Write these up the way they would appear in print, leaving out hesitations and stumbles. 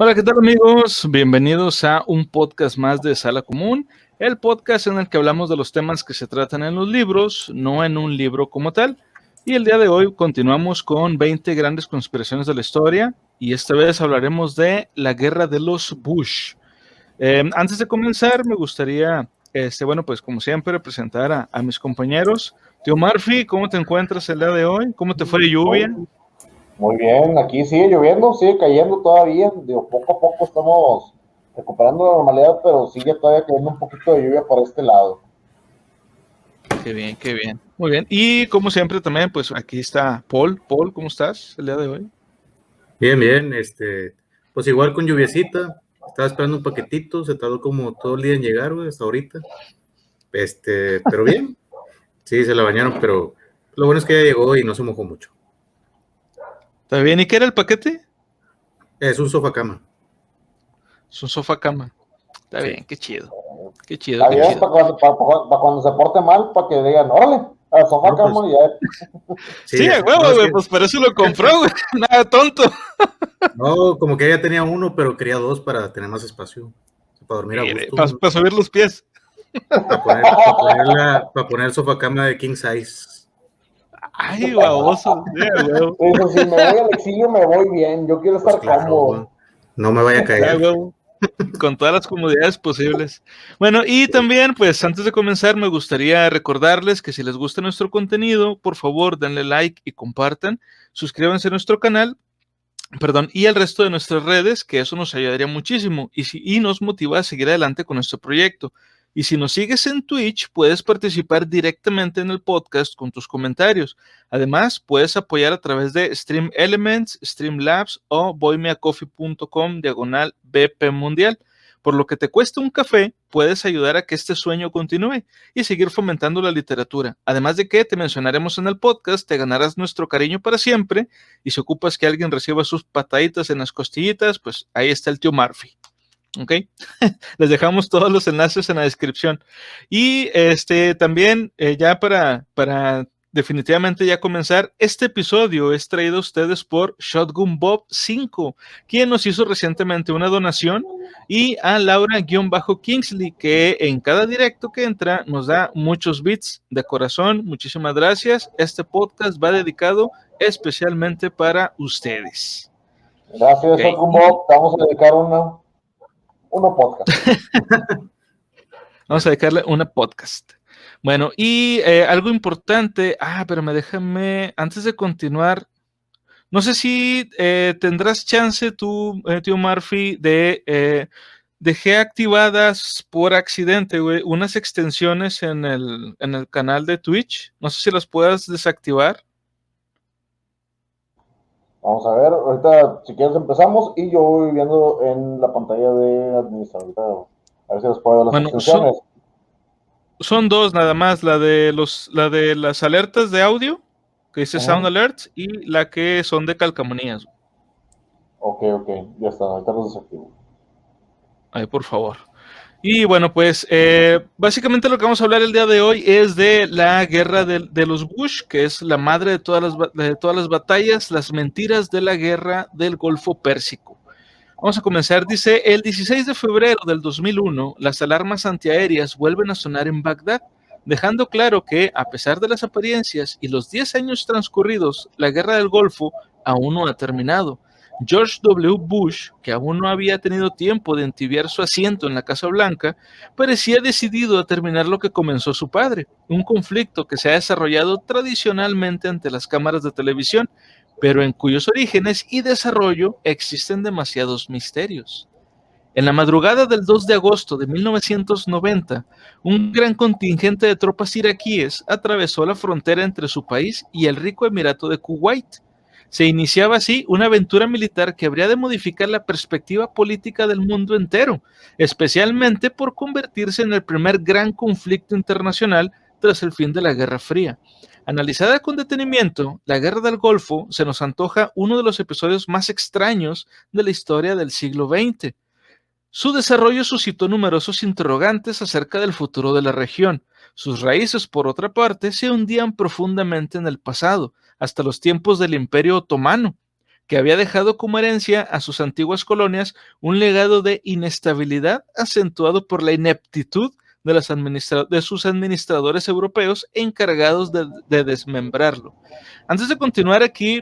Hola, ¿qué tal amigos? Bienvenidos a un podcast más de Sala Común, el podcast en el que hablamos de los temas que se tratan en los libros, no en un libro como tal. Y el día de hoy continuamos con 20 grandes conspiraciones de la historia y esta vez hablaremos de la guerra de los Bush. Antes de comenzar, me gustaría, pues como siempre, presentar a mis compañeros. Tío Murphy, ¿cómo te encuentras el día de hoy? ¿Cómo te fue de lluvia? Muy bien, aquí sigue lloviendo, sigue cayendo todavía. Digo, poco a poco estamos recuperando la normalidad, pero sigue todavía cayendo un poquito de lluvia por este lado. Qué bien, qué bien. Muy bien. Y como siempre también, pues aquí está Paul. Paul, ¿cómo estás el día de hoy? Bien, bien, pues igual con lluviecita, estaba esperando un paquetito, se tardó como todo el día en llegar, güey, hasta ahorita, pero bien, sí, se la bañaron, pero lo bueno es que ya llegó y no se mojó mucho. ¿Está bien? ¿Y qué era el paquete? Es un sofá cama. Es un sofá cama. Está Sí. bien, qué chido. Qué chido, Está qué bien, chido. para cuando se porte mal, para que digan, órale, al sofá No, cama pues, y ya. Sí, a no, huevo, es güey, que- pues por eso lo compró, güey. Nada tonto. no, como que ya tenía uno, pero quería dos para tener más espacio, para dormir a Mire, gusto, para subir los pies. para poner el sofá cama de king size. Ay, baboso. Sí, a huevo. Dice, si me voy al exilio, me voy bien, yo quiero Pues estar claro, güey, cómodo. no me vaya a A caer. huevo. Con todas las comodidades posibles. Bueno, y también, pues antes de comenzar, me gustaría recordarles que si les gusta nuestro contenido, por favor, denle like y compartan. Suscríbanse a nuestro canal, y al resto de nuestras redes, que eso nos ayudaría muchísimo y nos motiva a seguir adelante con nuestro proyecto. Y si nos sigues en Twitch, puedes participar directamente en el podcast con tus comentarios. Además, puedes apoyar a través de Stream Elements, Streamlabs o boymeacoffee.com/BP Mundial. Por lo que te cueste un café, puedes ayudar a que este sueño continúe y seguir fomentando la literatura. Además de que te mencionaremos en el podcast, te ganarás nuestro cariño para siempre. Y si ocupas que alguien reciba sus pataditas en las costillitas, pues ahí está el tío Murphy. ¿Ok? Les dejamos todos los enlaces en la descripción. Y también, ya para definitivamente ya comenzar, este episodio es traído a ustedes por Shotgun Bob 5, quien nos hizo recientemente una donación, y a Laura-Kingsley, que en cada directo que entra nos da muchos bits de corazón. Muchísimas gracias. Este podcast va dedicado especialmente para ustedes. Gracias, Okay. Bob, te vamos a dedicar uno podcast. Vamos a dedicarle una podcast. Bueno, y algo importante, pero déjame, antes de continuar, no sé si tendrás chance tú, tío Murphy, dejé activadas por accidente, güey, unas extensiones en el canal de Twitch. No sé si las puedas desactivar. Vamos a ver, ahorita si quieres empezamos y yo voy viendo en la pantalla de administrador. A ver si les puedo ver las Bueno, extensiones. son dos nada más, la de las alertas de audio, que dice Sound Alerts, y la que son de calcamonías. Ok, ya está, ahorita los desactivo. Ay, por favor. Y bueno, pues básicamente lo que vamos a hablar el día de hoy es de la guerra de los Bush, que es la madre de todas las batallas, las mentiras de la guerra del Golfo Pérsico. Vamos a comenzar, dice, el 16 de febrero del 2001, las alarmas antiaéreas vuelven a sonar en Bagdad, dejando claro que, a pesar de las apariencias y los 10 años transcurridos, la guerra del Golfo aún no ha terminado. George W. Bush, que aún no había tenido tiempo de entibiar su asiento en la Casa Blanca, parecía decidido a terminar lo que comenzó su padre, un conflicto que se ha desarrollado tradicionalmente ante las cámaras de televisión, pero en cuyos orígenes y desarrollo existen demasiados misterios. En la madrugada del 2 de agosto de 1990, un gran contingente de tropas iraquíes atravesó la frontera entre su país y el rico Emirato de Kuwait. Se iniciaba así una aventura militar que habría de modificar la perspectiva política del mundo entero, especialmente por convertirse en el primer gran conflicto internacional tras el fin de la Guerra Fría. Analizada con detenimiento, la Guerra del Golfo se nos antoja uno de los episodios más extraños de la historia del siglo XX. Su desarrollo suscitó numerosos interrogantes acerca del futuro de la región. Sus raíces, por otra parte, se hundían profundamente en el pasado, hasta los tiempos del Imperio Otomano. que había dejado como herencia a sus antiguas colonias un legado de inestabilidad acentuado por la ineptitud de sus administradores europeos encargados de desmembrarlo. Antes de continuar aquí,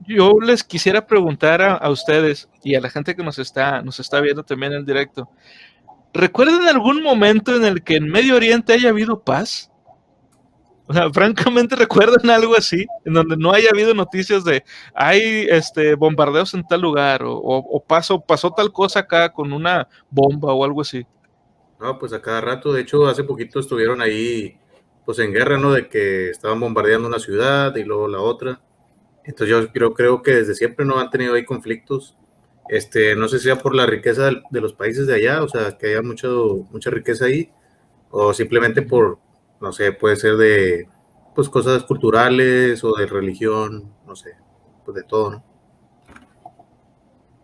yo les quisiera preguntar a ustedes y a la gente que nos está viendo también en directo, ¿recuerdan algún momento en el que en Medio Oriente haya habido paz? O sea, francamente, ¿recuerdan algo así? En donde no haya habido noticias de hay bombardeos en tal lugar o pasó tal cosa acá con una bomba o algo así. No, pues a cada rato, de hecho, hace poquito estuvieron ahí, pues en guerra, ¿no? De que estaban bombardeando una ciudad y luego la otra. Entonces yo creo que desde siempre no han tenido ahí conflictos. No sé si sea por la riqueza de los países de allá, o sea, que haya mucha riqueza ahí, o simplemente por, no sé, puede ser de, pues, cosas culturales o de religión, no sé, pues de todo, ¿no?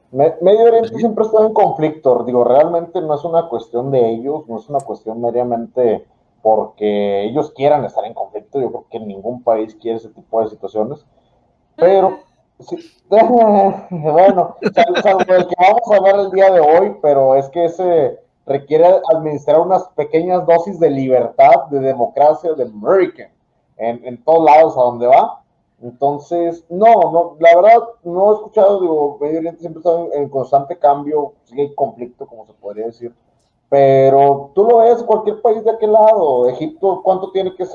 Medio Oriente siempre está en conflicto, digo, realmente no es una cuestión de ellos, no es una cuestión meramente porque ellos quieran estar en conflicto, yo creo que ningún país quiere ese tipo de situaciones, pero sí, bueno, salvo el que vamos a hablar el día de hoy, pero es que ese requiere administrar unas pequeñas dosis de libertad, de democracia, de American, en todos lados a donde va. Entonces, no, la verdad no he escuchado, digo, Medio Oriente siempre está en constante cambio, sigue hay conflicto, como se podría decir, pero tú lo ves, cualquier país de aquel lado, Egipto, ¿cuánto tiene que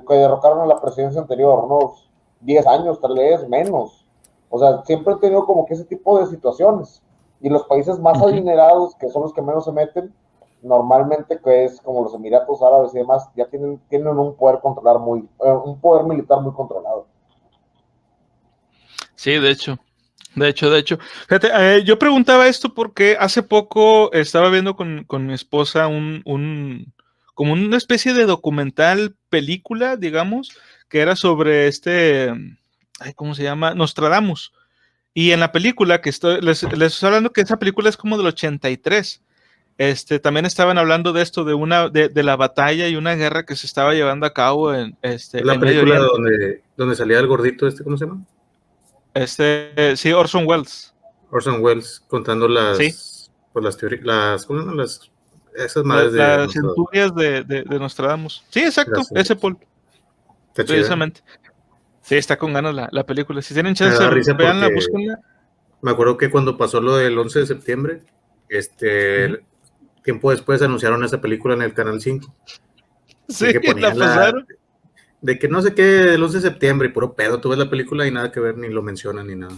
derrocaron a la presidencia anterior? Unos 10 años, tal vez, menos. O sea, siempre he tenido como que ese tipo de situaciones. Y los países más adinerados, que son los que menos se meten, normalmente, que es como los Emiratos Árabes y demás, ya tienen un poder un poder militar muy controlado. Sí, de hecho. Fíjate, yo preguntaba esto porque hace poco estaba viendo con mi esposa como una especie de documental película, digamos, que era sobre ¿cómo se llama? Nostradamus. Y en la película les estoy hablando que esa película es como del 83. También estaban hablando de esto, de la batalla y una guerra que se estaba llevando a cabo Es la en Medio película Oriente. donde salía el gordito ¿cómo se llama? Sí, Orson Welles. Orson Welles contando Sí. pues las teorías, ¿cómo se llaman? Esas madres de Las Nostradamus. centurias de Nostradamus. Sí, exacto, ese Paul, Está chida. precisamente. Sí, está con ganas la película. Si tienen Me chance, da risa véanla, porque búsquenla. me acuerdo que cuando pasó lo del 11 de septiembre, tiempo después anunciaron esa película en el Canal 5 Sí, y que la ponían pasaron. de que no sé qué, del 11 de septiembre y puro pedo, tú ves la película y nada que ver, ni lo mencionan ni nada.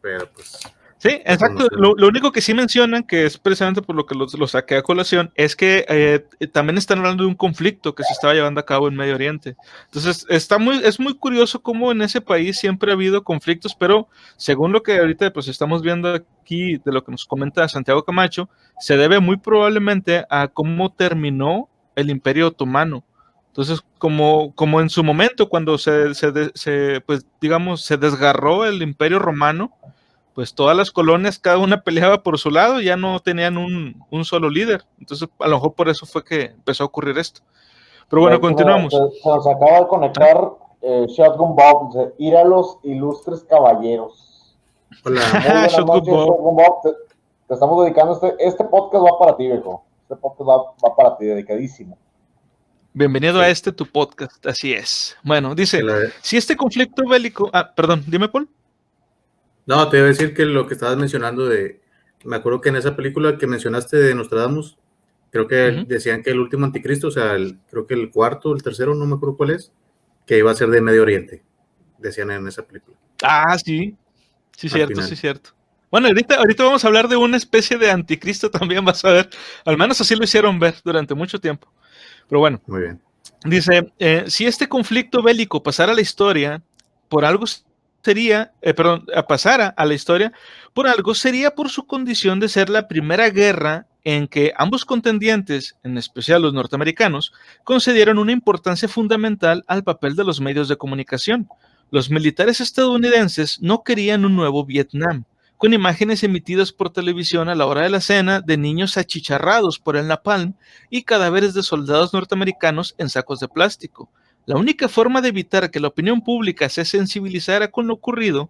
Pero pues... Sí, pues exacto. Lo único que sí mencionan, que es precisamente por lo que lo saqué a colación, es que también están hablando de un conflicto que se estaba llevando a cabo en Medio Oriente. Entonces, es muy curioso cómo en ese país siempre ha habido conflictos, pero según lo que ahorita pues estamos viendo aquí, de lo que nos comenta Santiago Camacho, se debe muy probablemente a cómo terminó el Imperio Otomano. Entonces, como en su momento, cuando pues, digamos, se desgarró el Imperio Romano, pues todas las colonias, cada una peleaba por su lado, ya no tenían un solo líder. Entonces, a lo mejor por eso fue que empezó a ocurrir esto. Pero De bueno, hecho, continuamos. se nos acaba de conectar Shotgun Bob, dice, ir a los ilustres caballeros. Hola. Muy buenas Shotgun noches, Bob. Shotgun Bob. Te estamos dedicando este podcast va para ti, viejo. Este podcast va para ti, dedicadísimo. Bienvenido Sí. a tu podcast, así es. Bueno, dice, Que si este conflicto bélico... perdón, dime, Paul. No, te iba a decir que lo que estabas mencionando me acuerdo que en esa película que mencionaste de Nostradamus, creo que decían que el último anticristo, o sea, creo que el cuarto, el tercero, no me acuerdo cuál es, que iba a ser de Medio Oriente, decían en esa película. Sí. Sí, Al cierto, final. sí, cierto. Bueno, ahorita vamos a hablar de una especie de anticristo también, vas a ver. Al menos así lo hicieron ver durante mucho tiempo. Pero bueno. Muy bien. Dice, si este conflicto bélico pasara a la historia, por algo pasara a la historia, por algo sería por su condición de ser la primera guerra en que ambos contendientes, en especial los norteamericanos, concedieron una importancia fundamental al papel de los medios de comunicación. Los militares estadounidenses no querían un nuevo Vietnam, con imágenes emitidas por televisión a la hora de la cena de niños achicharrados por el napalm y cadáveres de soldados norteamericanos en sacos de plástico. La única forma de evitar que la opinión pública se sensibilizara con lo ocurrido,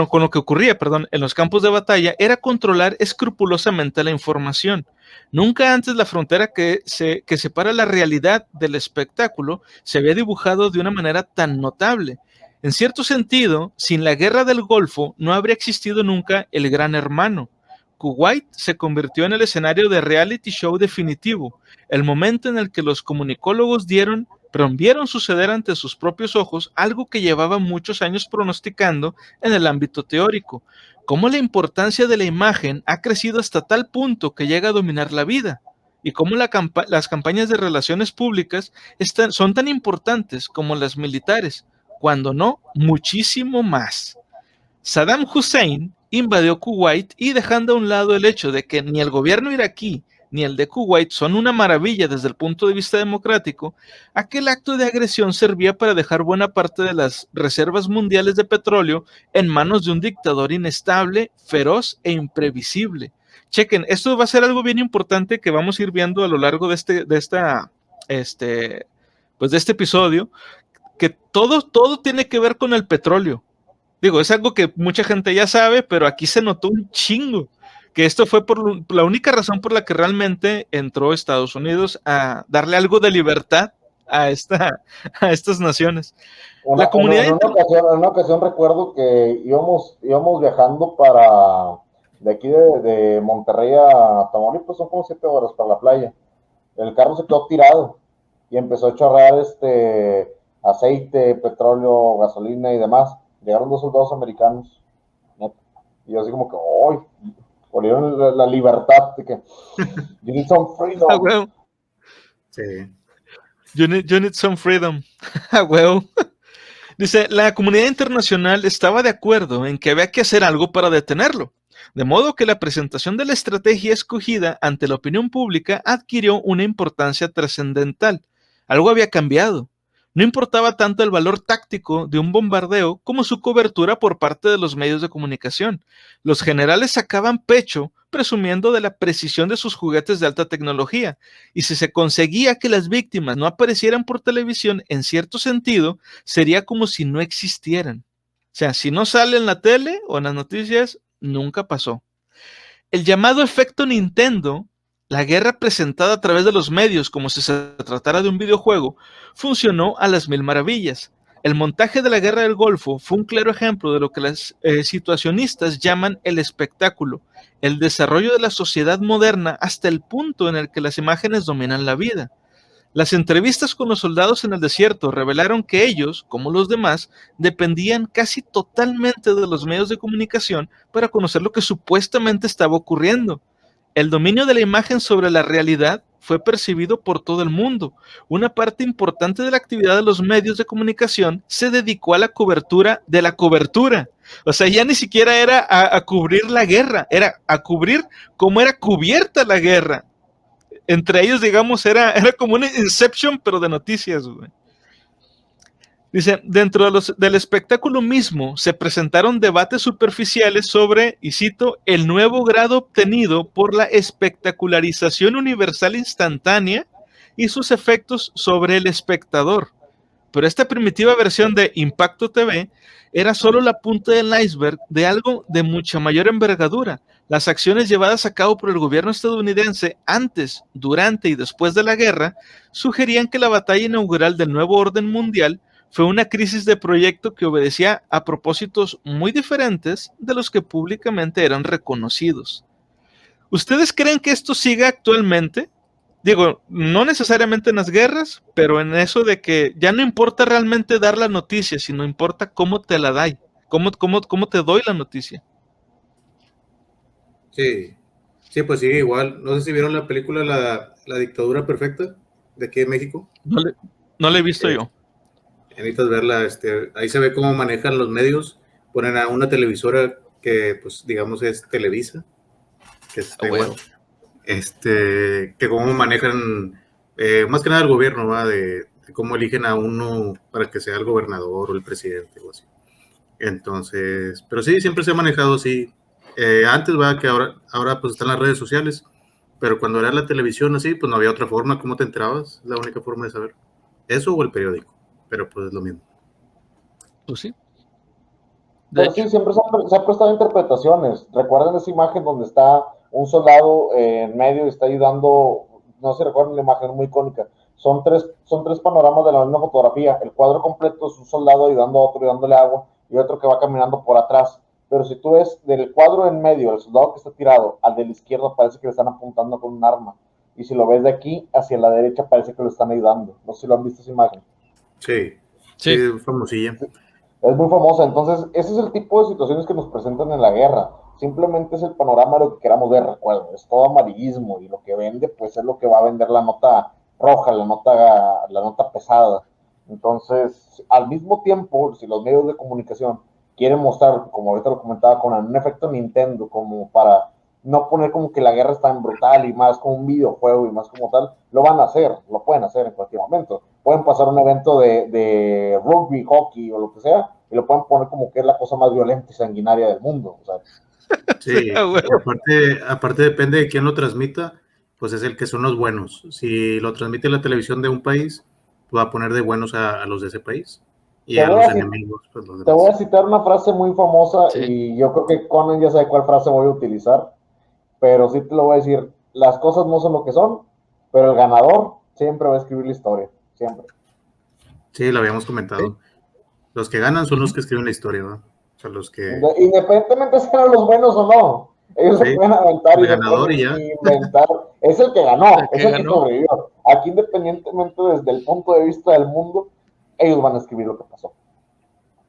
con lo que ocurría, en los campos de batalla, era controlar escrupulosamente la información. Nunca antes la frontera que separa la realidad del espectáculo se había dibujado de una manera tan notable. En cierto sentido, sin la guerra del Golfo no habría existido nunca el Gran Hermano. Kuwait se convirtió en el escenario de reality show definitivo, el momento en el que los comunicólogos vieron suceder ante sus propios ojos algo que llevaba muchos años pronosticando en el ámbito teórico, cómo la importancia de la imagen ha crecido hasta tal punto que llega a dominar la vida, y cómo las campañas de relaciones públicas son tan importantes como las militares, cuando no, muchísimo más. Saddam Hussein invadió Kuwait y, dejando a un lado el hecho de que ni el gobierno iraquí ni el de Kuwait son una maravilla desde el punto de vista democrático, aquel acto de agresión servía para dejar buena parte de las reservas mundiales de petróleo en manos de un dictador inestable, feroz e imprevisible. Chequen, esto va a ser algo bien importante que vamos a ir viendo a lo largo de este episodio, que todo tiene que ver con el petróleo. Digo, es algo que mucha gente ya sabe, pero aquí se notó un chingo. Que esto fue por la única razón por la que realmente entró Estados Unidos a darle algo de libertad a estas naciones. En una ocasión recuerdo que íbamos viajando de aquí de Monterrey a Tamaulipas, son como 7 horas para la playa. El carro se quedó tirado y empezó a chorrear aceite, petróleo, gasolina y demás. Llegaron 2 soldados americanos, ¿no? Y yo así como que, ¡ay! Olieron la libertad, de que you need some freedom. Ah, well. Sí. You need some freedom. Ah, well. Dice, la comunidad internacional estaba de acuerdo en que había que hacer algo para detenerlo, de modo que la presentación de la estrategia escogida ante la opinión pública adquirió una importancia trascendental. Algo había cambiado. No importaba tanto el valor táctico de un bombardeo como su cobertura por parte de los medios de comunicación. Los generales sacaban pecho presumiendo de la precisión de sus juguetes de alta tecnología, y si se conseguía que las víctimas no aparecieran por televisión, en cierto sentido, sería como si no existieran. O sea, si no sale en la tele o en las noticias, nunca pasó. El llamado efecto Nintendo, la guerra presentada a través de los medios como si se tratara de un videojuego, funcionó a las mil maravillas. El montaje de la Guerra del Golfo fue un claro ejemplo de lo que las situacionistas llaman el espectáculo, el desarrollo de la sociedad moderna hasta el punto en el que las imágenes dominan la vida. Las entrevistas con los soldados en el desierto revelaron que ellos, como los demás, dependían casi totalmente de los medios de comunicación para conocer lo que supuestamente estaba ocurriendo. El dominio de la imagen sobre la realidad fue percibido por todo el mundo. Una parte importante de la actividad de los medios de comunicación se dedicó a la cobertura de la cobertura. O sea, ya ni siquiera era a cubrir la guerra, era a cubrir cómo era cubierta la guerra. Entre ellos, digamos, era como una Inception, pero de noticias, güey. Dice, dentro del espectáculo mismo se presentaron debates superficiales sobre, y cito, el nuevo grado obtenido por la espectacularización universal instantánea y sus efectos sobre el espectador. Pero esta primitiva versión de Impacto TV era solo la punta del iceberg de algo de mucha mayor envergadura. Las acciones llevadas a cabo por el gobierno estadounidense antes, durante y después de la guerra sugerían que la batalla inaugural del nuevo orden mundial fue una crisis de proyecto que obedecía a propósitos muy diferentes de los que públicamente eran reconocidos. ¿Ustedes creen que esto siga actualmente? Digo, no necesariamente en las guerras, pero en eso de que ya no importa realmente dar la noticia, sino importa cómo te la da, cómo te doy la noticia. Sí, sí, pues sigue igual. No sé si vieron la película La Dictadura Perfecta de aquí de México. No la he visto yo. Necesitas verla, ahí se ve cómo manejan los medios, ponen a una televisora que, pues, digamos, es Televisa, que está igual, que cómo manejan, más que nada el gobierno, ¿va? De cómo eligen a uno para que sea el gobernador o el presidente o así. Entonces, pero sí, siempre se ha manejado así. Antes, va, que ahora pues están las redes sociales, pero cuando era la televisión así, pues no había otra forma. ¿Cómo te enterabas? Es la única forma de saber. Eso o el periódico. pero pues es lo mismo. Pues sí. Pero sí, siempre se ha prestado interpretaciones. Recuerden esa imagen donde está un soldado en medio y está ayudando, no se recuerdan la imagen, es muy icónica. Son tres panoramas de la misma fotografía. El cuadro completo es un soldado ayudando a otro y dándole agua, y otro que va caminando por atrás. Pero si tú ves del cuadro en medio, el soldado que está tirado, al de la izquierda parece que le están apuntando con un arma. Y si lo ves de aquí hacia la derecha parece que lo están ayudando. No sé si lo han visto esa imagen. Sí, famosilla. Es muy famosa. Entonces, ese es el tipo de situaciones que nos presentan en la guerra. Simplemente es el panorama de lo que queramos ver, recuerden. Es todo amarillismo, y lo que vende, pues es lo que va a vender la nota roja, la nota pesada. Entonces, al mismo tiempo, si los medios de comunicación quieren mostrar, como ahorita lo comentaba, con un efecto Nintendo, como para no poner como que la guerra es tan brutal y más como un videojuego y más como tal, lo van a hacer, lo pueden hacer en cualquier momento. Pueden pasar un evento de rugby, hockey o lo que sea, y lo pueden poner como que es la cosa más violenta y sanguinaria del mundo. O sea, sí, y aparte depende de quién lo transmita, pues es el que son los buenos. Si lo transmite la televisión de un país, pues va a poner de buenos a los de ese país. Y a los enemigos, pues los demás. Te voy a citar una frase muy famosa, sí, y yo creo que Conan ya sabe cuál frase voy a utilizar, pero sí te lo voy a decir. Las cosas no son lo que son, pero el ganador siempre va a escribir la historia, siempre. Sí, lo habíamos comentado. ¿Sí? Los que ganan son los que escriben la historia, ¿no? O sea, los que... Independientemente sean los buenos o no, ellos se pueden aventar y se pueden inventar. Es el que ganó, es el que sobrevivió. Aquí, independientemente desde el punto de vista del mundo, ellos van a escribir lo que pasó.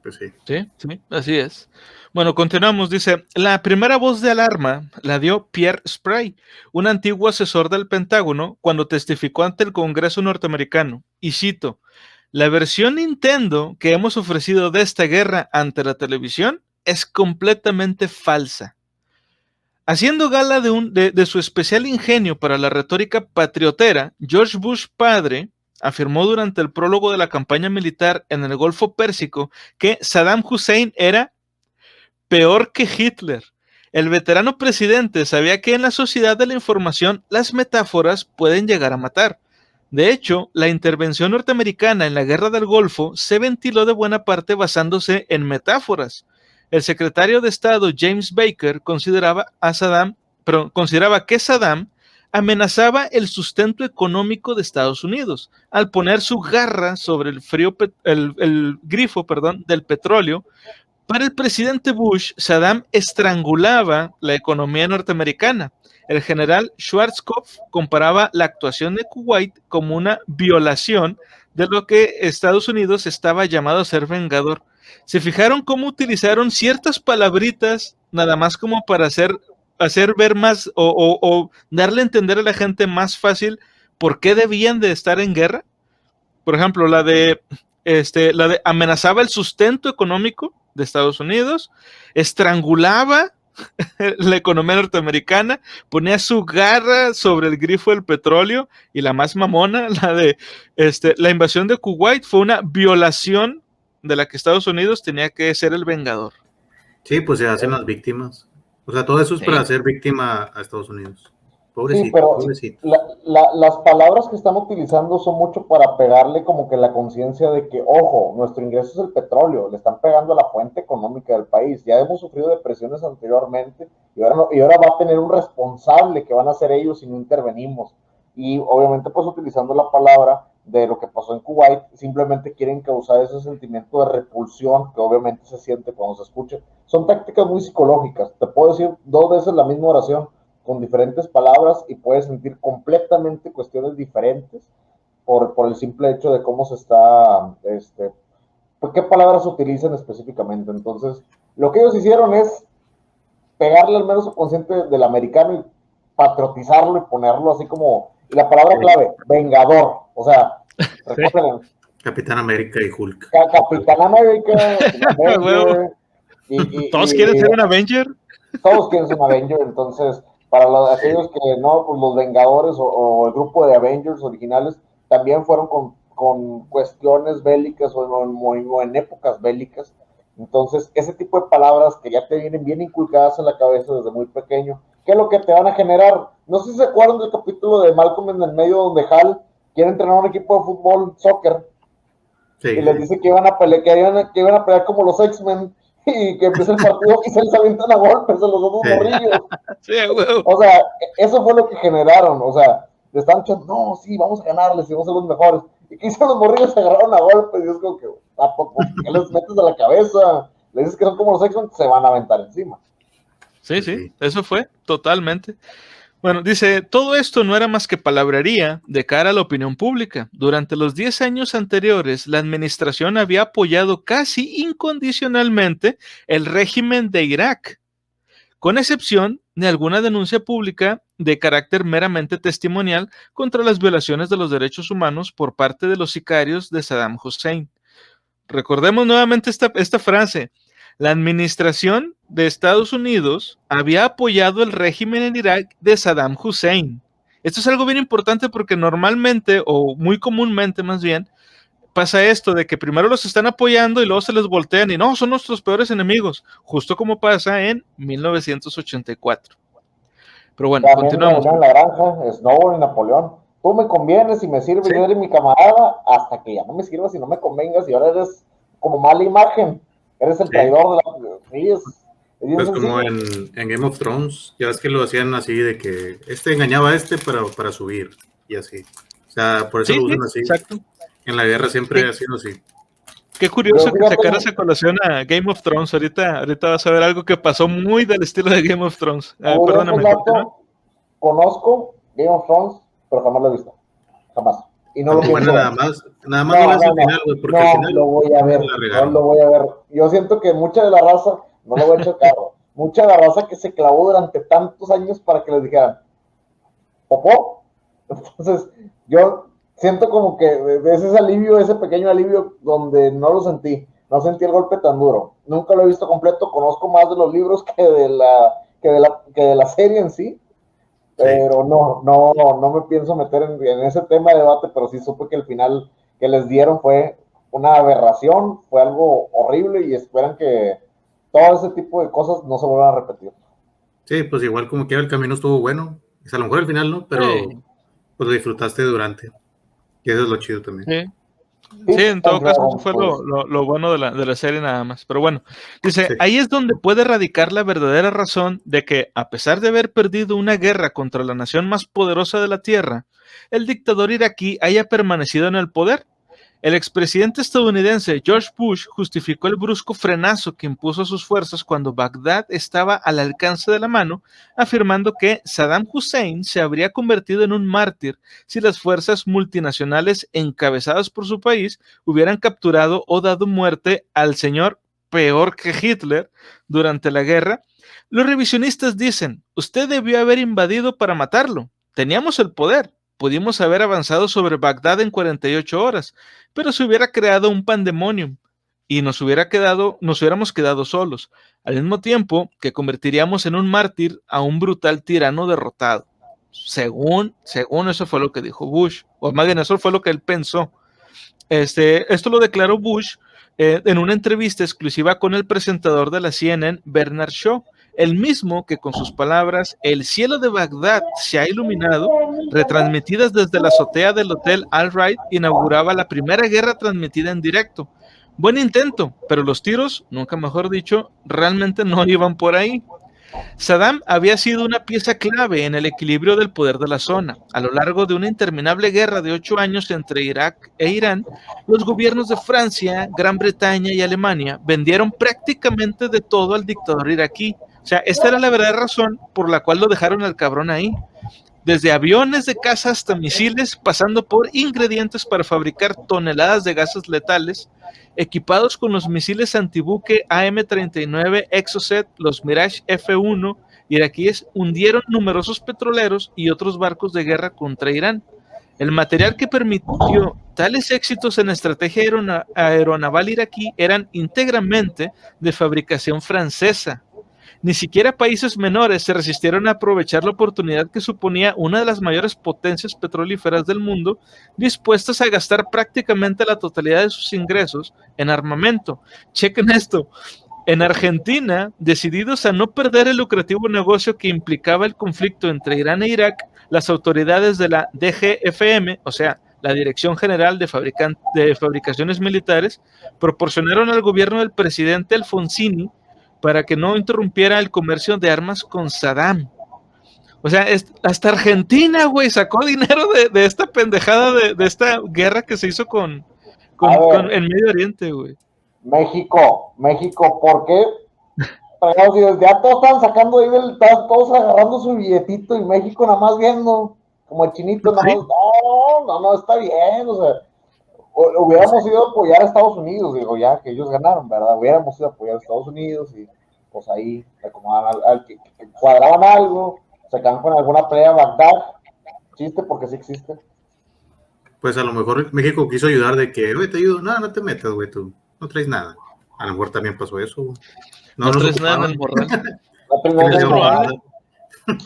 Pues sí. Sí, así es. Bueno, continuamos. Dice, la primera voz de alarma la dio Pierre Sprague, un antiguo asesor del Pentágono, cuando testificó ante el Congreso norteamericano. Y cito, la versión Nintendo que hemos ofrecido de esta guerra ante la televisión es completamente falsa. Haciendo gala de su especial ingenio para la retórica patriotera, George Bush padre afirmó durante el prólogo de la campaña militar en el Golfo Pérsico que Saddam Hussein era peor que Hitler. El veterano presidente sabía que en la sociedad de la información las metáforas pueden llegar a matar. De hecho, la intervención norteamericana en la Guerra del Golfo se ventiló de buena parte basándose en metáforas. El secretario de Estado James Baker consideraba que Saddam amenazaba el sustento económico de Estados Unidos al poner su garra sobre el grifo del petróleo. Para el presidente Bush, Saddam estrangulaba la economía norteamericana. El general Schwarzkopf comparaba la actuación de Kuwait como una violación de lo que Estados Unidos estaba llamado a ser vengador. ¿Se fijaron cómo utilizaron ciertas palabritas nada más como para hacer ver más o darle a entender a la gente más fácil por qué debían de estar en guerra? Por ejemplo, la de amenazaba el sustento económico de Estados Unidos, estrangulaba la economía norteamericana, ponía su garra sobre el grifo del petróleo, y la más mamona, la de la invasión de Kuwait, fue una violación de la que Estados Unidos tenía que ser el vengador. Sí, pues se hacen las víctimas. O sea, todo eso es para hacer víctima a Estados Unidos. Pobrecito, sí, pero pobrecito. Las palabras que están utilizando son mucho para pegarle como que la conciencia de que, ojo, nuestro ingreso es el petróleo, le están pegando a la fuente económica del país. Ya hemos sufrido depresiones anteriormente y ahora va a tener un responsable que van a ser ellos si no intervenimos. Y obviamente pues utilizando la palabra de lo que pasó en Kuwait, simplemente quieren causar ese sentimiento de repulsión que obviamente se siente cuando se escucha. Son tácticas muy psicológicas. Te puedo decir 2 veces la misma oración con diferentes palabras y puedes sentir completamente cuestiones diferentes por el simple hecho de cómo se está, qué palabras se utilizan específicamente. Entonces, lo que ellos hicieron es pegarle al menos subconsciente del americano y patriotizarlo y ponerlo así como, y la palabra clave, vengador. O sea, recuerden. Capitán América y Hulk. Capitán América, Avenger, ¿todos quieren ser un Avenger? Todos quieren ser un Avenger, entonces para aquellos que no, pues los Vengadores o el grupo de Avengers originales también fueron con cuestiones bélicas o en épocas bélicas. Entonces, ese tipo de palabras que ya te vienen bien inculcadas en la cabeza desde muy pequeño, ¿qué es lo que te van a generar? No sé si se acuerdan del capítulo de Malcolm en el medio donde Hal quiere entrenar un equipo de fútbol, soccer. Sí. Y les dice que iban a pelear, que iban a pelear como los X-Men, y que empieza el partido y se les avientan a golpes a los dos morrillos. Sí, huevo. O sea, eso fue lo que generaron. O sea, le estaban echando, no, sí, vamos a ganarles y vamos a ser los mejores. Y que hicieron los morrillos, se agarraron a golpes. Y es como que, ¿qué les metes a la cabeza? Le dices que son como los X-Men, se van a aventar encima. Sí, eso fue, totalmente. Bueno, dice, todo esto no era más que palabrería de cara a la opinión pública. Durante los 10 años anteriores, la administración había apoyado casi incondicionalmente el régimen de Irak, con excepción de alguna denuncia pública de carácter meramente testimonial contra las violaciones de los derechos humanos por parte de los sicarios de Saddam Hussein. Recordemos nuevamente esta frase. La administración de Estados Unidos había apoyado el régimen en Irak de Saddam Hussein. Esto es algo bien importante porque normalmente, o muy comúnmente más bien, pasa esto de que primero los están apoyando y luego se les voltean y no, son nuestros peores enemigos, justo como pasa en 1984. Pero bueno, También continuamos. en la granja, Snowball y Napoleón. Tú me convienes y me sirves, Sí. yo eres mi camarada, hasta que ya no me sirvas y no me convengas y ahora eres como mala imagen. Eres el traidor de la... Sí, es pues como en Game of Thrones, ya ves que lo hacían así de que engañaba a para subir y así. O sea, por eso Sí, lo usan así. Exacto. En la guerra siempre ha sido así. Qué curioso que sacaras a colación a Game of Thrones. Ahorita vas a ver algo que pasó muy del estilo de Game of Thrones. Perdóname. Conozco Game of Thrones, pero jamás lo he visto. Jamás. Y no lo Bueno, pienso. nada más no ves el final, güey, porque al final lo voy a ver. No lo voy a ver. Yo siento que mucha de la raza, no lo voy a echar carro, mucha de la raza que se clavó durante tantos años para que les dijeran, ¿popó? Entonces, yo siento como que ese alivio, ese pequeño alivio donde no lo sentí, no sentí el golpe tan duro. Nunca lo he visto completo, conozco más de los libros que de la serie en sí, pero no me pienso meter en ese tema de debate, pero sí supe que el final que les dieron fue una aberración, fue algo horrible y esperan que todo ese tipo de cosas no se vuelvan a repetir. Sí, pues igual como que el camino estuvo bueno, a lo mejor al final no, pero pues lo disfrutaste durante, y eso es lo chido también. Sí, en todo caso eso fue lo bueno de la serie nada más. Pero bueno, dice, ahí es donde puede radicar la verdadera razón de que, a pesar de haber perdido una guerra contra la nación más poderosa de la Tierra, el dictador iraquí haya permanecido en el poder. El expresidente estadounidense George Bush justificó el brusco frenazo que impuso a sus fuerzas cuando Bagdad estaba al alcance de la mano, afirmando que Saddam Hussein se habría convertido en un mártir si las fuerzas multinacionales encabezadas por su país hubieran capturado o dado muerte al señor peor que Hitler durante la guerra. Los revisionistas dicen, usted debió haber invadido para matarlo, teníamos el poder. Pudimos haber avanzado sobre Bagdad en 48 horas, pero se hubiera creado un pandemonium y nos hubiéramos quedado solos, al mismo tiempo que convertiríamos en un mártir a un brutal tirano derrotado. Según eso fue lo que dijo Bush, o más bien eso fue lo que él pensó. Esto lo declaró Bush en una entrevista exclusiva con el presentador de la CNN, Bernard Shaw, el mismo que con sus palabras, el cielo de Bagdad se ha iluminado, retransmitidas desde la azotea del Hotel Al-Raid, inauguraba la primera guerra transmitida en directo. Buen intento, pero los tiros, nunca mejor dicho, realmente no iban por ahí. Saddam había sido una pieza clave en el equilibrio del poder de la zona. A lo largo de una interminable guerra de 8 años entre Irak e Irán, los gobiernos de Francia, Gran Bretaña y Alemania vendieron prácticamente de todo al dictador iraquí. O sea, esta era la verdadera razón por la cual lo dejaron al cabrón ahí. Desde aviones de caza hasta misiles, pasando por ingredientes para fabricar toneladas de gases letales, equipados con los misiles antibuque AM-39 Exocet, los Mirage F-1, iraquíes hundieron numerosos petroleros y otros barcos de guerra contra Irán. El material que permitió tales éxitos en estrategia aeronaval iraquí eran íntegramente de fabricación francesa. Ni siquiera países menores se resistieron a aprovechar la oportunidad que suponía una de las mayores potencias petrolíferas del mundo, dispuestas a gastar prácticamente la totalidad de sus ingresos en armamento. Chequen esto. En Argentina, decididos a no perder el lucrativo negocio que implicaba el conflicto entre Irán e Irak, las autoridades de la DGFM, o sea, la Dirección General de Fabricaciones Militares, proporcionaron al gobierno del presidente Alfonsini para que no interrumpiera el comercio de armas con Saddam. O sea, hasta Argentina, güey, sacó dinero de esta pendejada, de esta guerra que se hizo en Medio Oriente, güey. México, ¿por qué? Ya todos estaban sacando ahí todos agarrando su billetito y México nada más viendo, como el chinito, nada más, no, está bien, o sea, hubiéramos ido a apoyar a Estados Unidos, digo, ya que ellos ganaron, ¿verdad? Hubiéramos ido a apoyar a Estados Unidos y pues ahí acomodaban al que cuadraban algo, se quedan con alguna pelea Bagdad, chiste porque sí existe. Pues a lo mejor México quiso ayudar de que, güey, te ayudo, no te metas, güey, tú no traes nada. A lo mejor también pasó eso, güey. No traes nada en el morral.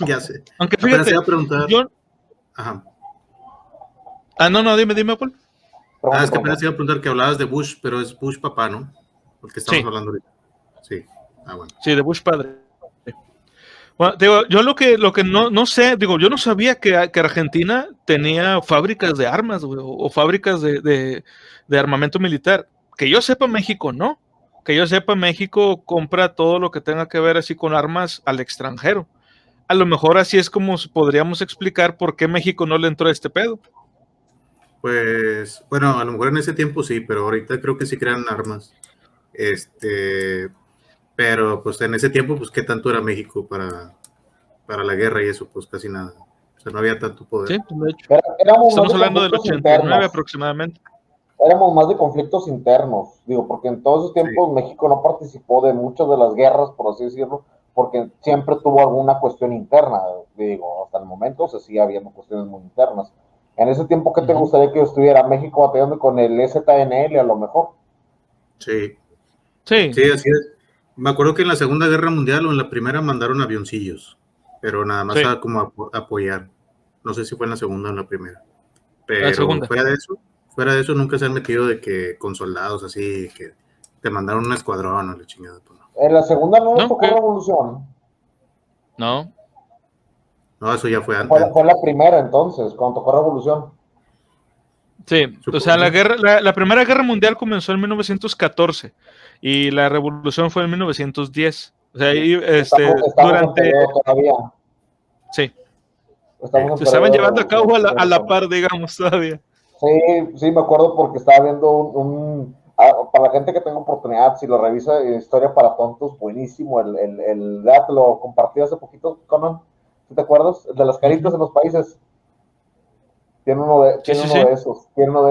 Ya sé. Aunque fíjate, Ajá. No, dime, Paul. Es que apenas iba a preguntar que hablabas de Bush, pero es Bush papá, ¿no? Porque estamos hablando ahorita. Sí. Bueno. Sí, de Bush padre. Bueno, digo, yo lo que no sé, digo, yo no sabía que Argentina tenía fábricas de armas, güey, o fábricas de armamento militar. Que yo sepa, México no. Que yo sepa, México compra todo lo que tenga que ver así con armas al extranjero. A lo mejor así es como podríamos explicar por qué México no le entró a este pedo. Pues, bueno, a lo mejor en ese tiempo sí, pero ahorita creo que sí crean armas. Pero pues en ese tiempo, pues qué tanto era México para la guerra y eso, pues casi nada. O sea, no había tanto poder. Sí, de hecho. Estamos hablando del 89 internos. Aproximadamente. Éramos más de conflictos internos, digo, porque en todos esos tiempos México no participó de muchas de las guerras, por así decirlo, porque siempre tuvo alguna cuestión interna, digo, hasta el momento se sigue habiendo cuestiones muy internas. En ese tiempo, ¿qué te gustaría que estuviera México batallando con el ZNL a lo mejor? Sí, así es. Me acuerdo que en la Segunda Guerra Mundial o en la Primera mandaron avioncillos, pero nada más como apoyar. No sé si fue en la Segunda o en la Primera. Pero fuera de eso nunca se han metido de que con soldados así, que te mandaron un escuadrón o la chingada. Pues no. En la Segunda no tocó Revolución. No, eso ya fue antes. Fue la primera entonces, cuando tocó Revolución. Sí, o sea, la Primera Guerra Mundial comenzó en 1914 y la Revolución fue en 1910. O sea, ahí, durante... todavía. Sí. Se estaban llevando a cabo a la par, digamos, todavía. Sí, me acuerdo porque estaba viendo para la gente que tenga oportunidad, si lo revisa, Historia para Tontos, buenísimo, te lo compartí hace poquito, Conan, ¿sí te acuerdas? El de las caritas en los países. Tiene uno de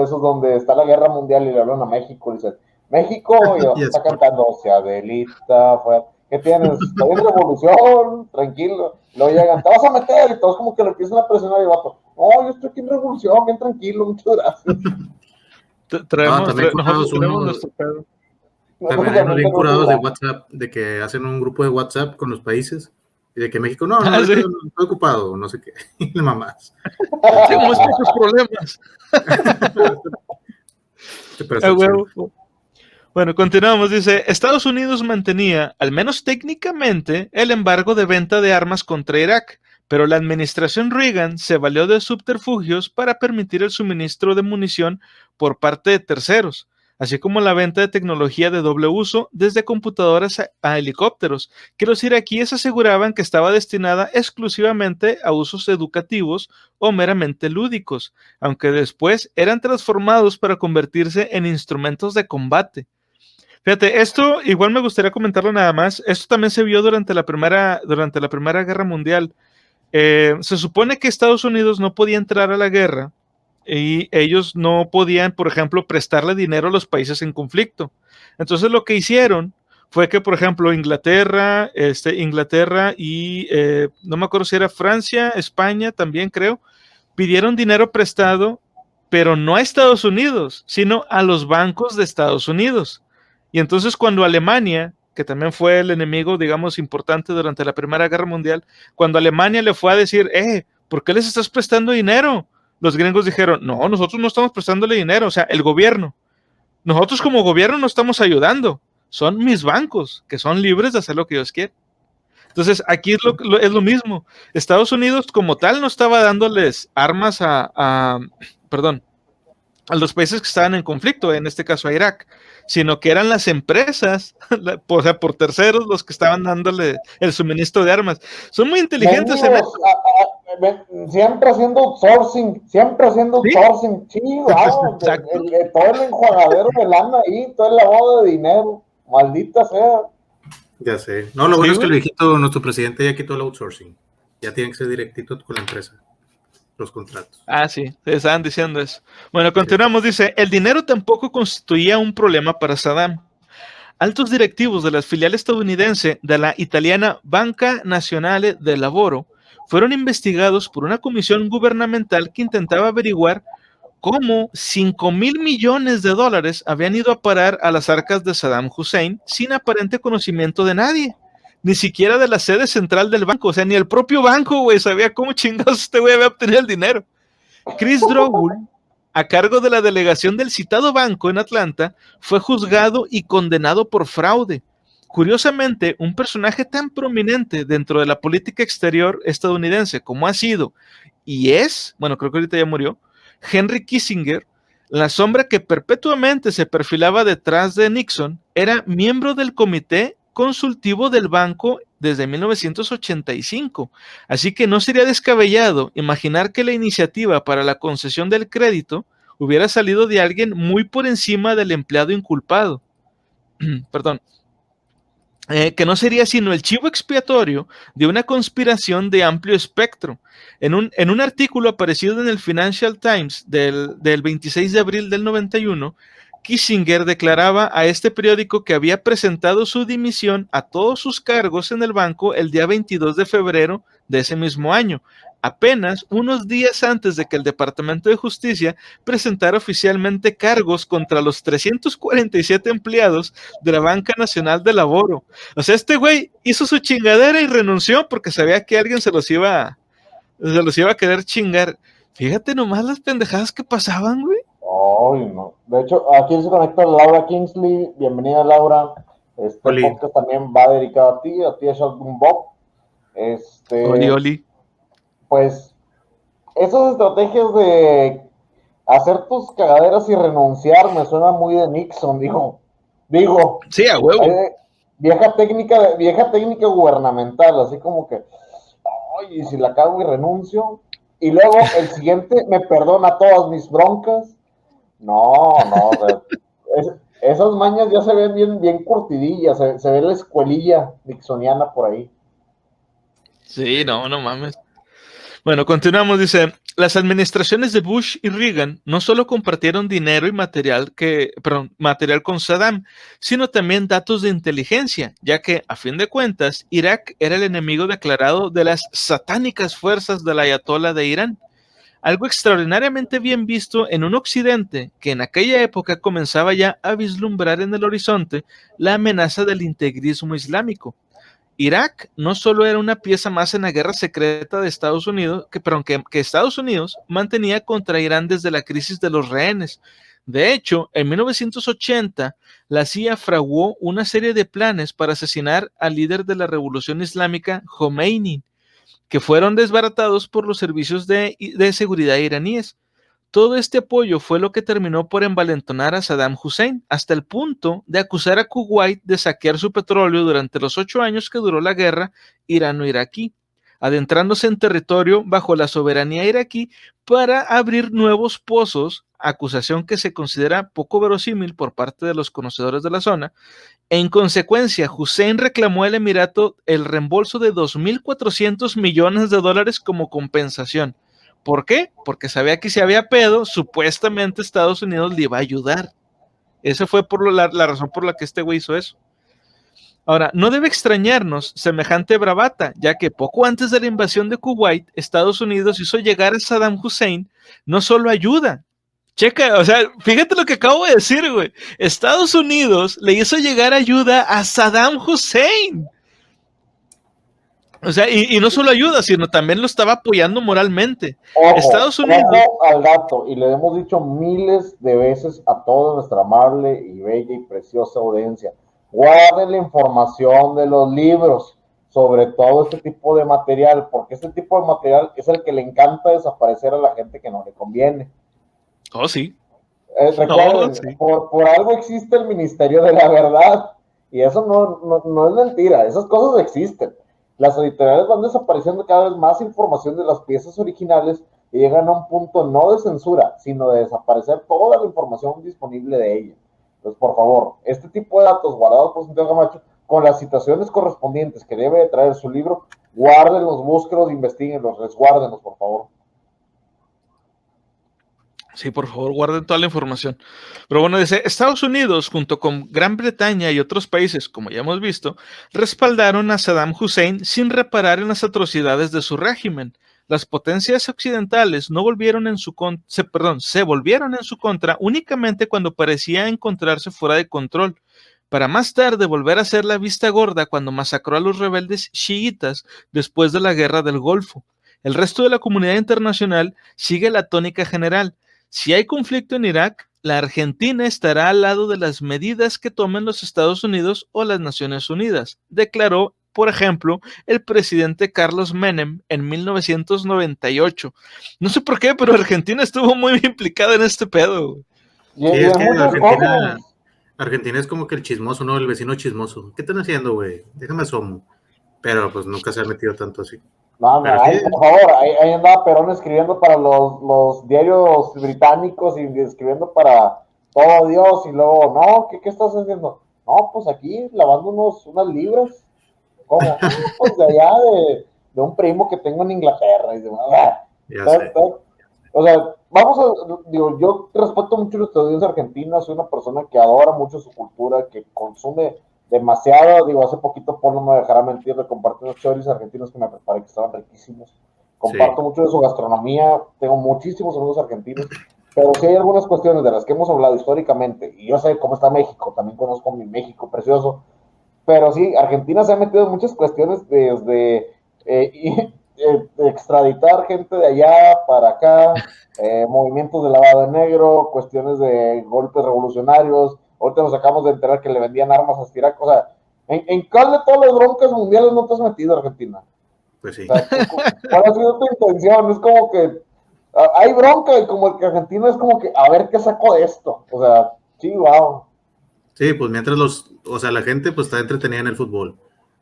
esos donde está la guerra mundial y le hablan a México y dicen, México, y está cantando, o sea, Adelita, ¿qué tienes? Está bien Revolución, tranquilo. Luego llegan, te vas a meter, y todos como que le empiezan a presionar y el vato, no, yo estoy aquí en Revolución, bien tranquilo, muchas gracias. También hay unos bien curados de WhatsApp, de que hacen un grupo de WhatsApp con los países y de que México, no, estoy ocupado, no sé qué, y mamás. Tengo muchos problemas. Bueno, continuamos. Dice, Estados Unidos mantenía, al menos técnicamente, el embargo de venta de armas contra Irak, pero la administración Reagan se valió de subterfugios para permitir el suministro de munición por parte de terceros, así como la venta de tecnología de doble uso, desde computadoras a helicópteros, que los iraquíes aseguraban que estaba destinada exclusivamente a usos educativos o meramente lúdicos, aunque después eran transformados para convertirse en instrumentos de combate. Fíjate, esto igual me gustaría comentarlo nada más. Esto también se vio durante la Primera Guerra Mundial. Se supone que Estados Unidos no podía entrar a la guerra y ellos no podían, por ejemplo, prestarle dinero a los países en conflicto. Entonces lo que hicieron fue que, por ejemplo, Inglaterra y no me acuerdo si era Francia, España también creo, pidieron dinero prestado, pero no a Estados Unidos, sino a los bancos de Estados Unidos. Y entonces cuando Alemania, que también fue el enemigo, digamos, importante durante la Primera Guerra Mundial, cuando Alemania le fue a decir, ¿por qué les estás prestando dinero? Los gringos dijeron, no, nosotros no estamos prestándole dinero, o sea, el gobierno. Nosotros como gobierno no estamos ayudando, son mis bancos, que son libres de hacer lo que ellos quieren. Entonces, aquí es lo mismo. Estados Unidos como tal no estaba dándoles armas a los países que estaban en conflicto, en este caso a Irak, sino que eran las empresas, o sea, por terceros, los que estaban dándole el suministro de armas. Son muy inteligentes en eso. Siempre haciendo outsourcing, ¿Sí? sí, wow, todo el enjuagadero de lana ahí, todo el lavado de dinero, maldita sea. Ya sé. No, lo bueno es que el viejito, nuestro presidente, ya quitó el outsourcing. Ya tienen que ser directito con la empresa, los contratos. Ah, sí, estaban diciendo eso. Bueno, continuamos, dice, el dinero tampoco constituía un problema para Saddam. Altos directivos de la filial estadounidense de la italiana Banca Nazionale del Lavoro fueron investigados por una comisión gubernamental que intentaba averiguar cómo 5.000 millones de dólares habían ido a parar a las arcas de Saddam Hussein sin aparente conocimiento de nadie, ni siquiera de la sede central del banco, o sea, ni el propio banco, güey, sabía cómo chingados este güey había obtenido el dinero. Chris Drogul, a cargo de la delegación del citado banco en Atlanta, fue juzgado y condenado por fraude. Curiosamente, un personaje tan prominente dentro de la política exterior estadounidense como ha sido y es, bueno, creo que ahorita ya murió, Henry Kissinger, la sombra que perpetuamente se perfilaba detrás de Nixon, era miembro del comité consultivo del banco desde 1985. Así que no sería descabellado imaginar que la iniciativa para la concesión del crédito hubiera salido de alguien muy por encima del empleado inculpado. Perdón. Que no sería sino el chivo expiatorio de una conspiración de amplio espectro. En un artículo aparecido en el Financial Times del 26 de abril del 91, Kissinger declaraba a este periódico que había presentado su dimisión a todos sus cargos en el banco el día 22 de febrero de ese mismo año, apenas unos días antes de que el Departamento de Justicia presentara oficialmente cargos contra los 347 empleados de la Banca Nacional de Lavoro. O sea, este güey hizo su chingadera y renunció porque sabía que alguien se los iba a querer chingar. Fíjate nomás las pendejadas que pasaban, güey. Ay, no. De hecho, aquí se conecta Laura Kingsley. Bienvenida, Laura. Este podcast también va dedicado a ti, a Shotgun Bob. Oli. Pues, esas estrategias de hacer tus cagaderas y renunciar me suena muy de Nixon, digo. Sí, a huevo. Vieja técnica gubernamental, así como que, ay, si la cago y renuncio. Y luego el siguiente me perdona todas mis broncas. No, esas mañas ya se ven bien curtidillas, se ve la escuelilla nixoniana por ahí. Sí, no mames. Bueno, continuamos, dice, las administraciones de Bush y Reagan no solo compartieron dinero y material con Saddam, sino también datos de inteligencia, ya que, a fin de cuentas, Irak era el enemigo declarado de las satánicas fuerzas del ayatolá de Irán. Algo extraordinariamente bien visto en un occidente que en aquella época comenzaba ya a vislumbrar en el horizonte la amenaza del integrismo islámico. Irak no solo era una pieza más en la guerra secreta de Estados Unidos, que Estados Unidos mantenía contra Irán desde la crisis de los rehenes. De hecho, en 1980, la CIA fraguó una serie de planes para asesinar al líder de la revolución islámica, Khomeini, que fueron desbaratados por los servicios de seguridad iraníes. Todo este apoyo fue lo que terminó por envalentonar a Saddam Hussein, hasta el punto de acusar a Kuwait de saquear su petróleo durante los 8 años que duró la guerra irano-iraquí, adentrándose en territorio bajo la soberanía iraquí para abrir nuevos pozos, acusación que se considera poco verosímil por parte de los conocedores de la zona. En consecuencia, Hussein reclamó al Emirato el reembolso de 2.400 millones de dólares como compensación. ¿Por qué? Porque sabía que si había pedo, supuestamente Estados Unidos le iba a ayudar. Esa fue la razón por la que este güey hizo eso. Ahora, no debe extrañarnos semejante bravata, ya que poco antes de la invasión de Kuwait, Estados Unidos hizo llegar a Saddam Hussein no solo ayuda. Checa, o sea, fíjate lo que acabo de decir, güey. Estados Unidos le hizo llegar ayuda a Saddam Hussein. O sea, y no solo ayuda, sino también lo estaba apoyando moralmente. Estados Unidos. Ojo al dato, y le hemos dicho miles de veces a toda nuestra amable y bella y preciosa audiencia: guarden la información de los libros sobre todo este tipo de material, porque este tipo de material es el que le encanta desaparecer a la gente que no le conviene. Oh, sí. Recuerden, sí. por algo existe el Ministerio de la Verdad, y eso no es mentira, esas cosas existen. Las editoriales van desapareciendo cada vez más información de las piezas originales y llegan a un punto no de censura, sino de desaparecer toda la información disponible de ella. Entonces, por favor, este tipo de datos guardados por Santiago Camacho, con las citaciones correspondientes que debe de traer su libro, guárdenlos, búsquenlos, investiguenlos, resguárdenlos, por favor. Sí, por favor, guarden toda la información. Pero bueno, dice, Estados Unidos, junto con Gran Bretaña y otros países, como ya hemos visto, respaldaron a Saddam Hussein sin reparar en las atrocidades de su régimen. Las potencias occidentales no volvieron en su se volvieron en su contra únicamente cuando parecía encontrarse fuera de control, para más tarde volver a hacer la vista gorda cuando masacró a los rebeldes chiitas después de la Guerra del Golfo. El resto de la comunidad internacional sigue la tónica general. Si hay conflicto en Irak, la Argentina estará al lado de las medidas que tomen los Estados Unidos o las Naciones Unidas, declaró, por ejemplo, el presidente Carlos Menem en 1998. No sé por qué, pero Argentina estuvo muy implicada en este pedo. Y, Sí, y es en que muchas cosas. Argentina es como que el chismoso, ¿no? El vecino chismoso. ¿Qué están haciendo, güey? Déjame asomo. Pero pues nunca se ha metido tanto así. No, Pero ay, sí, por favor, ahí andaba Perón escribiendo para los diarios británicos y escribiendo para todo Dios, y luego, no, ¿qué estás haciendo? No, pues aquí lavando unas libras. ¿Cómo? Ah, pues de allá de un primo que tengo en Inglaterra. Y demás. ya sé. O sea, digo, yo respeto mucho los estudios argentinos, soy una persona que adora mucho su cultura, que consume demasiado. Digo, hace poquito Paul no me dejará mentir, le compartí unos choris argentinos que me preparé que estaban riquísimos. Sí, Comparto mucho de su gastronomía, tengo muchísimos amigos argentinos, pero sí hay algunas cuestiones de las que hemos hablado históricamente, y yo sé cómo está México, también conozco mi México precioso, pero sí, Argentina se ha metido en muchas cuestiones desde extraditar gente de allá para acá, movimientos de lavado de negro, cuestiones de golpes revolucionarios. Ahorita nos acabamos de enterar que le vendían armas a Irak. O sea, ¿en cuál de todas las broncas mundiales no te has metido, Argentina? pues sí. O sea, ¿cuál ha sido tu intención? Es como que hay bronca y como que Argentina es como que a ver qué saco de esto. O sea, sí, wow. Sí, pues mientras o sea, la gente pues está entretenida en el fútbol.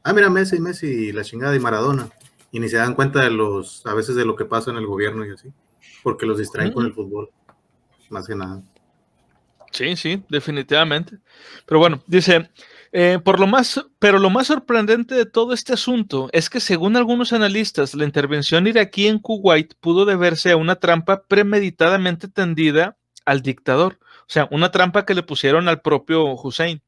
Ah, mira, Messi, la chingada y Maradona. Y ni se dan cuenta a veces de lo que pasa en el gobierno y así. Porque los distraen con el fútbol. Más que nada. Sí, sí, definitivamente. Pero bueno, dice, pero lo más sorprendente de todo este asunto es que según algunos analistas, la intervención iraquí en Kuwait pudo deberse a una trampa premeditadamente tendida al dictador. O sea, una trampa que le pusieron al propio Hussein.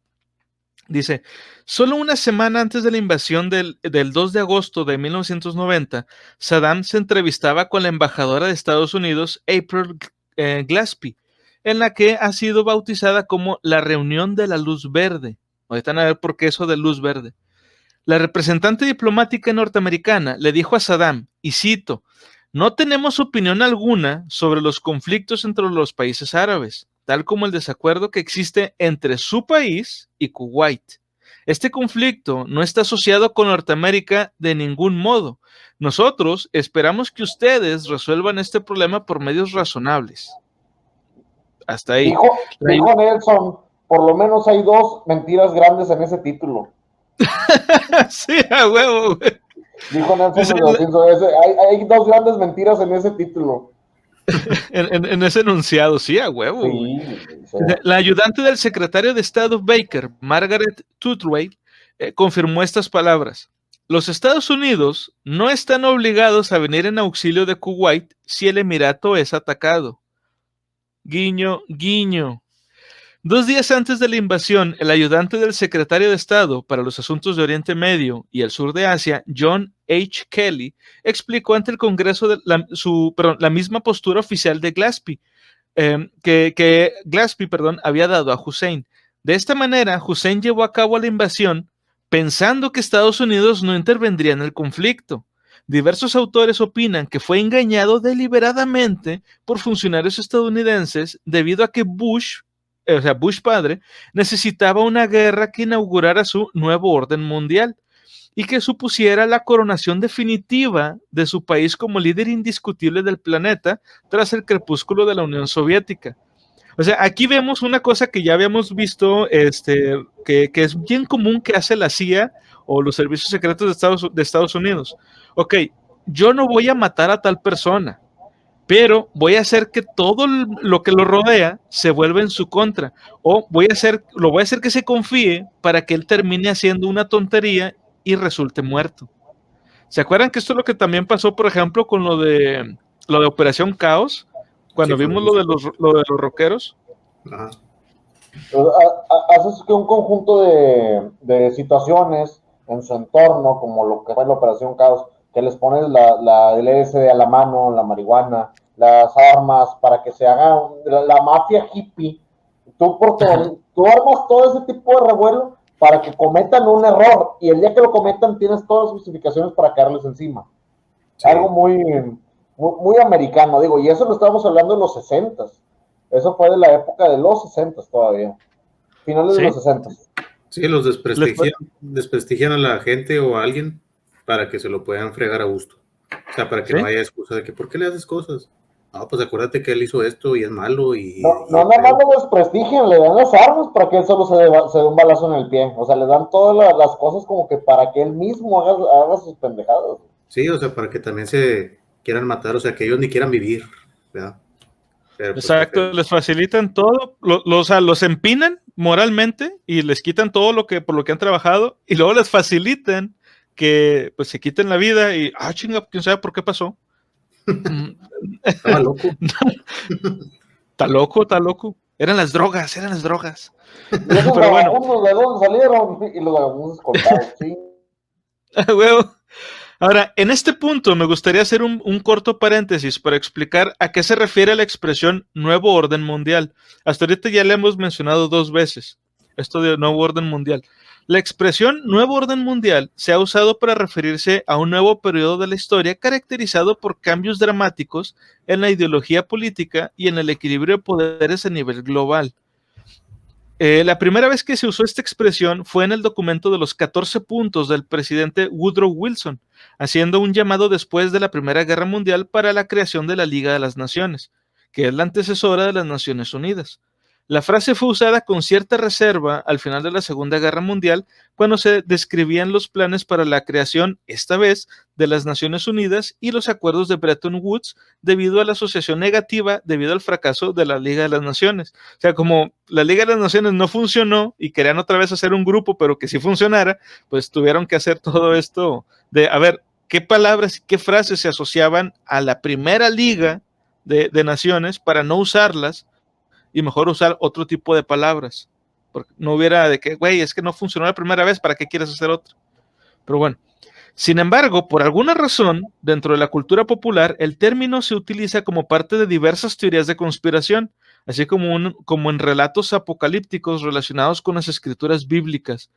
Dice, solo una semana antes de la invasión del 2 de agosto de 1990, Saddam se entrevistaba con la embajadora de Estados Unidos, April Glaspie, en la que ha sido bautizada como la reunión de la luz verde. Ahorita van a ver por qué eso de luz verde. La representante diplomática norteamericana le dijo a Saddam, y cito, no tenemos opinión alguna sobre los conflictos entre los países árabes, tal como el desacuerdo que existe entre su país y Kuwait. Este conflicto no está asociado con Norteamérica de ningún modo. Nosotros esperamos que ustedes resuelvan este problema por medios razonables. Hasta ahí. Dijo Nelson, por lo menos hay dos mentiras grandes en ese título. Sí, a huevo, güey. Dijo Nelson, hay dos grandes mentiras en ese título. En ese enunciado, sí, a huevo. Sí, sí. La ayudante del secretario de Estado Baker, Margaret Tutway, confirmó estas palabras. Los Estados Unidos no están obligados a venir en auxilio de Kuwait si el Emirato es atacado. Guiño, guiño. 2 días antes de la invasión, el ayudante del secretario de Estado para los Asuntos de Oriente Medio y el Sur de Asia, John H. Kelly, explicó ante el Congreso la misma postura oficial de Glaspie, que Glaspie había dado a Hussein. De esta manera, Hussein llevó a cabo la invasión pensando que Estados Unidos no intervendría en el conflicto. Diversos autores opinan que fue engañado deliberadamente por funcionarios estadounidenses debido a que Bush padre, necesitaba una guerra que inaugurara su nuevo orden mundial y que supusiera la coronación definitiva de su país como líder indiscutible del planeta tras el crepúsculo de la Unión Soviética. O sea, aquí vemos una cosa que ya habíamos visto, que es bien común que hace la CIA o los servicios secretos de Estados Unidos. Ok, yo no voy a matar a tal persona, pero voy a hacer que todo lo que lo rodea se vuelva en su contra. O lo voy a hacer que se confíe para que él termine haciendo una tontería y resulte muerto. ¿Se acuerdan que esto es lo que también pasó, por ejemplo, con lo de Operación Caos? Cuando Sí, con vimos los- lo de los rockeros. Ajá. Haces que un conjunto de situaciones en su entorno, como lo que fue la Operación Caos, que les pones el LSD a la mano, la marihuana, las armas, para que se haga la mafia hippie. Tú armas todo ese tipo de revuelo para que cometan un error, y el día que lo cometan tienes todas las justificaciones para caerles encima. Sí. Algo muy americano, digo, y eso lo estábamos hablando en los 60s. Eso fue de la época de los 60s todavía, finales de ¿Sí? los 60s. Sí, los desprestigian a la gente o a alguien para que se lo puedan fregar a gusto. O sea, para que ¿Sí? no haya excusa de que ¿por qué le haces cosas? No, pues acuérdate que él hizo esto y es malo No, nada más lo desprestigian, le dan las armas para que él solo se dé un balazo en el pie. O sea, le dan todas las cosas como que para que él mismo haga sus pendejadas. Sí, o sea, para que también se quieran matar, o sea, que ellos ni quieran vivir, ¿verdad? Pero pues está feo. Exacto, les facilitan todo, o sea, los empinan moralmente y les quitan todo por lo que han trabajado y luego les facilitan que pues se quiten la vida y, chinga, quién sabe por qué pasó. Estaba loco. Está loco, está loco. Eran las drogas, eran las drogas. Y esos Pero bueno, vagabundos, ¿de dónde salieron? Y los vagabundos escoltados, sí. huevo. Ahora, en este punto me gustaría hacer un corto paréntesis para explicar a qué se refiere la expresión nuevo orden mundial. Hasta ahorita ya le hemos mencionado 2 veces esto de nuevo orden mundial. La expresión nuevo orden mundial se ha usado para referirse a un nuevo periodo de la historia caracterizado por cambios dramáticos en la ideología política y en el equilibrio de poderes a nivel global. La primera vez que se usó esta expresión fue en el documento de los 14 puntos del presidente Woodrow Wilson, haciendo un llamado después de la Primera Guerra Mundial para la creación de la Liga de las Naciones, que es la antecesora de las Naciones Unidas. La frase fue usada con cierta reserva al final de la Segunda Guerra Mundial, cuando se describían los planes para la creación, esta vez, de las Naciones Unidas y los acuerdos de Bretton Woods, debido a la asociación negativa debido al fracaso de la Liga de las Naciones. O sea, como la Liga de las Naciones no funcionó y querían otra vez hacer un grupo, pero que sí funcionara, pues tuvieron que hacer todo esto de, a ver, qué palabras y qué frases se asociaban a la primera Liga de Naciones para no usarlas y mejor usar otro tipo de palabras. Porque no hubiera de que, güey, es que no funcionó la primera vez, ¿para qué quieres hacer otra? Pero bueno. Sin embargo, por alguna razón, dentro de la cultura popular, el término se utiliza como parte de diversas teorías de conspiración, así como en relatos apocalípticos relacionados con las escrituras bíblicas.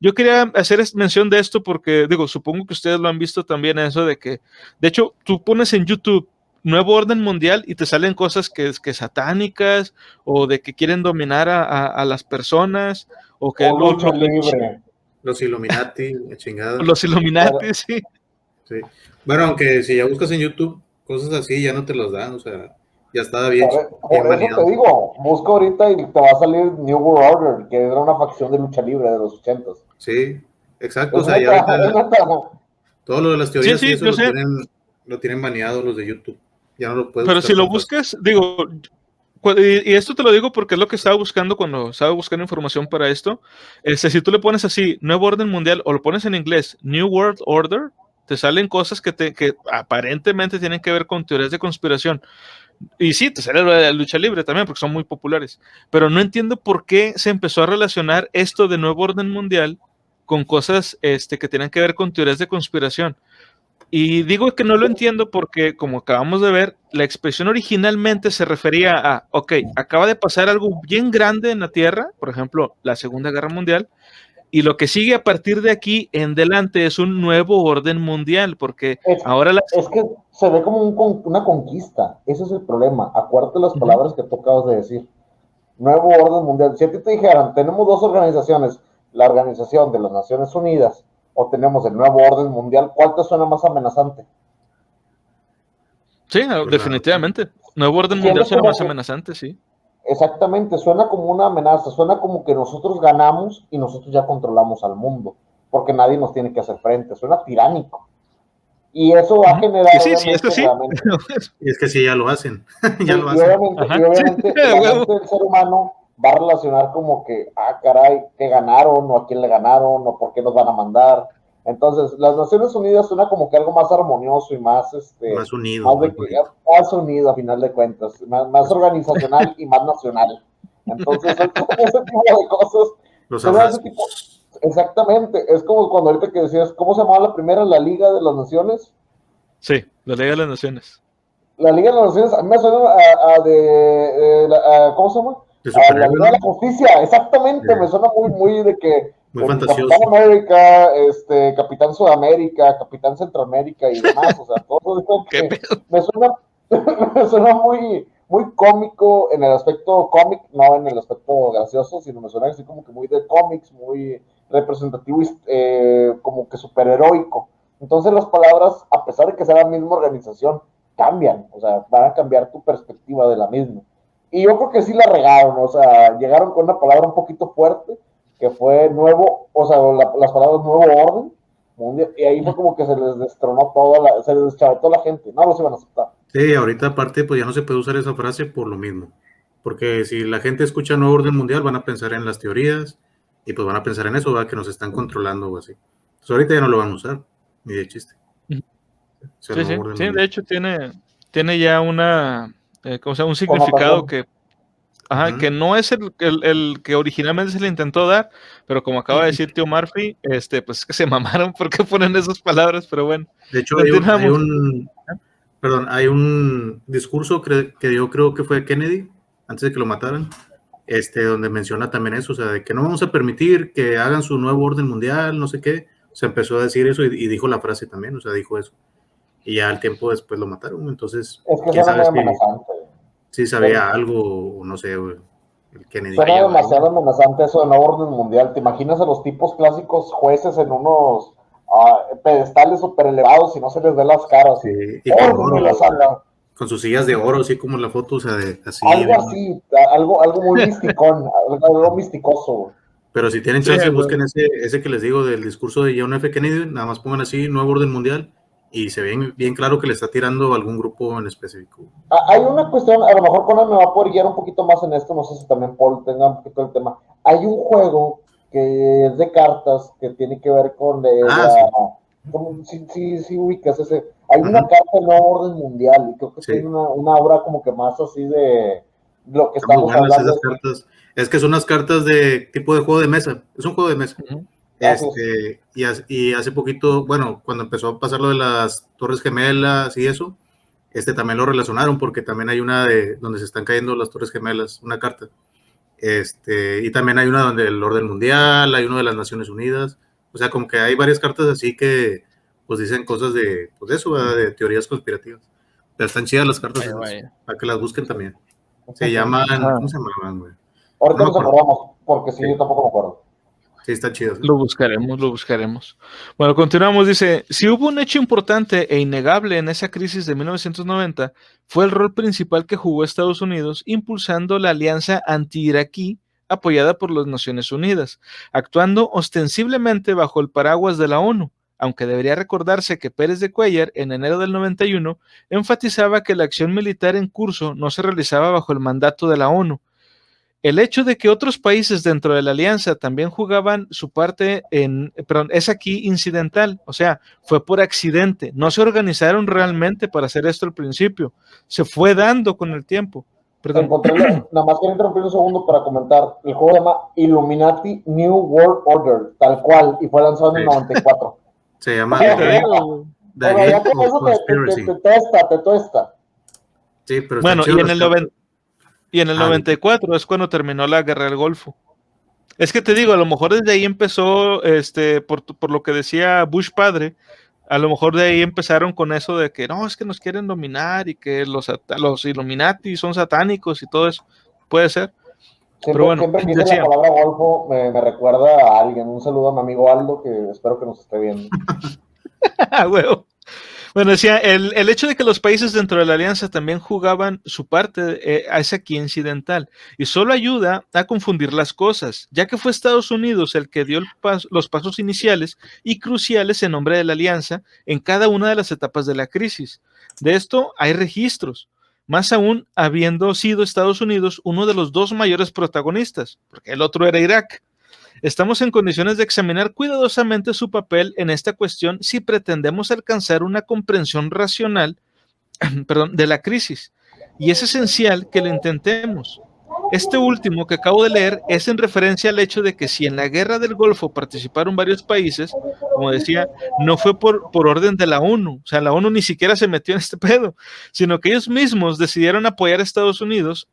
Yo quería hacer mención de esto porque, digo, supongo que ustedes lo han visto también, eso de que, de hecho, tú pones en YouTube Nuevo Orden Mundial y te salen cosas que satánicas o de que quieren dominar a las personas o que O lucha libre. Los Illuminati, la chingada. los Illuminati, sí. Sí. Bueno, aunque si ya buscas en YouTube cosas así, ya no te los dan, o sea, ya estaba bien, bien Por eso baneado. te digo, busca ahorita y te va a salir New World Order, que era una facción de lucha libre de los 80s. Sí, exacto, o Es sea, ya neta, ahorita es neta. todo lo de las Sí, teorías y sí, eso yo sé. lo tienen baneado los de YouTube. Ya no lo puedes Pero buscar si lo tan fácil. buscas, digo, y esto te lo digo porque es lo que estaba buscando cuando estaba buscando información para esto. Si tú le pones así, Nuevo Orden Mundial, o lo pones en inglés, New World Order, te salen cosas que aparentemente tienen que ver con teorías de conspiración. Y sí, te sale la lucha libre también, porque son muy populares. Pero no entiendo por qué se empezó a relacionar esto de Nuevo Orden Mundial con cosas que tienen que ver con teorías de conspiración. Y digo que no lo entiendo porque, como acabamos de ver, la expresión originalmente se refería a, ok, acaba de pasar algo bien grande en la Tierra, por ejemplo, la Segunda Guerra Mundial, y lo que sigue a partir de aquí en adelante es un nuevo orden mundial, porque ahora Es que se ve como una conquista, ese es el problema. Acuérdate las palabras que tú acabas de decir. Nuevo orden mundial. Si a ti te dijeran, tenemos 2 organizaciones, la Organización de las Naciones Unidas o tenemos el nuevo orden mundial, ¿cuál te suena más amenazante? Sí, definitivamente. Nuevo orden mundial Siendo suena como más que, amenazante, sí. Exactamente, suena como una amenaza, suena como que nosotros ganamos y nosotros ya controlamos al mundo, porque nadie nos tiene que hacer frente, suena tiránico. Y eso va a generar, Que sí, sí, es que obviamente, sí. realmente, Y es que sí, ya lo hacen. Ya sí, lo y hacen. obviamente, Ajá. y obviamente A la huevo. mente del ser humano va a relacionar como que, ah, caray, ¿qué ganaron? ¿O a quién le ganaron? ¿O por qué nos van a mandar? Entonces, las Naciones Unidas suena como que algo más armonioso y más, Más más unido, de más que, bonito. más unido a final de cuentas, más organizacional y más nacional. Entonces, ese tipo de cosas, Los se me hace tipo, abrazos. exactamente, es como cuando ahorita que decías, ¿cómo se llamaba la primera? La Liga de las Naciones. Sí, la Liga de las Naciones. La Liga de las Naciones, a mí me suena ¿cómo se llama? De A la superhéroes, Liga de la ¿no? Justicia, exactamente, me Eh, suena muy de que Muy Capitán fantasioso. América, Capitán Sudamérica, Capitán Centroamérica y demás, o sea, todo eso ¿Qué que pedo? me suena, me suena muy cómico en el aspecto cómic, no en el aspecto gracioso, sino me suena así como que muy de cómics, muy representativo y como que superheroico. Entonces las palabras, a pesar de que sea la misma organización, cambian, o sea, van a cambiar tu perspectiva de la misma. Y yo creo que sí la regaron, o sea, llegaron con una palabra un poquito fuerte, que fue nuevo, o sea, las palabras nuevo orden mundial, y ahí fue como que se les destronó se les deschavetó la gente, no los iban a aceptar. Sí, ahorita aparte, pues ya no se puede usar esa frase por lo mismo. Porque si la gente escucha nuevo orden mundial, van a pensar en las teorías y pues van a pensar en eso, ¿va? Que nos están controlando o así. Entonces ahorita ya no lo van a usar, ni de chiste. O sea, el Sí, nuevo sí, orden sí, mundial. de hecho tiene ya una, ¿cómo se llama? Un significado Connotación. que, ajá, Ujú. que no es el que originalmente se le intentó dar, pero como acaba de decir tío Murphy, pues es que se mamaron porque ponen esas palabras, pero bueno, De hecho, continuamos. perdón, hay un discurso que yo creo que fue Kennedy, antes de que lo mataran, donde menciona también eso, o sea, de que no vamos a permitir que hagan su nuevo orden mundial, no sé qué. Se empezó a decir eso y dijo la frase también, o sea, dijo eso. Y ya al tiempo después lo mataron, entonces, Es que quién suena sabe muy si, amenazante. si sabía algo o no sé, güey, el Kennedy. Suena Vaya, vaya. demasiado amenazante eso de nuevo orden mundial. ¿Te imaginas a los tipos clásicos jueces en unos pedestales super elevados y no se les ve las caras? Sí, Y y con orden de oro, la o sea, sala. con sus sillas de oro, así como la foto, o sea, así. Algo así, algo muy misticón, algo misticoso. Pero si tienen Sí, chance, güey. busquen ese que les digo del discurso de John F. Kennedy, nada más pongan así, nuevo orden mundial, y se ve bien claro que le está tirando a algún grupo en específico. Hay una cuestión, a lo mejor Conan me va a poder guiar un poquito más en esto, no sé si también Paul tenga un poquito el tema. Hay un juego que es de cartas que tiene que ver con Ah, sí. si ubicas ese. Hay una Ujú, carta de nuevo orden mundial y creo que tiene sí. una obra como que más así de lo que Están muy estamos buenas hablando. esas cartas. Es que son unas cartas de tipo de juego de mesa. Es un juego de mesa. Ujú. Así es. Y hace poquito, bueno, cuando empezó a pasar lo de las Torres Gemelas y eso, también lo relacionaron porque también hay una de donde se están cayendo las Torres Gemelas, una carta. Y también hay una donde el orden mundial, hay uno de las Naciones Unidas. O sea, como que hay varias cartas así que pues dicen cosas de, pues de eso, ¿verdad? De teorías conspirativas. Pero están chidas las cartas Vaya, esas, vaya. para que las busquen también. Se llaman, Ajá. ¿cómo se llamaban, güey? No Ahorita me nos acuerdo. acordamos, porque sí, Sí, yo tampoco me acuerdo. sí, están chidas, ¿eh? Lo buscaremos, lo buscaremos. Bueno, continuamos. Dice, si hubo un hecho importante e innegable en esa crisis de 1990, fue el rol principal que jugó Estados Unidos impulsando la alianza anti-iraquí apoyada por las Naciones Unidas, actuando ostensiblemente bajo el paraguas de la ONU, aunque debería recordarse que Pérez de Cuéllar, en enero del 91, enfatizaba que la acción militar en curso no se realizaba bajo el mandato de la ONU. El hecho de que otros países dentro de la alianza también jugaban su parte perdón, es aquí incidental, o sea, fue por accidente, no se organizaron realmente para hacer esto al principio, se fue dando con el tiempo, perdón. Encontré, nada más quiero interrumpir un segundo para comentar. El juego se llama Illuminati New World Order, tal cual, y fue lanzado en el Sí. 94. Se llama Sí, te digo. O The sea, ya Game con of eso Conspiracy. te tuesta. Sí, pero están Bueno, chidas las cartas. y en el Ah, 94 es cuando terminó la guerra del Golfo. Es que te digo, a lo mejor desde ahí empezó, por lo que decía Bush padre, a lo mejor de ahí empezaron con eso de que no, es que nos quieren dominar y que los Illuminati son satánicos y todo eso. Puede ser. Pero Siempre, bueno, siempre que dice la decía, palabra golfo, me recuerda a alguien. Un saludo a mi amigo Aldo, que espero que nos esté viendo. huevo. Bueno, decía, el hecho de que los países dentro de la alianza también jugaban su parte es aquí incidental y solo ayuda a confundir las cosas, ya que fue Estados Unidos el que dio los pasos iniciales y cruciales en nombre de la alianza en cada una de las etapas de la crisis. De esto hay registros, más aún habiendo sido Estados Unidos uno de los dos mayores protagonistas, porque el otro era Irak. Estamos en condiciones de examinar cuidadosamente su papel en esta cuestión si pretendemos alcanzar una comprensión racional, de la crisis. Y es esencial que lo intentemos. Este último que acabo de leer es en referencia al hecho de que si en la guerra del Golfo participaron varios países, como decía, no fue por orden de la ONU, o sea, la ONU ni siquiera se metió en este pedo, sino que ellos mismos decidieron apoyar a Estados Unidos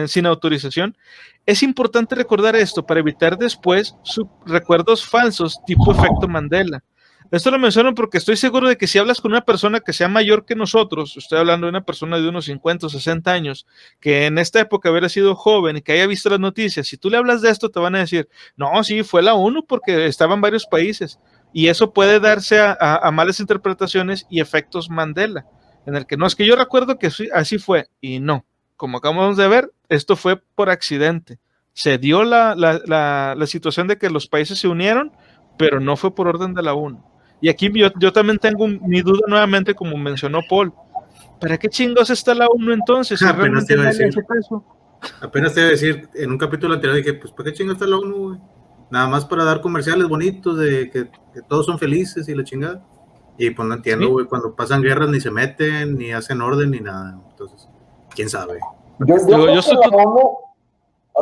sin autorización. Es importante recordar esto para evitar después recuerdos falsos tipo efecto Mandela. Esto lo menciono porque estoy seguro de que si hablas con una persona que sea mayor que nosotros, estoy hablando de una persona de unos 50 o 60 años, que en esta época hubiera sido joven y que haya visto las noticias, si tú le hablas de esto te van a decir, no, sí, fue la ONU porque estaban varios países. Y eso puede darse a malas interpretaciones y efectos Mandela, en el que no, es que yo recuerdo que así fue, y no. Como acabamos de ver, esto fue por accidente. Se dio la situación de que los países se unieron, pero no fue por orden de la ONU. Y aquí yo también tengo mi duda nuevamente, como mencionó Paul. ¿Para qué chingos está la ONU entonces? Si Apenas te realmente iba a no le decir, hace caso. apenas te iba a decir, en un capítulo anterior dije, pues ¿para qué chinga está la ONU, güey? Nada más para dar comerciales bonitos de que todos son felices y la chingada. Y pues no entiendo, Sí. güey, cuando pasan guerras ni se meten, ni hacen orden, ni nada. Entonces, quién sabe. Yo Yo creo que estoy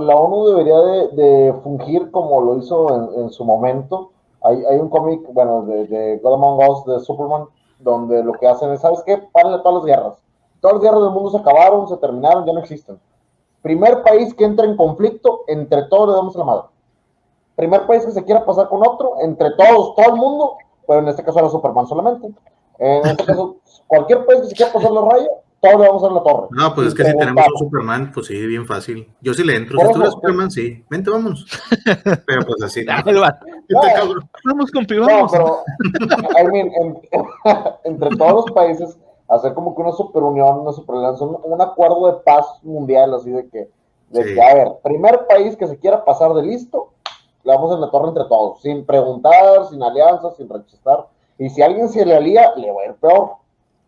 la ONU debería de fungir como lo hizo en su momento. Hay un cómic, bueno, de God Among Us, de Superman, donde lo que hacen es, ¿sabes qué? Párenle todas las guerras. Todas las guerras del mundo se acabaron, se terminaron, ya no existen. Primer país que entra en conflicto, entre todos le damos la madre. Primer país que se quiera pasar con otro, entre todos, todo el mundo, pero en este caso era Superman solamente. En este caso, cualquier país que se quiera pasar la raya, todos le vamos a dar la torre. No, pues es que si tenemos un Superman, pues sí, bien fácil. Yo sí le entro. Si estuviera Superman, sí. Vente, vámonos. Pero pues así, ¿no? Vamos, compi, no, vamos. pero, I mean, entre todos los países, hacer como que una superunión, una superalianza, un acuerdo de paz mundial, así de que, Sí. a ver, primer país que se quiera pasar de listo, le damos en la torre entre todos, sin preguntar, sin alianzas, sin rechazar. Y si alguien se le alía, le va a ir peor.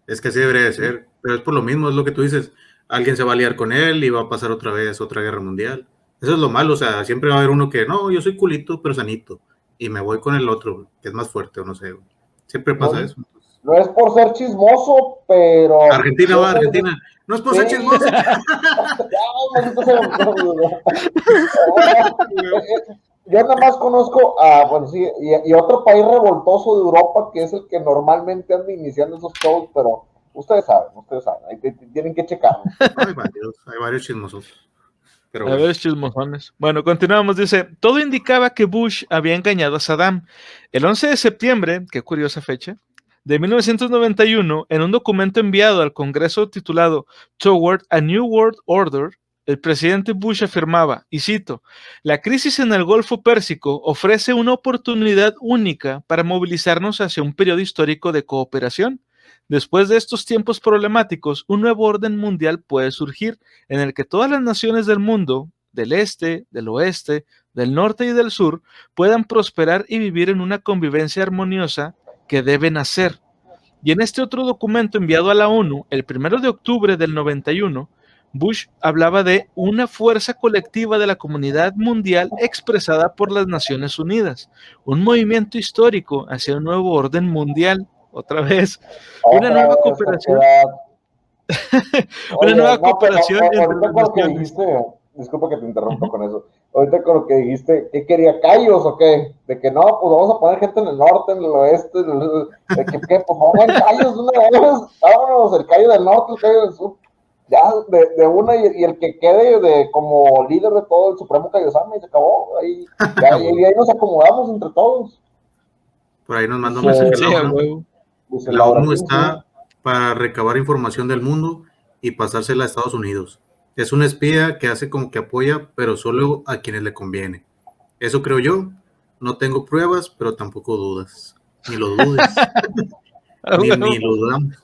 Es que así debería de ser. Pero es por lo mismo, es lo que tú dices. Alguien se va a liar con él y va a pasar otra vez otra guerra mundial. Eso es lo malo, o sea, siempre va a haber uno que, no, yo soy culito, pero sanito. Y me voy con el otro, que es más fuerte, o no sé. Siempre pasa eso. No es por ser chismoso, pero... Argentina va, Argentina. No es por ser chismoso. Yo nada más conozco a, bueno, sí, y otro país revoltoso de Europa que es el que normalmente anda iniciando esos shows, pero ustedes saben, ahí tienen que checarlo. Hay varios chismosos. Pero bueno. A ver, chismosones. Bueno, continuamos. Dice, todo indicaba que Bush había engañado a Saddam. El 11 de septiembre, qué curiosa fecha, de 1991, en un documento enviado al Congreso titulado Toward a New World Order, el presidente Bush afirmaba, y cito, la crisis en el Golfo Pérsico ofrece una oportunidad única para movilizarnos hacia un periodo histórico de cooperación. Después de estos tiempos problemáticos, un nuevo orden mundial puede surgir en el que todas las naciones del mundo, del este, del oeste, del norte y del sur, puedan prosperar y vivir en una convivencia armoniosa que deben hacer. Y en este otro documento enviado a la ONU, el 1 de octubre del 91, Bush hablaba de una fuerza colectiva de la comunidad mundial expresada por las Naciones Unidas, un movimiento histórico hacia un nuevo orden mundial, otra vez, una nueva cooperación. Una nueva cooperación entre las naciones. Disculpa que te interrumpa con eso. Ahorita con lo que dijiste, ¿qué quería? ¿Callos o qué? De que no, pues vamos a poner gente en el norte, en el oeste, de que ¿qué? Pues vamos a poner callos de una vez, vámonos, el callo del norte, el callo del sur. Ya, de una, y el que quede como líder de todo el Supremo Kaiosama, y se acabó. Ahí nos acomodamos entre todos. Por ahí nos mandó un mensaje la ONU sí. está para recabar información del mundo y pasársela a Estados Unidos. Es un espía que hace como que apoya, pero solo a quienes le conviene. Eso creo yo. No tengo pruebas, pero tampoco dudas. Ni lo dudes. Ni lo dudamos.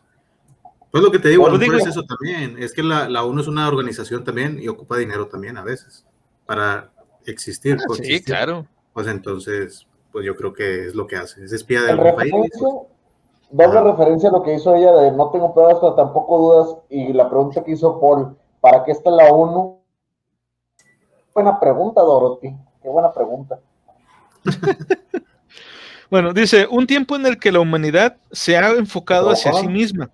Pues lo que te digo, a lo mejor digo, es eso también, es que la ONU es una organización también y ocupa dinero también a veces para existir, sí, coexistir. claro. Pues entonces, pues yo creo que es lo que hace, es espía de En algún país. referencia, Pues, doble ajá. referencia a lo que hizo ella de no tengo pruebas, pero tampoco dudas, y la pregunta que hizo Paul, ¿para qué está la ONU? Buena pregunta, Dorothy, qué buena pregunta. Bueno, dice, un tiempo en el que la humanidad se ha enfocado hacia sí Conan? misma,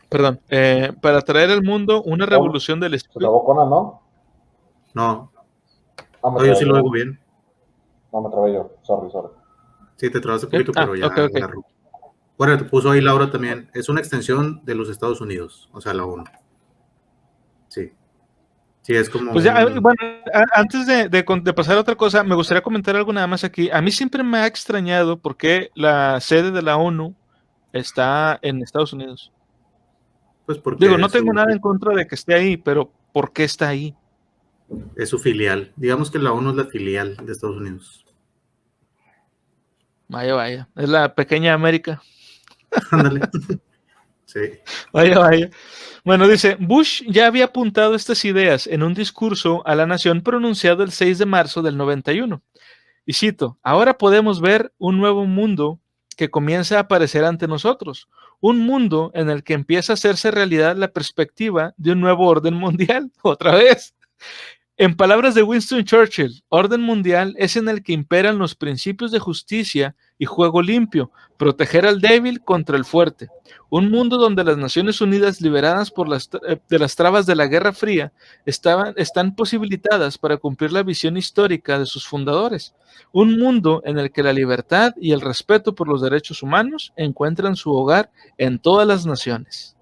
perdón, para traer al mundo una Paul, revolución del ¿se espíritu. trabó Conan, no? No, No me no, yo trabé sí lo oigo yo. bien. No me trabé yo. Sorry, sorry. Sí, te trabaste un ¿Sí? poquito, pero ya Ok, ok. agarró. Bueno, te puso ahí Laura también. Es una extensión de los Estados Unidos, o sea, la ONU. Sí, sí, es como Pues ya, un... bueno, antes de pasar a otra cosa, me gustaría comentar algo nada más aquí. A mí siempre me ha extrañado por qué la sede de la ONU está en Estados Unidos. Pues Digo, porque no tengo nada en contra de que esté ahí, pero ¿por qué está ahí? es su filial. Digamos que la ONU es la filial de Estados Unidos. Vaya, vaya. Es la pequeña América. Ándale. Sí. Vaya, vaya. Bueno, dice, Bush ya había apuntado estas ideas en un discurso a la nación pronunciado el 6 de marzo del 91. Y cito, ahora podemos ver un nuevo mundo que comienza a aparecer ante nosotros. Un mundo en el que empieza a hacerse realidad la perspectiva de un nuevo orden mundial. Otra vez. En palabras de Winston Churchill, orden mundial es en el que imperan los principios de justicia y juego limpio, proteger al débil contra el fuerte. Un mundo donde las Naciones Unidas, liberadas de las trabas de la Guerra Fría, están posibilitadas para cumplir la visión histórica de sus fundadores. Un mundo en el que la libertad y el respeto por los derechos humanos encuentran su hogar en todas las naciones.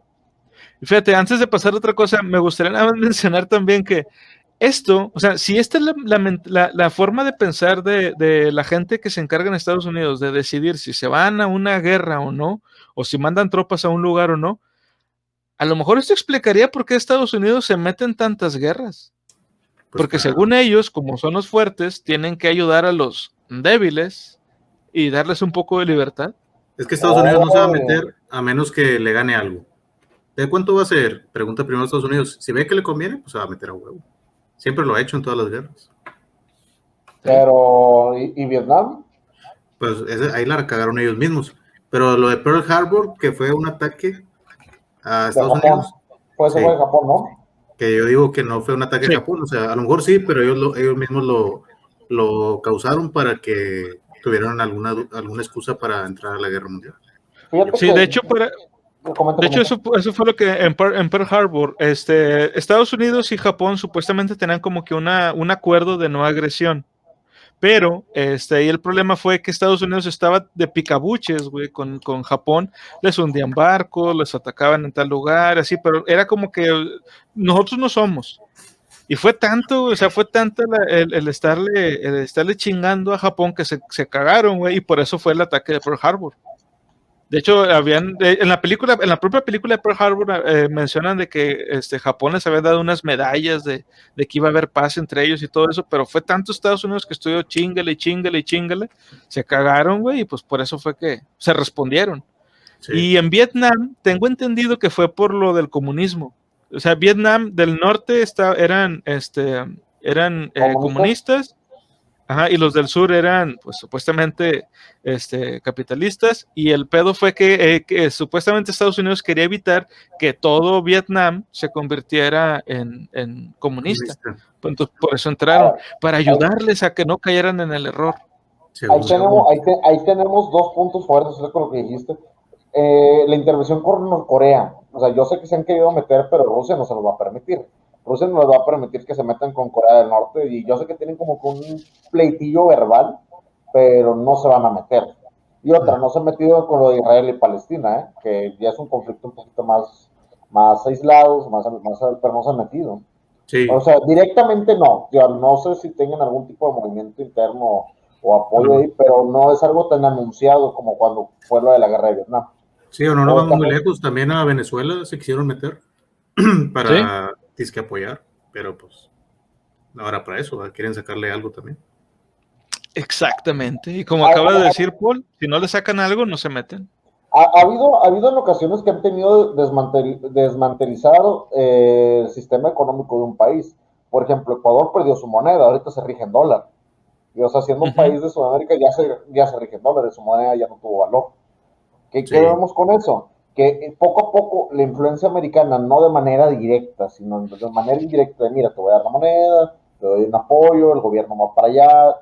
Y fíjate, antes de pasar a otra cosa, me gustaría nada más mencionar también que esto, o sea, si esta es la forma de pensar de la gente que se encarga en Estados Unidos de decidir si se van a una guerra o no, o si mandan tropas a un lugar o no, a lo mejor esto explicaría por qué Estados Unidos se mete en tantas guerras. Pues Porque claro. según ellos, como son los fuertes, tienen que ayudar a los débiles y darles un poco de libertad. Es que Estados Unidos no se va a Oh, meter a menos que le gane algo. ¿De cuánto va a ser? Pregunta primero a Estados Unidos. Si ve que le conviene, pues se va a meter a huevo. Siempre lo ha hecho en todas las guerras. ¿Sí? pero, ¿y Vietnam? Pues ahí la cagaron ellos mismos. Pero lo de Pearl Harbor, que fue un ataque a De Estados Japón. Unidos, Pues eso fue de sí, Japón, ¿no? que yo digo que no fue un ataque a Sí. Japón, o sea, a lo mejor sí, pero ellos mismos lo causaron para que tuvieran alguna excusa para entrar a la guerra mundial. Fíjate Sí, que, de hecho, comenta, de hecho, comenta. eso fue lo que en Pearl Harbor, Estados Unidos y Japón supuestamente tenían como que un acuerdo de no agresión. Pero ahí el problema fue que Estados Unidos estaba de picabuches, güey, con Japón. Les hundían barcos, les atacaban en tal lugar, así, pero era como que nosotros no somos. Y fue tanto, o sea, fue tanto el estarle chingando a Japón que se cagaron, güey, y por eso fue el ataque de Pearl Harbor. De hecho, en la película, en la propia película de Pearl Harbor, mencionan de que Japón les había dado unas medallas de que iba a haber paz entre ellos y todo eso, pero fue tanto Estados Unidos que estuvo chingale, chingale, chingale, se cagaron, güey, y pues por eso fue que se respondieron. Sí, Y en Vietnam, tengo entendido que fue por lo del comunismo. O sea, Vietnam del norte eran ¿Comunistas? comunistas. Ajá, y los del sur eran, pues, supuestamente, capitalistas, y el pedo fue que supuestamente Estados Unidos quería evitar que todo Vietnam se convirtiera en comunista. listo, Pues, entonces, por eso entraron, Ahora, para ahí, ayudarles a que no cayeran en el error. según. ahí tenemos dos puntos fuertes con lo que dijiste. La intervención con Corea. O sea, yo sé que se han querido meter, pero Rusia no se los va a permitir. Rusia no les va a permitir que se metan con Corea del Norte y yo sé que tienen como que un pleitillo verbal, pero no se van a meter. Y otra, no se han metido con lo de Israel y Palestina, que ya es un conflicto un poquito más aislado, pero no se han metido. O Sí, sea, directamente no. Yo no sé si tengan algún tipo de movimiento interno o a lo apoyo mejor. ahí, pero no es algo tan anunciado como cuando fue lo de la guerra de Vietnam. Sí, o no nos O vamos muy también, lejos. También a Venezuela se quisieron meter ¿Sí? para disque apoyar, pero pues ahora para eso, quieren sacarle algo también. Exactamente. Y como a- acaba de a- decir Paul, si no le sacan algo, no se meten. Ha habido en ocasiones que han tenido desmantelizado el sistema económico de un país. Por ejemplo, Ecuador perdió su moneda, ahorita se rige en dólar. Y, o sea, siendo un país de Sudamérica ya se rige en dólares, su moneda ya no tuvo valor. ¿Qué Sí, vemos con eso? Que poco a poco la influencia americana, no de manera directa, sino de manera indirecta, de mira, te voy a dar la moneda, te doy un apoyo, el gobierno va para allá.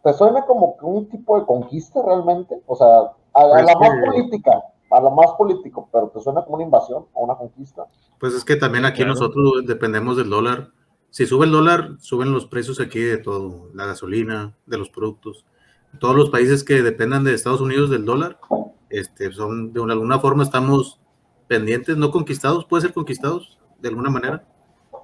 ¿Te suena como que un tipo de conquista realmente? O sea, a pues la que, más política, a la más político, pero ¿te suena como una invasión o una conquista? pues es que también Sí, aquí claro. nosotros dependemos del dólar. Si sube el dólar, suben los precios aquí de todo, la gasolina, de los productos. Todos los países que dependan de Estados Unidos del dólar, son de alguna forma estamos pendientes, no conquistados, puede ser conquistados de alguna manera,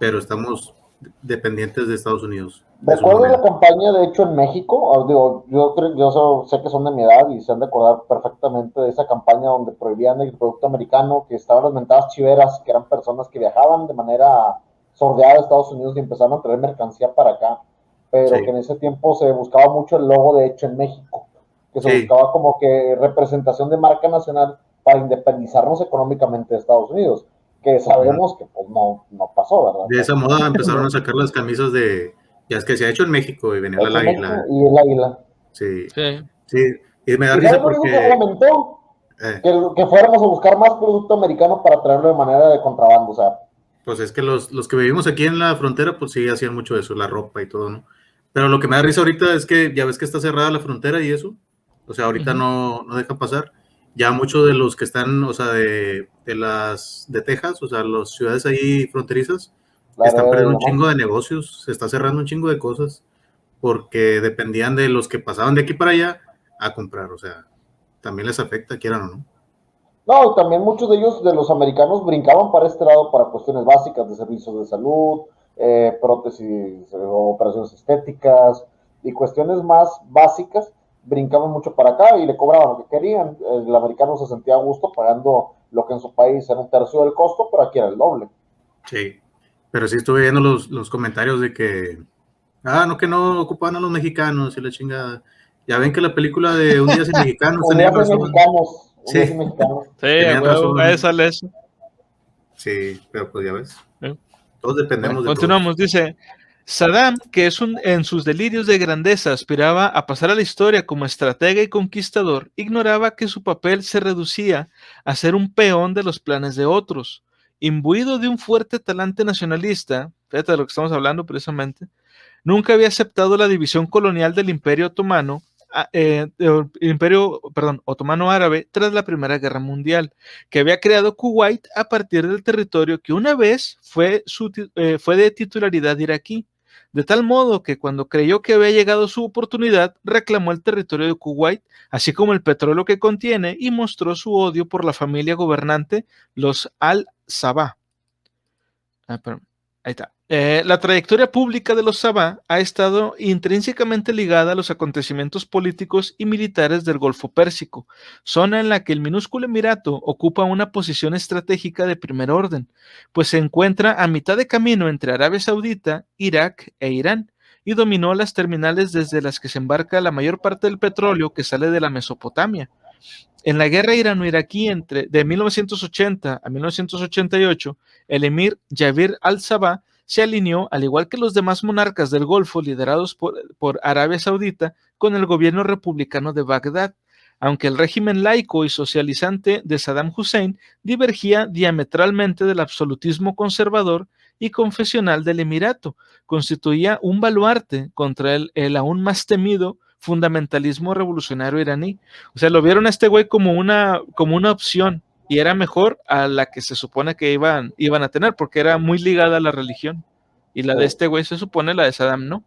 pero estamos dependientes de Estados Unidos, de su Recuerdo la moneda. campaña, de hecho, en México, digo, sé que son de mi edad y se han de acordar perfectamente de esa campaña donde prohibían el producto americano, que estaban las mentadas chiveras, que eran personas que viajaban de manera sordeada a Estados Unidos y empezaron a traer mercancía para acá, pero que Sí, en ese tiempo se buscaba mucho el logo de hecho en México, que se sí, buscaba como que representación de marca nacional para independizarnos económicamente de Estados Unidos, que ujú. sabemos que pues no pasó, ¿verdad? De esa moda empezaron a No. sacar las camisas de, ya es que se ha hecho en México y venía Hecho en el México águila, y el águila. sí, Sí. sí, y me da ¿Y risa sabes lo único que porque, fomentó? eh, Que fuéramos a buscar más producto americano para traerlo de manera de contrabando, o sea, pues es que los que vivimos aquí en la frontera, pues sí hacían mucho eso, la ropa y todo, ¿no? Pero lo que me da risa ahorita es que ya ves que está cerrada la frontera y eso, o sea, ahorita Ujú. no deja pasar. Ya muchos de los que están, o sea, de Texas, o sea, las ciudades ahí fronterizas, la están heredera de perdiendo un Diamante. chingo de negocios, se está cerrando un chingo de cosas, porque dependían de los que pasaban de aquí para allá a comprar, o sea, también les afecta, quieran o no. No, y también muchos de ellos, de los americanos, brincaban para este lado para cuestiones básicas de servicios de salud, prótesis, operaciones estéticas y cuestiones más básicas, brincaban mucho para acá y le cobraban lo que querían. El americano se sentía a gusto pagando lo que en su país era un tercio del costo, pero aquí era el doble. Sí, pero sí estuve viendo los comentarios de que, no, que no ocupaban a los mexicanos y la chingada. Ya ven que la película de Un día sin mexicanos tenían razón. Un día sin Sí, mexicanos. Sí, a tenían huevo, a razón. esa eso. Sí, pero pues ya ves, Sí. todos Bueno, dependemos de todos. continuamos. Dice, Saddam, que en sus delirios de grandeza aspiraba a pasar a la historia como estratega y conquistador, ignoraba que su papel se reducía a ser un peón de los planes de otros. Imbuido de un fuerte talante nacionalista, fíjate de lo que estamos hablando precisamente, nunca había aceptado la división colonial del Imperio Otomano, Otomano Árabe tras la Primera Guerra Mundial, que había creado Kuwait a partir del territorio que una vez fue de titularidad iraquí. De tal modo que cuando creyó que había llegado su oportunidad, reclamó el territorio de Kuwait, así como el petróleo que contiene, y mostró su odio por la familia gobernante, los Al-Sabah. Ahí está. La trayectoria pública de los Sabah ha estado intrínsecamente ligada a los acontecimientos políticos y militares del Golfo Pérsico, zona en la que el minúsculo emirato ocupa una posición estratégica de primer orden, pues se encuentra a mitad de camino entre Arabia Saudita, Irak e Irán, y dominó las terminales desde las que se embarca la mayor parte del petróleo que sale de la Mesopotamia. En la guerra irano-iraquí de 1980 a 1988, el emir Javier al-Sabah se alineó, al igual que los demás monarcas del Golfo liderados por Arabia Saudita, con el gobierno republicano de Bagdad, aunque el régimen laico y socializante de Saddam Hussein divergía diametralmente del absolutismo conservador y confesional del emirato, constituía un baluarte contra el aún más temido fundamentalismo revolucionario iraní. O sea, lo vieron a este güey como una opción y era mejor a la que se supone que iban a tener porque era muy ligada a la religión. Y la de Sí. este güey se supone, la de Saddam, ¿no?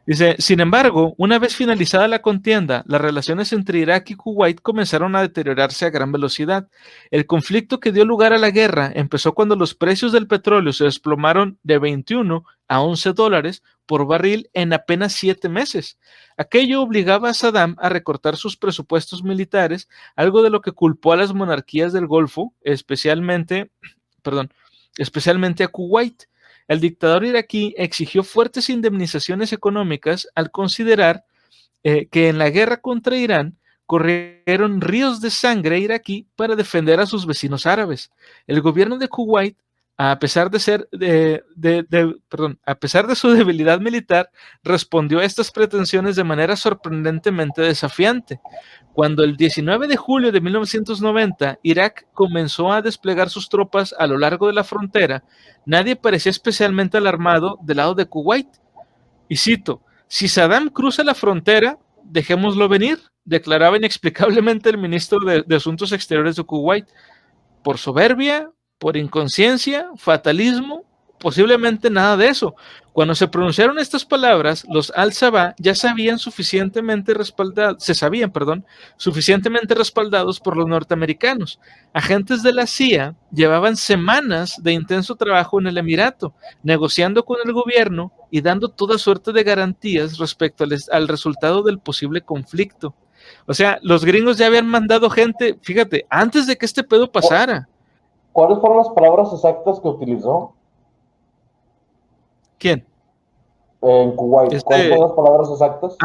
Dice, sin embargo, una vez finalizada la contienda, las relaciones entre Irak y Kuwait comenzaron a deteriorarse a gran velocidad. El conflicto que dio lugar a la guerra empezó cuando los precios del petróleo se desplomaron de 21 a 11 dólares por barril en apenas 7 meses. Aquello obligaba a Saddam a recortar sus presupuestos militares, algo de lo que culpó a las monarquías del Golfo, especialmente a Kuwait. El dictador iraquí exigió fuertes indemnizaciones económicas al considerar que en la guerra contra Irán, corrieron ríos de sangre iraquí para defender a sus vecinos árabes. El gobierno de Kuwait, a pesar de su debilidad militar, respondió a estas pretensiones de manera sorprendentemente desafiante. Cuando el 19 de julio de 1990 Irak comenzó a desplegar sus tropas a lo largo de la frontera, nadie parecía especialmente alarmado del lado de Kuwait. Y cito: si Saddam cruza la frontera, dejémoslo venir, declaraba inexplicablemente el ministro de Asuntos Exteriores de Kuwait. Por soberbia, por inconsciencia, fatalismo, posiblemente nada de eso. Cuando se pronunciaron estas palabras, los al-Sabah ya se sabían suficientemente respaldados por los norteamericanos. Agentes de la CIA llevaban semanas de intenso trabajo en el Emirato, negociando con el gobierno y dando toda suerte de garantías respecto al resultado del posible conflicto. O sea, los gringos ya habían mandado gente, fíjate, antes de que este pedo pasara. ¿Cuáles fueron las palabras exactas que utilizó? ¿Quién? En Kuwait. ¿Cuáles fueron las palabras exactas?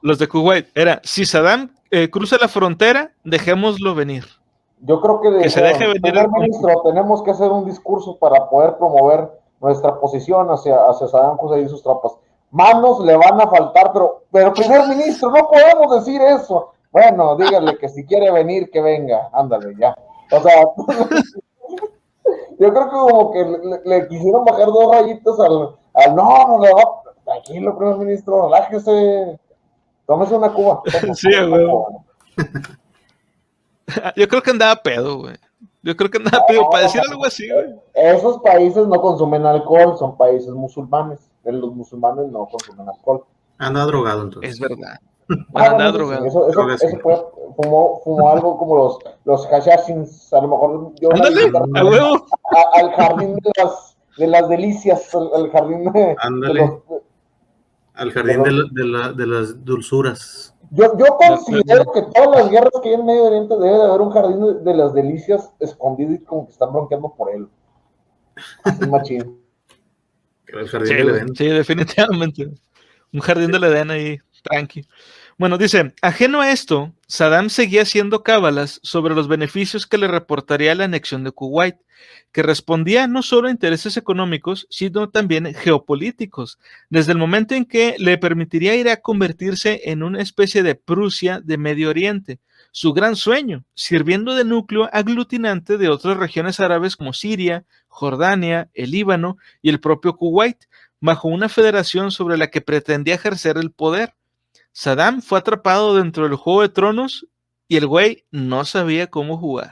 Los de Kuwait. Era: si Saddam cruza la frontera, dejémoslo venir. Yo creo que se deje venir. Primer ministro, tenemos que hacer un discurso para poder promover nuestra posición hacia Saddam Hussein y sus tropas. Manos le van a faltar, pero primer ministro, no podemos decir eso. Bueno, dígale que si quiere venir, que venga. Ándale, ya. O sea, yo creo que como que le quisieron bajar 2 rayitos al no, tranquilo, primer ministro, relájese, tómese una cuba. Sí, güey. Yo creo que andaba pedo, güey. Para decir algo así, güey. Esos países no consumen alcohol, son países musulmanes. Los musulmanes no consumen alcohol. Anda drogado, entonces. Es verdad. Anda drogado. Eso fue, fumó algo como los hashashins, a lo mejor. Ándale, a huevo. Al jardín de las delicias, al jardín al jardín de las dulzuras. Yo considero que todas las guerras que hay en Medio Oriente debe de haber un jardín de las delicias escondido y como que están bronqueando por él. Así machín. El jardín del Edén. Sí, definitivamente. Un jardín del Edén ahí, tranqui. Bueno, dice: ajeno a esto, Saddam seguía haciendo cábalas sobre los beneficios que le reportaría la anexión de Kuwait, que respondía no solo a intereses económicos, sino también geopolíticos, desde el momento en que le permitiría a Irak convertirse en una especie de Prusia de Medio Oriente, su gran sueño, sirviendo de núcleo aglutinante de otras regiones árabes como Siria, Jordania, el Líbano y el propio Kuwait, bajo una federación sobre la que pretendía ejercer el poder. Saddam fue atrapado dentro del Juego de Tronos y el güey no sabía cómo jugar.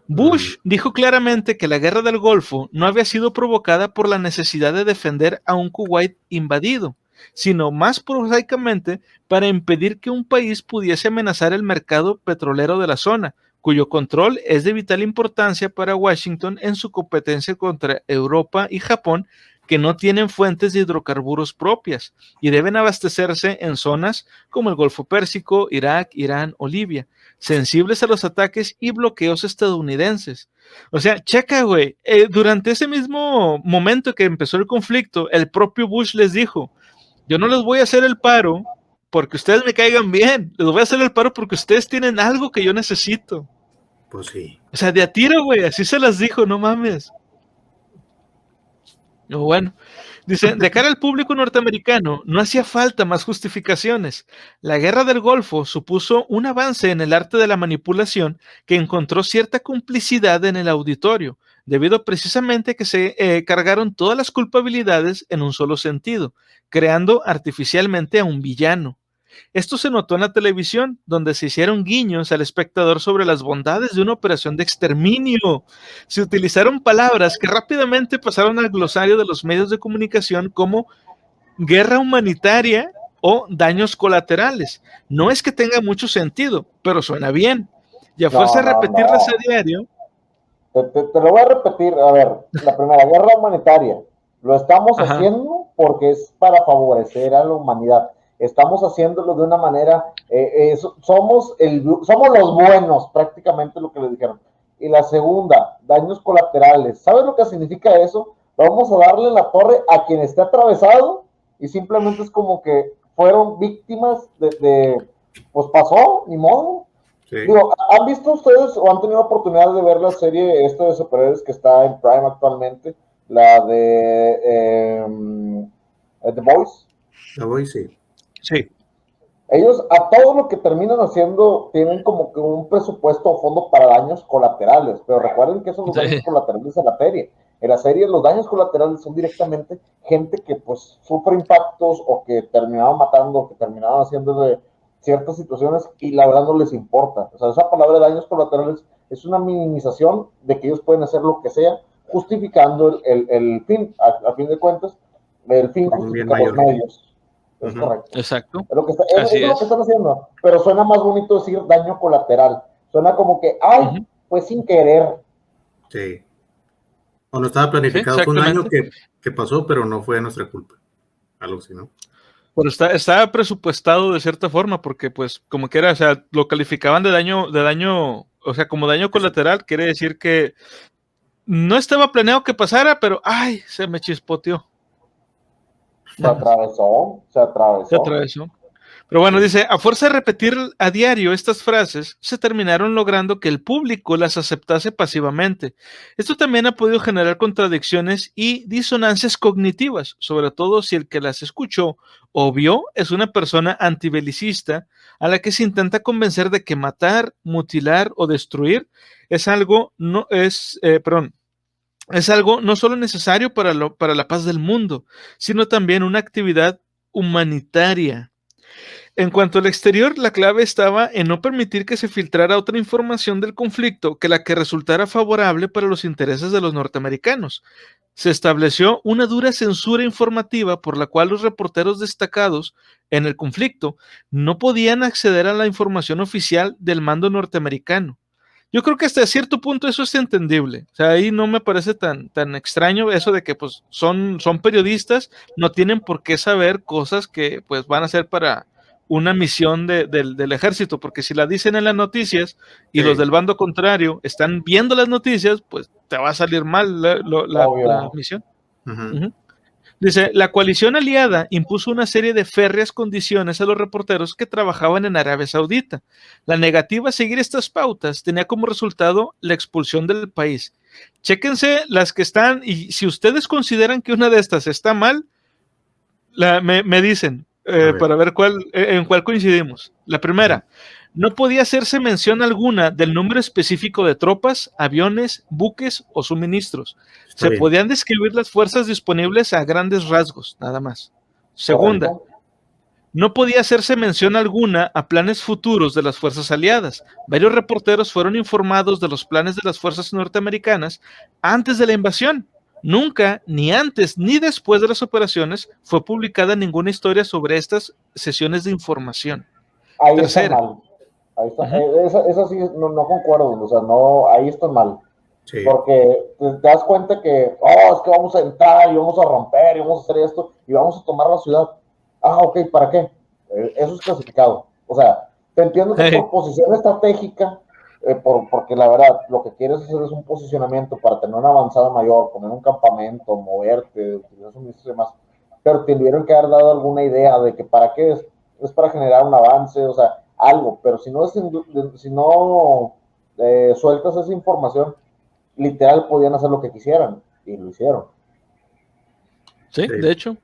Bush dijo claramente que la guerra del Golfo no había sido provocada por la necesidad de defender a un Kuwait invadido, sino más prosaicamente para impedir que un país pudiese amenazar el mercado petrolero de la zona, cuyo control es de vital importancia para Washington en su competencia contra Europa y Japón, que no tienen fuentes de hidrocarburos propias y deben abastecerse en zonas como el Golfo Pérsico, Irak, Irán o Libia, sensibles a los ataques y bloqueos estadounidenses. O sea, checa, güey, durante ese mismo momento que empezó el conflicto, el propio Bush les dijo: yo no les voy a hacer el paro porque ustedes me caigan bien, les voy a hacer el paro porque ustedes tienen algo que yo necesito. Pues sí. O sea, de a tiro, güey, así se las dijo, no mames. Bueno, dice: de cara al público norteamericano, no hacía falta más justificaciones. La guerra del Golfo supuso un avance en el arte de la manipulación que encontró cierta complicidad en el auditorio, debido precisamente a que se cargaron todas las culpabilidades en un solo sentido, creando artificialmente a un villano. Esto se notó en la televisión, donde se hicieron guiños al espectador sobre las bondades de una operación de exterminio. Se utilizaron palabras que rápidamente pasaron al glosario de los medios de comunicación como guerra humanitaria o daños colaterales. No es que tenga mucho sentido, pero suena bien. Y a fuerza de repetirlas a diario. Te lo voy a repetir. A ver, la primera, guerra humanitaria. Lo estamos haciendo porque es para favorecer a la humanidad. Estamos haciéndolo de una manera, somos los buenos, prácticamente lo que les dijeron. Y la segunda, daños colaterales. ¿Sabes lo que significa eso? Vamos a darle la torre a quien esté atravesado y simplemente es como que fueron víctimas de pues pasó, ni modo. Sí. Digo, ¿han visto ustedes o han tenido oportunidad de ver la serie esta de superhéroes que está en Prime actualmente? La de The Boys. La voy, sí. Sí. Ellos a todo lo que terminan haciendo tienen como que un presupuesto o fondo para daños colaterales, pero recuerden que esos son los daños Sí. colaterales de la serie. En la serie los daños colaterales son directamente gente que pues sufre impactos o que terminaban matando o que terminaban haciendo ciertas situaciones y la verdad no les importa. O sea, esa palabra de daños colaterales es una minimización de que ellos pueden hacer lo que sea, justificando el fin. A fin de cuentas, el fin Por un bien justifica los mayor. medios. Es correcto. Exacto. Es lo que, Así es lo que es. están haciendo. Pero suena más bonito decir daño colateral. Suena como que, ay, pues sin querer. Sí. O no estaba Sí, planificado. Fue un daño exactamente. que pasó, pero no fue nuestra culpa. Algo así, ¿no? Pero estaba presupuestado de cierta forma, porque pues como que era, o sea, lo calificaban de daño, o sea, como daño colateral, quiere decir que no estaba planeado que pasara, pero ay, se me chispoteó. Se atravesó, se Se atravesó. atravesó. Pero bueno, Sí. dice, a fuerza de repetir a diario estas frases, se terminaron logrando que el público las aceptase pasivamente. Esto también ha podido generar contradicciones y disonancias cognitivas, sobre todo si el que las escuchó o vio es una persona antibelicista a la que se intenta convencer de que matar, mutilar o destruir es algo no es, perdón, es algo no solo necesario para la paz del mundo, sino también una actividad humanitaria. En cuanto al exterior, la clave estaba en no permitir que se filtrara otra información del conflicto que la que resultara favorable para los intereses de los norteamericanos. Se estableció una dura censura informativa por la cual los reporteros destacados en el conflicto no podían acceder a la información oficial del mando norteamericano. Yo creo que hasta cierto punto eso es entendible. O sea, ahí no me parece tan extraño eso de que pues son periodistas, no tienen por qué saber cosas que pues van a ser para una misión del ejército, porque si la dicen en las noticias y los Sí. del bando contrario están viendo las noticias, pues te va a salir mal la Obvio. misión. Ujú. Ujú. Dice, la coalición aliada impuso una serie de férreas condiciones a los reporteros que trabajaban en Arabia Saudita. La negativa a seguir estas pautas tenía como resultado la expulsión del país. Chéquense las que están, y si ustedes consideran que una de estas está mal, me dicen A ver. para ver en cuál coincidimos. La primera, no podía hacerse mención alguna del número específico de tropas, aviones, buques o suministros. Está Se bien. podían describir las fuerzas disponibles a grandes rasgos, nada más. Segunda, Correcto. no podía hacerse mención alguna a planes futuros de las fuerzas aliadas. Varios reporteros fueron informados de los planes de las fuerzas norteamericanas antes de la invasión. Nunca, ni antes ni después de las operaciones, fue publicada ninguna historia sobre estas sesiones de información. Ahí están Tercera, mal. Ahí está. ujú, Esa sí, no concuerdo. O sea, no, ahí están mal. Sí. Porque te das cuenta que, oh, es que vamos a entrar y vamos a romper y vamos a hacer esto y vamos a tomar la ciudad. Ah, ok, ¿para qué? Eso es clasificado. O sea, te entiendo que hey, por posición estratégica, porque la verdad, lo que quieres hacer es un posicionamiento para tener una avanzada mayor, poner un campamento, moverte, utilizar suministros y demás, pero te tuvieron que haber dado alguna idea de que para qué es para generar un avance, o sea, algo, pero si no, si no sueltas esa información, literal podían hacer lo que quisieran y lo hicieron. sí, Sí. de hecho.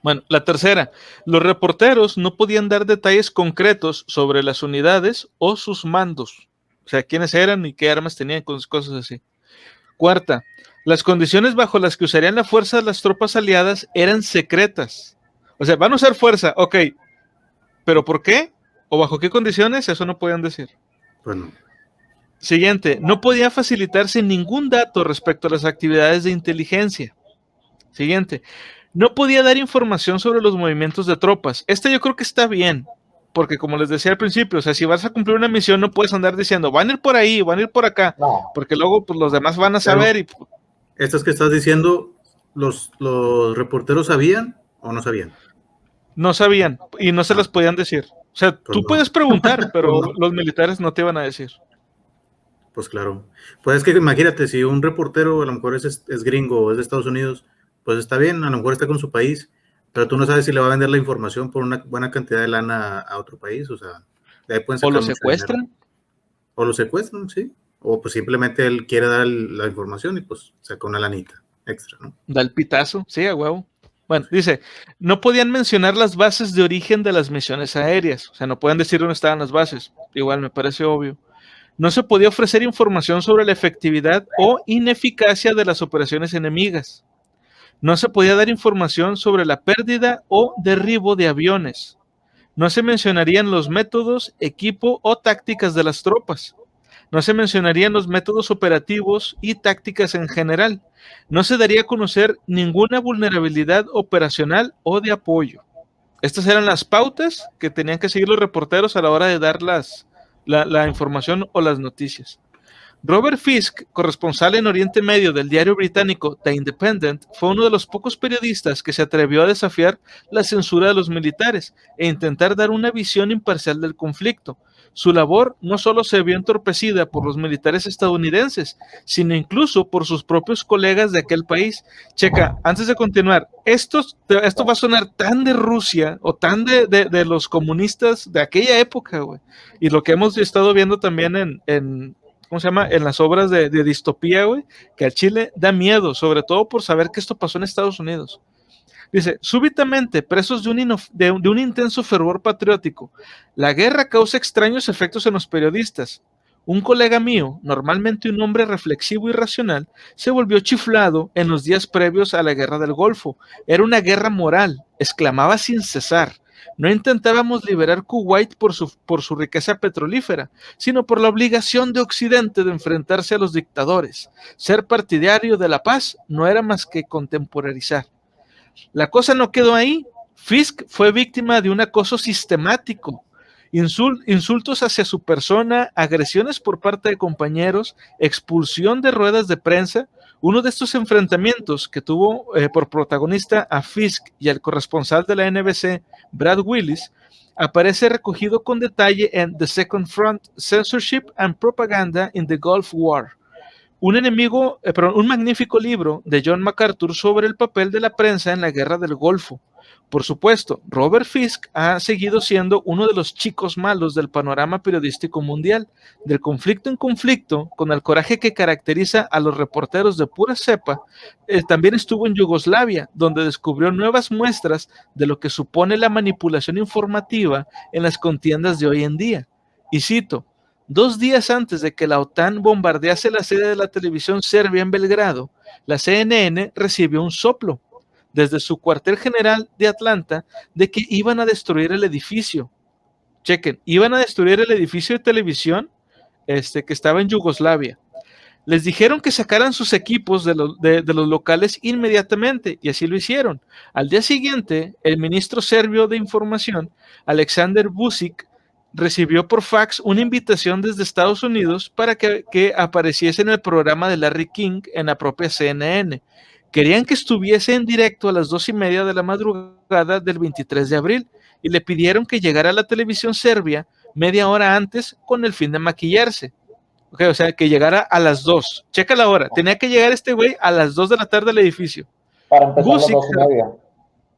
Bueno, la tercera, los reporteros no podían dar detalles concretos sobre las unidades o sus mandos, o sea, quiénes eran y qué armas tenían, cosas así. Cuarta, las condiciones bajo las que usarían la fuerza las tropas aliadas eran secretas. O sea, van a usar fuerza, ok, pero ¿por qué? ¿O bajo qué condiciones? Eso no podían decir. Bueno. Siguiente, no podía facilitarse ningún dato respecto a las actividades de inteligencia. Siguiente, no podía dar información sobre los movimientos de tropas. Este yo creo que está bien, porque como les decía al principio, o sea, si vas a cumplir una misión no puedes andar diciendo, van a ir por ahí, van a ir por acá, No, porque luego pues, los demás van a saber Pero y estas que estás diciendo, ¿los reporteros sabían o no sabían? no sabían y no se Ah, las podían decir. O sea, pues tú no. puedes preguntar, Pues pero no. los militares no te iban a decir. Pues claro. Pues es que imagínate, si un reportero a lo mejor es gringo o es de Estados Unidos, pues está bien, a lo mejor está con su país, pero tú no sabes si le va a vender la información por una buena cantidad de lana a otro país, o sea. De ahí pueden O sacar lo mucho secuestran. dinero. O lo secuestran, sí. O pues simplemente él quiere dar la información y pues saca una lanita extra, ¿no? Da el pitazo, sí, a huevo. Bueno, dice, no podían mencionar las bases de origen de las misiones aéreas, o sea, no pueden decir dónde estaban las bases, igual me parece obvio. No se podía ofrecer información sobre la efectividad o ineficacia de las operaciones enemigas. No se podía dar información sobre la pérdida o derribo de aviones. No se mencionarían los métodos, equipo o tácticas de las tropas. No se mencionarían los métodos operativos y tácticas en general. No se daría a conocer ninguna vulnerabilidad operacional o de apoyo. Estas eran las pautas que tenían que seguir los reporteros a la hora de dar la información o las noticias. Robert Fisk, corresponsal en Oriente Medio del diario británico The Independent, fue uno de los pocos periodistas que se atrevió a desafiar la censura de los militares e intentar dar una visión imparcial del conflicto. Su labor no solo se vio entorpecida por los militares estadounidenses, sino incluso por sus propios colegas de aquel país. Checa, antes de continuar, esto va a sonar tan de Rusia o tan de los comunistas de aquella época, güey. Y lo que hemos estado viendo también en ¿cómo se llama? En las obras de distopía, güey, que al Chile da miedo, sobre todo por saber que esto pasó en Estados Unidos. Dice, súbitamente, presos de un intenso fervor patriótico, la guerra causa extraños efectos en los periodistas. Un colega mío, normalmente un hombre reflexivo y racional, se volvió chiflado en los días previos a la guerra del Golfo. Era una guerra moral, exclamaba sin cesar. No intentábamos liberar Kuwait por su riqueza petrolífera, sino por la obligación de Occidente de enfrentarse a los dictadores. Ser partidario de la paz no era más que contemporarizar. La cosa no quedó ahí. Fisk fue víctima de un acoso sistemático. Insultos hacia su persona, agresiones por parte de compañeros, expulsión de ruedas de prensa. Uno de estos enfrentamientos que tuvo por protagonista a Fisk y al corresponsal de la NBC, Brad Willis, aparece recogido con detalle en The Second Front, Censorship and Propaganda in the Gulf War, un magnífico libro de John MacArthur sobre el papel de la prensa en la guerra del Golfo. Por supuesto, Robert Fisk ha seguido siendo uno de los chicos malos del panorama periodístico mundial, del conflicto en conflicto, con el coraje que caracteriza a los reporteros de pura cepa. También estuvo en Yugoslavia, donde descubrió nuevas muestras de lo que supone la manipulación informativa en las contiendas de hoy en día. Y cito, 2 días antes de que la OTAN bombardease la sede de la televisión serbia en Belgrado, la CNN recibió un soplo desde su cuartel general de Atlanta de que iban a destruir el edificio. Chequen, iban a destruir el edificio de televisión que estaba en Yugoslavia. Les dijeron que sacaran sus equipos de los locales inmediatamente y así lo hicieron. Al día siguiente, el ministro serbio de Información, Aleksandar Vučić, recibió por fax una invitación desde Estados Unidos para que apareciese en el programa de Larry King en la propia CNN. Querían que estuviese en directo a las 2:30 de la madrugada del 23 de abril y le pidieron que llegara a la televisión serbia media hora antes con el fin de maquillarse. Okay, o sea, que llegara a las 2. Checa la hora. Tenía que llegar este güey a las 2 de la tarde al edificio. Para empezar a las 2:30.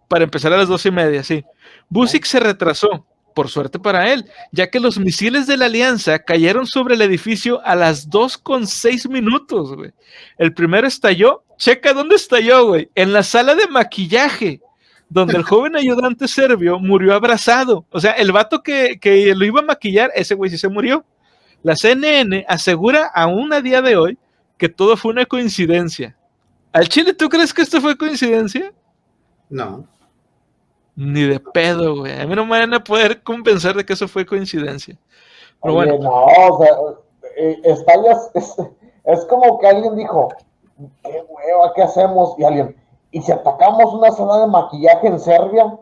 Para empezar a las 2:30, sí. Vučić se retrasó, por suerte para él, ya que los misiles de la Alianza cayeron sobre el edificio a las 2:06, güey. El primero estalló. Checa dónde estalló, güey. En la sala de maquillaje, donde el joven ayudante serbio murió abrazado. O sea, el vato que lo iba a maquillar, ese güey sí se murió. La CNN asegura aún a día de hoy que todo fue una coincidencia. ¿Al Chile tú crees que esto fue coincidencia? No. Ni de pedo, güey. A mí no me van a poder compensar de que eso fue coincidencia. Pero Oye, bueno. no, o sea, es como que alguien dijo, qué hueva, ¿qué hacemos? Y alguien, ¿y si atacamos una sala de maquillaje en Serbia?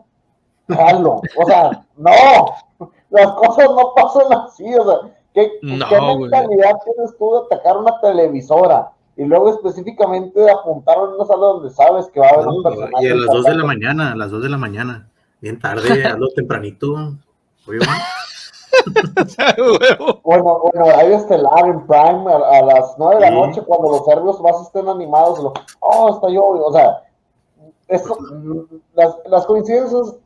Jalo. O sea, no, las cosas no pasan así, o sea, ¿qué mentalidad tienes tú de atacar una televisora? Y luego específicamente de apuntar en una sala donde sabes que va a haber un personaje. Y a las 2 de la mañana, bien tarde, hazlo tempranito. Oye, bueno, horario estelar en Prime a las 9 de la noche, cuando los serbios más estén animados, está yo, o sea, las coincidencias,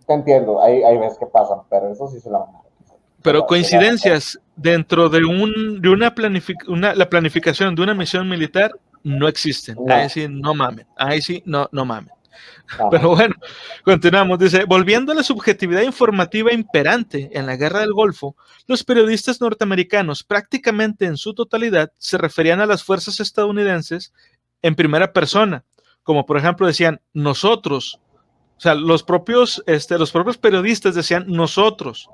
te entiendo, hay veces que pasan, pero eso sí se la van a dar. Pero coincidencias dentro de la planificación de una misión militar no existen. No. Ahí sí no mamen. Ahí sí no mamen. Ajá. Pero bueno, continuamos. Dice, volviendo a la subjetividad informativa imperante en la Guerra del Golfo, los periodistas norteamericanos prácticamente en su totalidad se referían a las fuerzas estadounidenses en primera persona, como por ejemplo decían nosotros, o sea, los propios periodistas decían nosotros,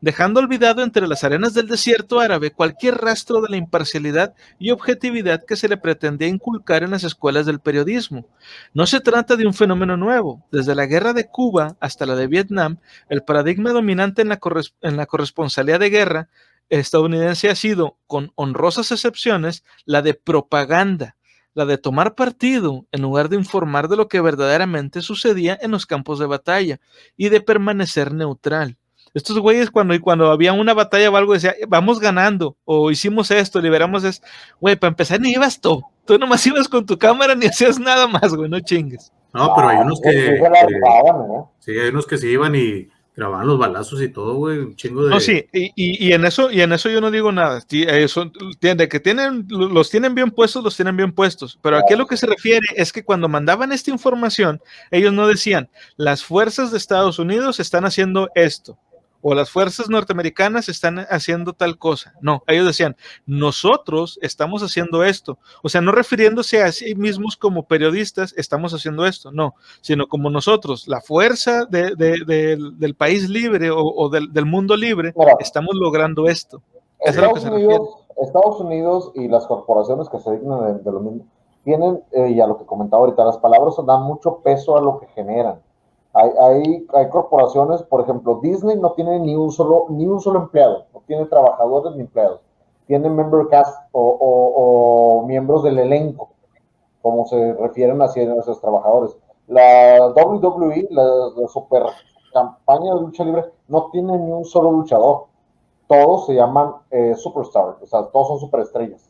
dejando olvidado entre las arenas del desierto árabe cualquier rastro de la imparcialidad y objetividad que se le pretendía inculcar en las escuelas del periodismo. No se trata de un fenómeno nuevo. Desde la guerra de Cuba hasta la de Vietnam, el paradigma dominante en la corresponsalía de guerra estadounidense ha sido, con honrosas excepciones, la de propaganda, la de tomar partido en lugar de informar de lo que verdaderamente sucedía en los campos de batalla y de permanecer neutral. Estos güeyes cuando había una batalla o algo decía, vamos ganando, o hicimos esto, liberamos esto. Güey, para empezar ni ibas tú nomás ibas con tu cámara ni hacías nada más, güey, no chingues. No, pero hay unos que ¿no? sí, hay unos que se iban y grababan los balazos y todo, güey, un chingo de... No, sí, y en eso yo no digo nada. De que los tienen bien puestos, pero aquí a lo que se refiere es que cuando mandaban esta información, ellos no decían, las fuerzas de Estados Unidos están haciendo esto, o las fuerzas norteamericanas están haciendo tal cosa. No, ellos decían, nosotros estamos haciendo esto. O sea, no refiriéndose a sí mismos como periodistas, estamos haciendo esto, no, sino como nosotros, la fuerza del país libre o del mundo libre, Mira, estamos logrando esto. Eso es a lo que se refiere. Estados Unidos y las corporaciones que se dignan de lo mismo tienen, y a lo que comentaba ahorita, las palabras dan mucho peso a lo que generan. Hay corporaciones, por ejemplo, Disney no tiene ni un solo empleado, no tiene trabajadores ni empleados, tiene member cast o miembros del elenco, como se refieren a esos trabajadores. La WWE, la super campaña de lucha libre, no tiene ni un solo luchador, todos se llaman superstars, o sea, todos son superestrellas,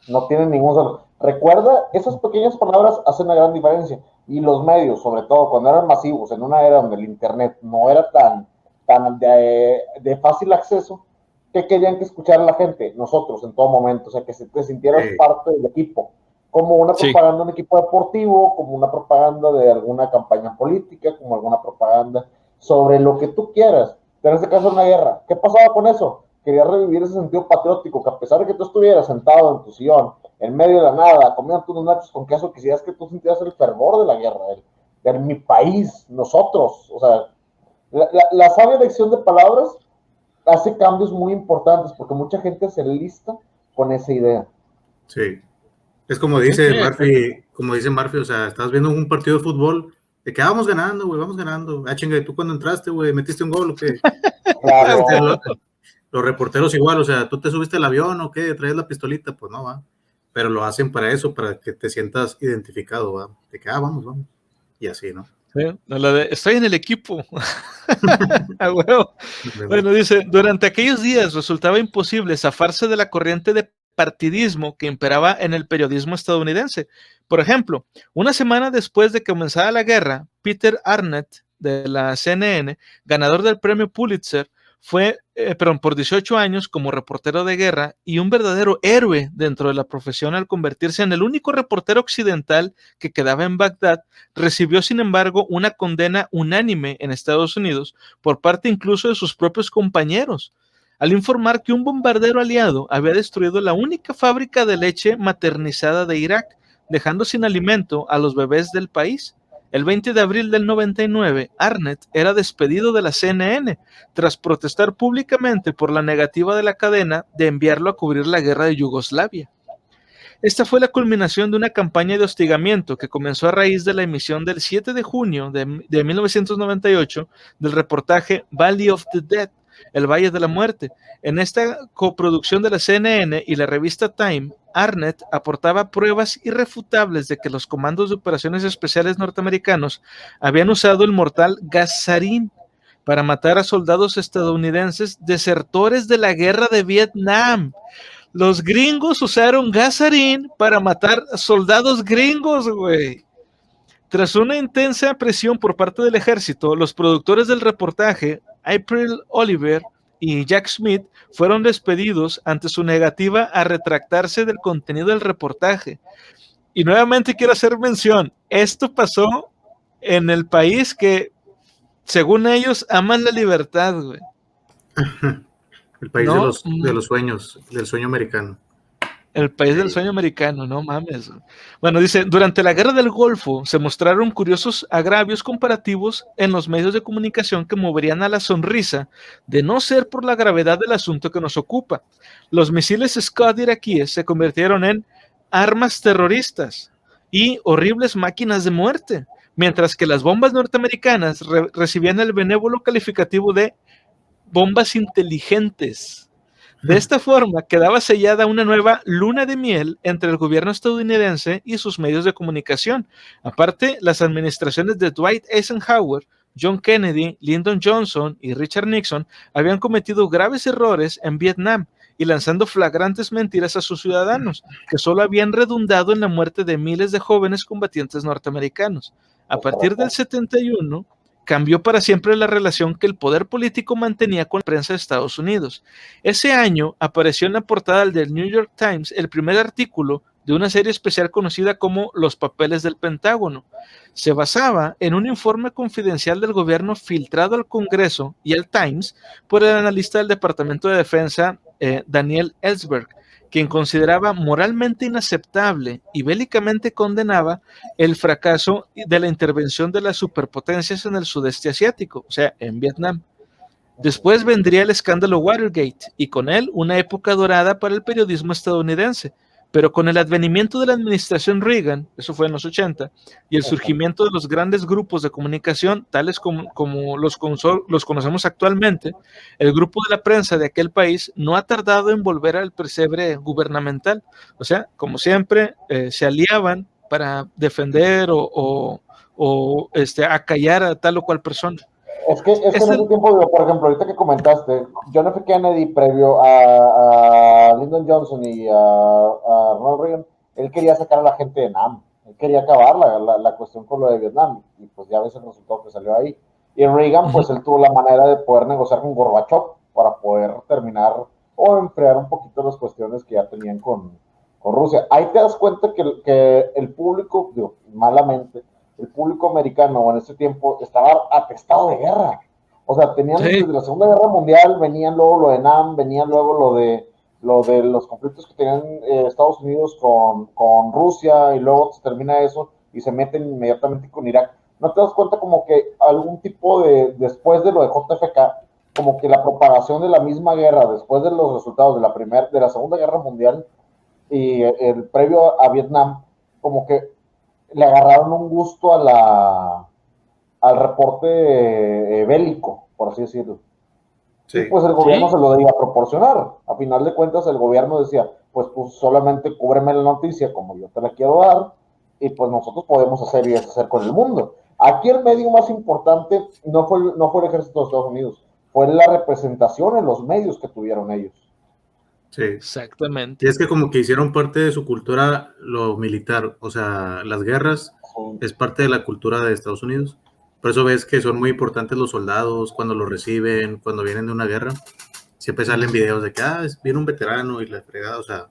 no tienen ningún solo. Recuerda, esas pequeñas palabras hacen una gran diferencia. Y los medios, sobre todo cuando eran masivos, en una era donde el internet no era tan de fácil acceso, ¿qué querían que escuchara la gente? Nosotros en todo momento, o sea, que te sintieras parte del equipo, como una propaganda de un equipo deportivo, como una propaganda de alguna campaña política, como alguna propaganda sobre lo que tú quieras. Pero en este caso una guerra. ¿Qué pasaba con eso? Quería revivir ese sentido patriótico, que a pesar de que tú estuvieras sentado en tu sillón, en medio de la nada, comiendo tus nachos con queso, quisieras que tú sintieras el fervor de la guerra, de mi país, nosotros. O sea, la sabia elección de palabras hace cambios muy importantes, porque mucha gente se lista con esa idea. Sí. Es como dice Murphy, o sea, estás viendo un partido de fútbol, de que vamos ganando, güey, vamos ganando. Ah, chinga, ¿tú cuando entraste, güey, metiste un gol o qué? Claro. Los reporteros igual, o sea, ¿tú te subiste al avión o qué? ¿Traes la pistolita? Pues no, va. Pero lo hacen para eso, para que te sientas identificado, va. De que, vamos. Y así, ¿no? Sí, estoy en el equipo. Bueno, dice, durante aquellos días resultaba imposible zafarse de la corriente de partidismo que imperaba en el periodismo estadounidense. Por ejemplo, una semana después de que comenzara la guerra, Peter Arnett, de la CNN, ganador del premio Pulitzer, fue por 18 años como reportero de guerra y un verdadero héroe dentro de la profesión al convertirse en el único reportero occidental que quedaba en Bagdad. Recibió, sin embargo, una condena unánime en Estados Unidos por parte incluso de sus propios compañeros, al informar que un bombardero aliado había destruido la única fábrica de leche maternizada de Irak, dejando sin alimento a los bebés del país. El 20 de abril del 99, Arnett era despedido de la CNN tras protestar públicamente por la negativa de la cadena de enviarlo a cubrir la guerra de Yugoslavia. Esta fue la culminación de una campaña de hostigamiento que comenzó a raíz de la emisión del 7 de junio de 1998 del reportaje Valley of the Dead, El Valle de la Muerte. En esta coproducción de la CNN y la revista Time, Arnett aportaba pruebas irrefutables de que los comandos de operaciones especiales norteamericanos habían usado el mortal gas sarín para matar a soldados estadounidenses desertores de la guerra de Vietnam. Los gringos usaron gas sarín para matar soldados gringos, güey. Tras una intensa presión por parte del ejército, los productores del reportaje, April Oliver y Jack Smith fueron despedidos ante su negativa a retractarse del contenido del reportaje. Y nuevamente quiero hacer mención, esto pasó en el país que, según ellos, aman la libertad, güey. El país ¿No? de los sueños, del sueño americano. El país del sueño americano, no mames. Bueno, dice, durante la Guerra del Golfo se mostraron curiosos agravios comparativos en los medios de comunicación que moverían a la sonrisa de no ser por la gravedad del asunto que nos ocupa. Los misiles Scud iraquíes se convirtieron en armas terroristas y horribles máquinas de muerte, mientras que las bombas norteamericanas recibían el benévolo calificativo de bombas inteligentes. De esta forma quedaba sellada una nueva luna de miel entre el gobierno estadounidense y sus medios de comunicación. Aparte, las administraciones de Dwight Eisenhower, John Kennedy, Lyndon Johnson y Richard Nixon habían cometido graves errores en Vietnam y lanzando flagrantes mentiras a sus ciudadanos, que solo habían redundado en la muerte de miles de jóvenes combatientes norteamericanos. A partir del 71, cambió para siempre la relación que el poder político mantenía con la prensa de Estados Unidos. Ese año apareció en la portada del New York Times el primer artículo de una serie especial conocida como Los Papeles del Pentágono. Se basaba en un informe confidencial del gobierno filtrado al Congreso y al Times por el analista del Departamento de Defensa Daniel Ellsberg, quien consideraba moralmente inaceptable y bélicamente condenaba el fracaso de la intervención de las superpotencias en el sudeste asiático, o sea, en Vietnam. Después vendría el escándalo Watergate y con él una época dorada para el periodismo estadounidense, pero con el advenimiento de la administración Reagan, eso fue en los 80, y el surgimiento de los grandes grupos de comunicación, tales como los conocemos actualmente, el grupo de la prensa de aquel país no ha tardado en volver al pesebre gubernamental. O sea, como siempre, se aliaban para defender o acallar a tal o cual persona. Es que en ese tiempo, por ejemplo, ahorita que comentaste, John F. Kennedy, previo a Lyndon Johnson y a Ronald Reagan, él quería sacar a la gente de NAM, él quería acabar la cuestión con lo de Vietnam, y pues ya ves el resultado que salió ahí. Y Reagan, pues él tuvo la manera de poder negociar con Gorbachev para poder terminar o enfriar un poquito las cuestiones que ya tenían con Rusia. Ahí te das cuenta que el público, digo, malamente, el público americano en ese tiempo estaba atestado de guerra. O sea, tenían desde la Segunda Guerra Mundial, venían luego lo de NAM, venían luego lo de los conflictos que tenían Estados Unidos con Rusia, y luego se termina eso y se meten inmediatamente con Irak. ¿No te das cuenta como que algún tipo después de lo de JFK, como que la propagación de la misma guerra, después de los resultados de la Segunda Guerra Mundial y el previo a Vietnam, como que le agarraron un gusto al reporte bélico, por así decirlo. Sí. Y pues el gobierno se lo iba a proporcionar. A final de cuentas, el gobierno decía, pues solamente cúbreme la noticia como yo te la quiero dar, y pues nosotros podemos hacer y deshacer con el mundo. Aquí el medio más importante no fue el ejército de Estados Unidos, fue la representación en los medios que tuvieron ellos. Sí, exactamente. Y es que como que hicieron parte de su cultura lo militar, o sea, las guerras es parte de la cultura de Estados Unidos. Por eso ves que son muy importantes los soldados cuando los reciben, cuando vienen de una guerra. Siempre salen videos de que viene un veterano y la fregada, o sea,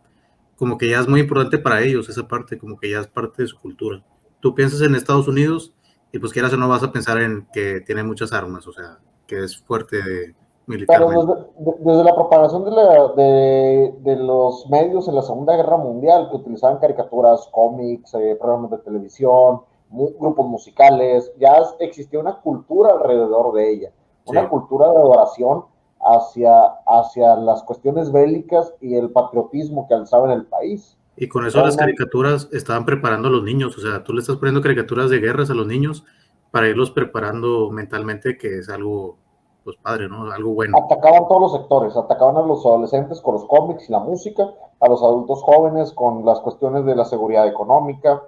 como que ya es muy importante para ellos esa parte, como que ya es parte de su cultura. Tú piensas en Estados Unidos y pues quieras o no vas a pensar en que tiene muchas armas, o sea, que es fuerte militarmente. Pero desde la propagación de los medios en la Segunda Guerra Mundial, que utilizaban caricaturas, cómics, programas de televisión, grupos musicales, ya existía una cultura alrededor de ella, una cultura de adoración hacia las cuestiones bélicas y el patriotismo que alzaba en el país. Y con eso las caricaturas estaban preparando a los niños, o sea, tú le estás poniendo caricaturas de guerras a los niños para irlos preparando mentalmente, que es algo, pues padre, ¿no? Algo bueno. Atacaban todos los sectores, atacaban a los adolescentes con los cómics y la música, a los adultos jóvenes con las cuestiones de la seguridad económica,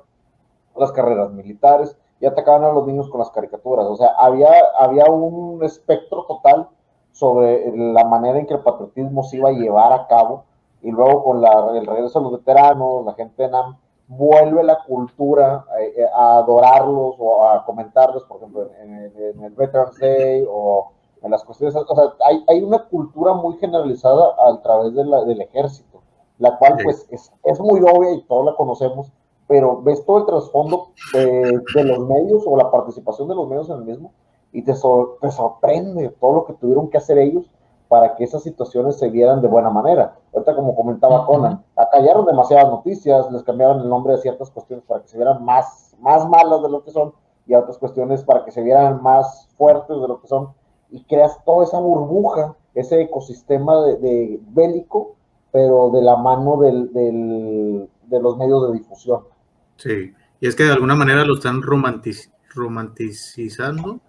las carreras militares, y atacaban a los niños con las caricaturas. O sea, había un espectro total sobre la manera en que el patriotismo se iba a llevar a cabo, y luego con el regreso de los veteranos, la gente de NAM vuelve la cultura a adorarlos o a comentarlos, por ejemplo, en el Veterans Day o en las cuestiones, o sea, hay una cultura muy generalizada a través del ejército, la cual pues es muy obvia y todos la conocemos, pero ves todo el trasfondo de los medios o la participación de los medios en el mismo y te sorprende todo lo que tuvieron que hacer ellos para que esas situaciones se vieran de buena manera. Ahorita, como comentaba Conan, acallaron demasiadas noticias, les cambiaron el nombre de ciertas cuestiones para que se vieran más malas de lo que son y a otras cuestiones para que se vieran más fuertes de lo que son, y creas toda esa burbuja, ese ecosistema de bélico, pero de la mano de los medios de difusión. Sí, y es que de alguna manera lo están romantizando.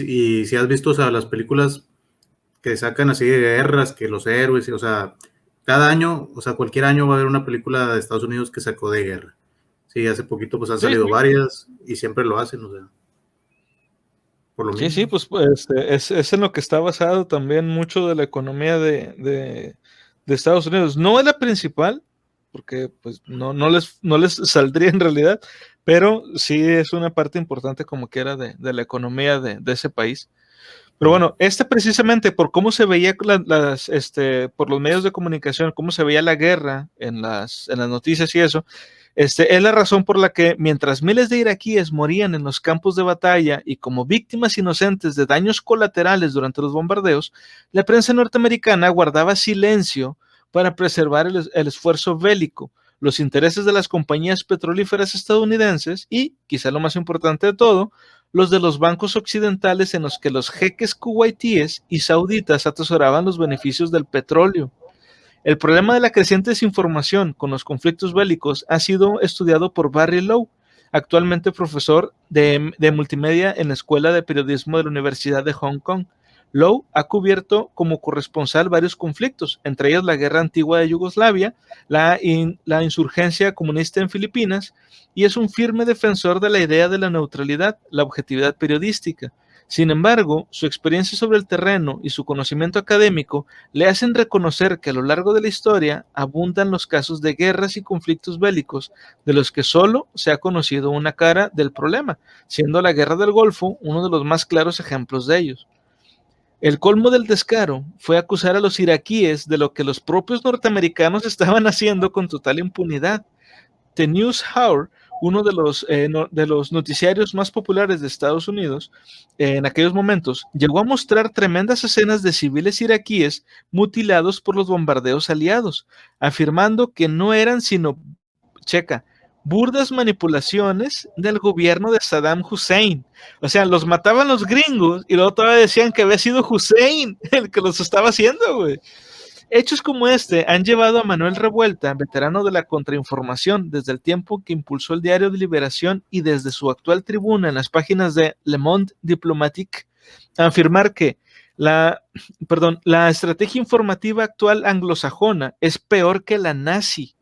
Y si has visto, o sea, las películas que sacan así de guerras, que los héroes, o sea, cada año, o sea, cualquier año va a haber una película de Estados Unidos que sacó de guerra. Sí, hace poquito pues han salido varias y siempre lo hacen, o sea, por lo mismo. Sí, pues es en lo que está basado también mucho de la economía de Estados Unidos. No es la principal, porque pues no les saldría en realidad, pero sí es una parte importante como que era de la economía de ese país. Pero bueno, precisamente por cómo se veía por los medios de comunicación, cómo se veía la guerra en las noticias y eso, es la razón por la que mientras miles de iraquíes morían en los campos de batalla y como víctimas inocentes de daños colaterales durante los bombardeos, la prensa norteamericana guardaba silencio para preservar el esfuerzo bélico, los intereses de las compañías petrolíferas estadounidenses y, quizá lo más importante de todo, los de los bancos occidentales en los que los jeques kuwaitíes y sauditas atesoraban los beneficios del petróleo. El problema de la creciente desinformación con los conflictos bélicos ha sido estudiado por Barry Lowe, actualmente profesor de multimedia en la Escuela de Periodismo de la Universidad de Hong Kong. Lowe ha cubierto como corresponsal varios conflictos, entre ellos la guerra antigua de Yugoslavia, la insurgencia comunista en Filipinas, y es un firme defensor de la idea de la neutralidad, la objetividad periodística. Sin embargo, su experiencia sobre el terreno y su conocimiento académico le hacen reconocer que a lo largo de la historia abundan los casos de guerras y conflictos bélicos de los que solo se ha conocido una cara del problema, siendo la Guerra del Golfo uno de los más claros ejemplos de ellos. El colmo del descaro fue acusar a los iraquíes de lo que los propios norteamericanos estaban haciendo con total impunidad. The News Hour, uno de los noticiarios más populares de Estados Unidos en aquellos momentos, llegó a mostrar tremendas escenas de civiles iraquíes mutilados por los bombardeos aliados, afirmando que no eran sino, burdas manipulaciones del gobierno de Saddam Hussein. O sea, los mataban los gringos y luego todavía decían que había sido Hussein el que los estaba haciendo, güey. Hechos como han llevado a Manuel Revuelta, veterano de la contrainformación, desde el tiempo que impulsó el diario de Liberación y desde su actual tribuna en las páginas de Le Monde Diplomatique, a afirmar que la estrategia informativa actual anglosajona es peor que la nazi.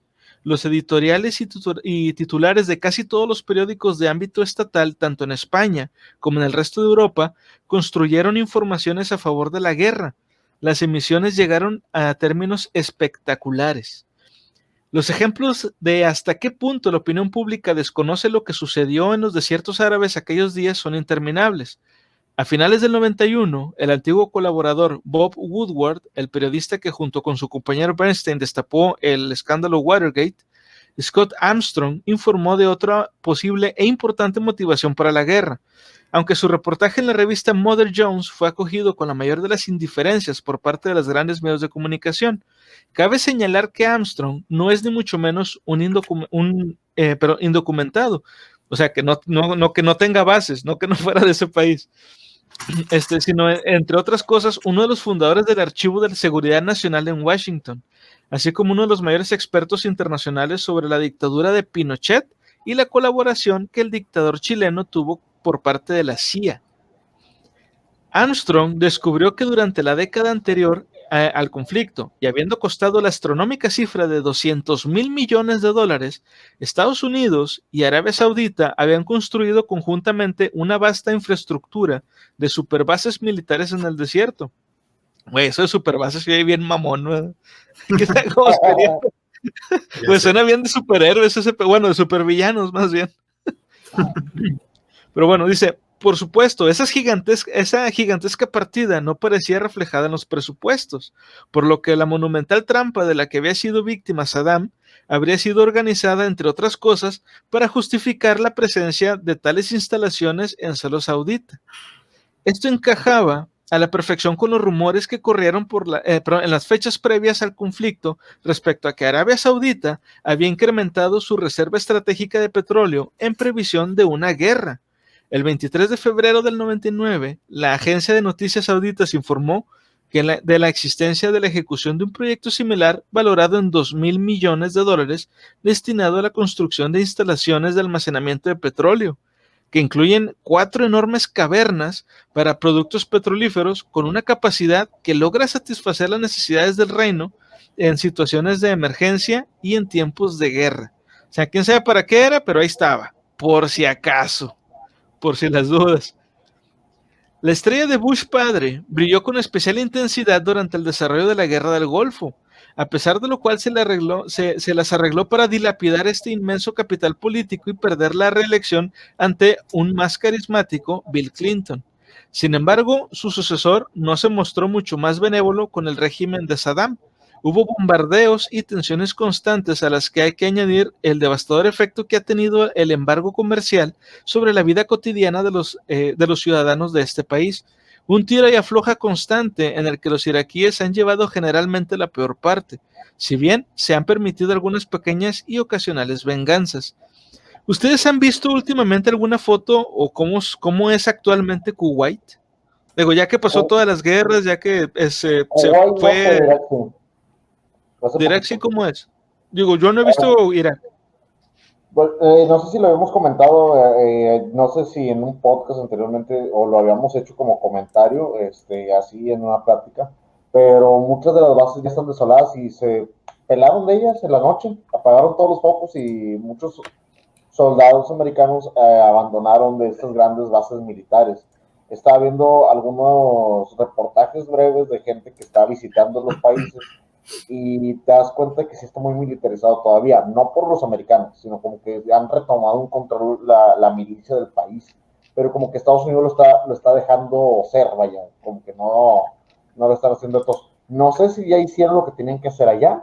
Los editoriales y titulares de casi todos los periódicos de ámbito estatal, tanto en España como en el resto de Europa, construyeron informaciones a favor de la guerra. Las emisiones llegaron a términos espectaculares. Los ejemplos de hasta qué punto la opinión pública desconoce lo que sucedió en los desiertos árabes aquellos días son interminables. A finales del 91, el antiguo colaborador Bob Woodward, el periodista que junto con su compañero Bernstein destapó el escándalo Watergate, Scott Armstrong informó de otra posible e importante motivación para la guerra. Aunque su reportaje en la revista Mother Jones fue acogido con la mayor de las indiferencias por parte de los grandes medios de comunicación, cabe señalar que Armstrong no es ni mucho menos un indocumentado, o sea, que no tenga bases, no que no fuera de ese país, sino, entre otras cosas, uno de los fundadores del Archivo de la Seguridad Nacional en Washington, así como uno de los mayores expertos internacionales sobre la dictadura de Pinochet y la colaboración que el dictador chileno tuvo por parte de la CIA. Armstrong descubrió que durante la década anterior al conflicto, y habiendo costado la astronómica cifra de $200 mil millones, Estados Unidos y Arabia Saudita habían construido conjuntamente una vasta infraestructura de superbases militares en el desierto. Güey, eso de superbases se bien mamón, ¿no? ¿Cómo sería? Pues suena bien de superhéroes, de supervillanos más bien. Pero bueno, dice, Por supuesto, esa gigantesca partida no parecía reflejada en los presupuestos, por lo que la monumental trampa de la que había sido víctima Saddam habría sido organizada, entre otras cosas, para justificar la presencia de tales instalaciones en suelo saudita. Esto encajaba a la perfección con los rumores que corrieron en las fechas previas al conflicto respecto a que Arabia Saudita había incrementado su reserva estratégica de petróleo en previsión de una guerra. El 23 de febrero del 99, la agencia de noticias sauditas informó de la existencia de la ejecución de un proyecto similar valorado en $2.000 millones destinado a la construcción de instalaciones de almacenamiento de petróleo, que incluyen 4 enormes cavernas para productos petrolíferos con una capacidad que logra satisfacer las necesidades del reino en situaciones de emergencia y en tiempos de guerra. O sea, quién sabe para qué era, pero ahí estaba, por si acaso, por si las dudas. La estrella de Bush padre brilló con especial intensidad durante el desarrollo de la Guerra del Golfo, a pesar de lo cual se las arregló para dilapidar este inmenso capital político y perder la reelección ante un más carismático Bill Clinton. Sin embargo, su sucesor no se mostró mucho más benévolo con el régimen de Saddam. Hubo bombardeos y tensiones constantes a las que hay que añadir el devastador efecto que ha tenido el embargo comercial sobre la vida cotidiana de los ciudadanos de este país. Un tira y afloja constante en el que los iraquíes han llevado generalmente la peor parte, si bien se han permitido algunas pequeñas y ocasionales venganzas. ¿Ustedes han visto últimamente alguna foto o cómo es actualmente Kuwait? Digo, ya que pasó todas las guerras, ya que se fue... Irak sí, ¿cómo es? Digo, yo no he visto Irak. No sé si lo habíamos comentado, no sé si en un podcast anteriormente o lo habíamos hecho como comentario, así en una plática, pero muchas de las bases ya están desoladas y se pelaron de ellas en la noche, apagaron todos los focos y muchos soldados americanos abandonaron de estas grandes bases militares. Estaba viendo algunos reportajes breves de gente que está visitando los países y te das cuenta que sí está muy militarizado todavía, no por los americanos, sino como que han retomado un control la milicia del país, pero como que Estados Unidos lo está dejando ser, vaya, como que no lo están haciendo todos. No sé si ya hicieron lo que tenían que hacer allá,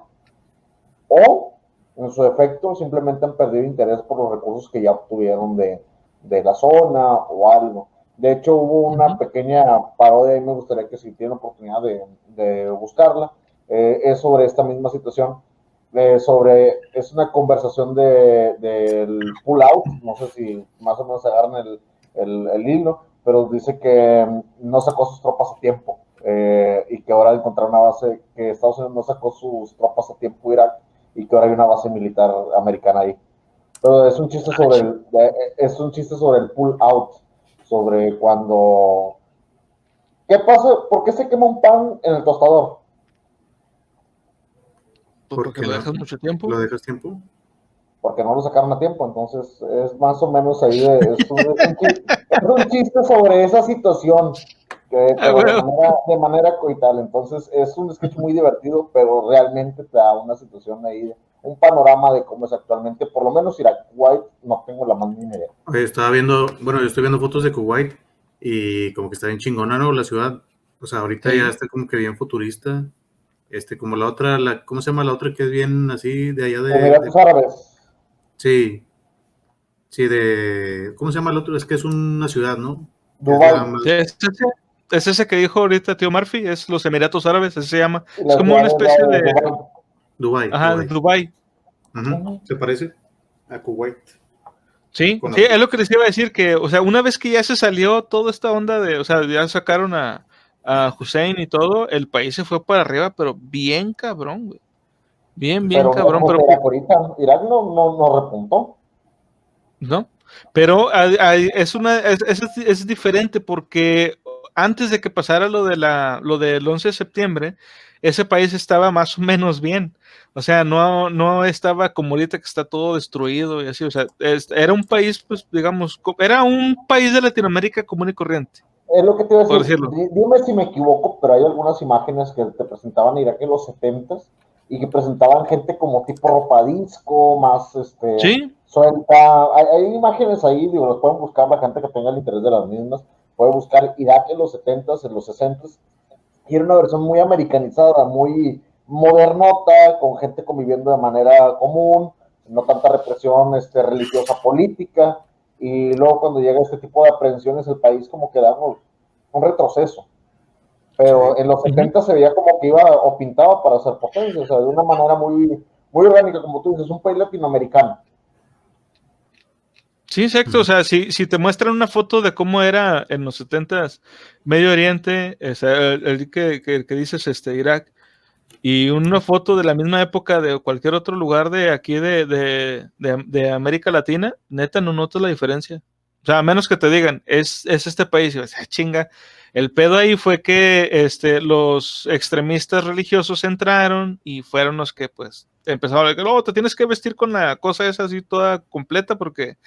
o en su efecto simplemente han perdido interés por los recursos que ya obtuvieron de la zona o algo. De hecho, hubo una pequeña parodia y me gustaría que si tienen oportunidad de buscarla, es sobre esta misma situación, es una conversación del pull out, no sé si más o menos agarran el hilo, pero dice que no sacó sus tropas a tiempo, y que ahora encontraron una base, que Estados Unidos no sacó sus tropas a tiempo Irak, y que ahora hay una base militar americana ahí. Pero es un chiste sobre el pull out, sobre cuando... ¿Qué pasa? ¿Por qué se quema un pan en el tostador? Porque lo dejas mucho tiempo. ¿Lo dejas tiempo? Porque no lo sacaron a tiempo, entonces es más o menos ahí es un chiste sobre esa situación, de manera coital. Entonces es un sketch muy divertido, pero realmente te da una situación ahí, un panorama de cómo es actualmente, por lo menos Kuwait, no tengo la más mínima idea. Yo estoy viendo fotos de Kuwait y como que está bien chingona, ¿no? La ciudad, o sea, ahorita ya está como que bien futurista. Como la otra, ¿cómo se llama la otra que es bien así de allá de Emiratos Árabes? Sí, ¿cómo se llama el otro? Es que es una ciudad, ¿no? Dubái. Es ese que dijo ahorita tío Murphy, es los Emiratos Árabes, ese se llama. Es como una especie de... Dubái. Ajá, Dubái. ¿Se parece a Kuwait? Sí, es lo que les iba a decir, que, o sea, una vez que ya se salió toda esta onda o sea, ya sacaron a Hussein y todo, el país se fue para arriba, pero bien cabrón, güey. Bien cabrón. Pero ahorita Irak no repuntó. ¿No? Pero es diferente porque antes de que pasara lo del 11 de septiembre, ese país estaba más o menos bien. O sea, no estaba como ahorita que está todo destruido y así. O sea, era un país, pues, digamos, era un país de Latinoamérica común y corriente. Es lo que te iba a decir. Dime si me equivoco, pero hay algunas imágenes que te presentaban Irak en los 70s y que presentaban gente como tipo ropa disco, más Sí, suelta. Hay imágenes ahí, digo, los pueden buscar la gente que tenga el interés de las mismas. Puede buscar Irak en los 70s, en los 60s, y era una versión muy americanizada, muy modernota, con gente conviviendo de manera común, no tanta represión religiosa política, y luego cuando llega este tipo de aprehensiones el país como que da un retroceso, pero Sí. en los ujú. 70 se veía como que iba o pintaba para ser potencia, o sea, de una manera muy orgánica, como tú dices, un país latinoamericano. Sí, exacto. O sea, si te muestran una foto de cómo era en los 70s Medio Oriente, o sea, el que dices Irak, y una foto de la misma época de cualquier otro lugar de aquí de América Latina, neta no notas la diferencia. O sea, a menos que te digan, es este país, y vas, "Ah, chinga". El pedo ahí fue que los extremistas religiosos entraron y fueron los que pues empezaron a decir, oh, te tienes que vestir con la cosa esa así toda completa porque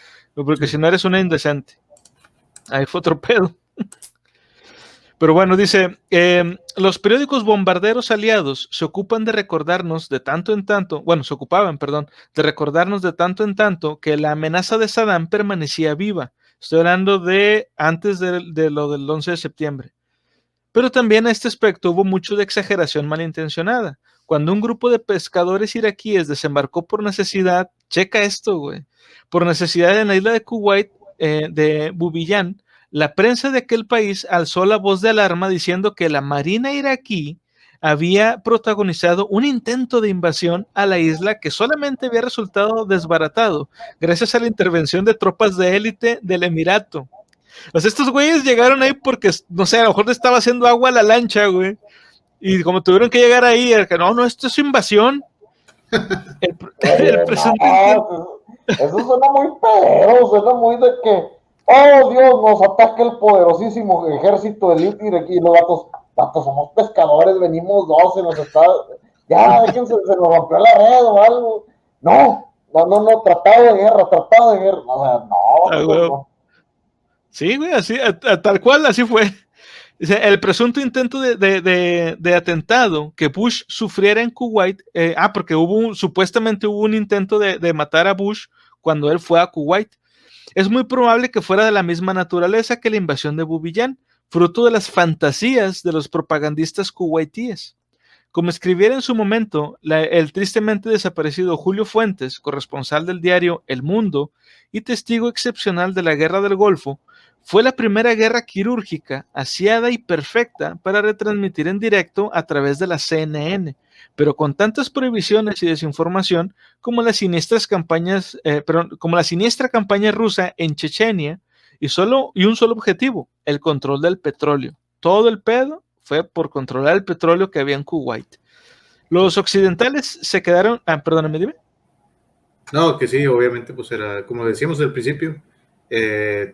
Sí. si no eres una indecente. Ahí fue otro pedo. Pero bueno, dice, los periódicos bombarderos aliados se ocupan de recordarnos de tanto en tanto, bueno, se ocupaban, perdón, de recordarnos de tanto en tanto que la amenaza de Saddam permanecía viva. Estoy hablando de antes de lo del 11 de septiembre. Pero también a este aspecto hubo mucho de exageración malintencionada. Cuando un grupo de pescadores iraquíes desembarcó por necesidad, checa esto, güey, por necesidad en la isla de Kuwait, de Bubiyán, la prensa de aquel país alzó la voz de alarma diciendo que la marina iraquí había protagonizado un intento de invasión a la isla que solamente había resultado desbaratado gracias a la intervención de tropas de élite del Emirato. O sea, estos güeyes llegaron ahí porque, no sé, a lo mejor le estaba haciendo agua a la lancha, güey. Y como tuvieron que llegar ahí, no, esto es invasión. El, el Oye, presunto intento. no, eso suena muy feo, suena muy de que, oh Dios, nos ataca el poderosísimo ejército del iraquí, y los vatos, somos pescadores, venimos dos, se nos está, ya, déjense, se nos rompió la red o algo. No, tratado de guerra, o sea, no, Ah, vatos, güey. no. Sí, güey, así, tal cual, así fue. O sea, el presunto intento de atentado que Bush sufriera en Kuwait, porque supuestamente hubo un intento de matar a Bush cuando él fue a Kuwait. Es muy probable que fuera de la misma naturaleza que la invasión de Bubiyán, fruto de las fantasías de los propagandistas kuwaitíes. Como escribiera en su momento el tristemente desaparecido Julio Fuentes, corresponsal del diario El Mundo y testigo excepcional de la Guerra del Golfo, fue la primera guerra quirúrgica, aseada y perfecta para retransmitir en directo a través de la CNN, pero con tantas prohibiciones y desinformación como las siniestras campañas, como la siniestra campaña rusa en Chechenia y un solo objetivo, el control del petróleo. Todo el pedo fue por controlar el petróleo que había en Kuwait. Los occidentales se quedaron, perdóname, dime. No, que sí, obviamente, pues era, como decíamos al principio,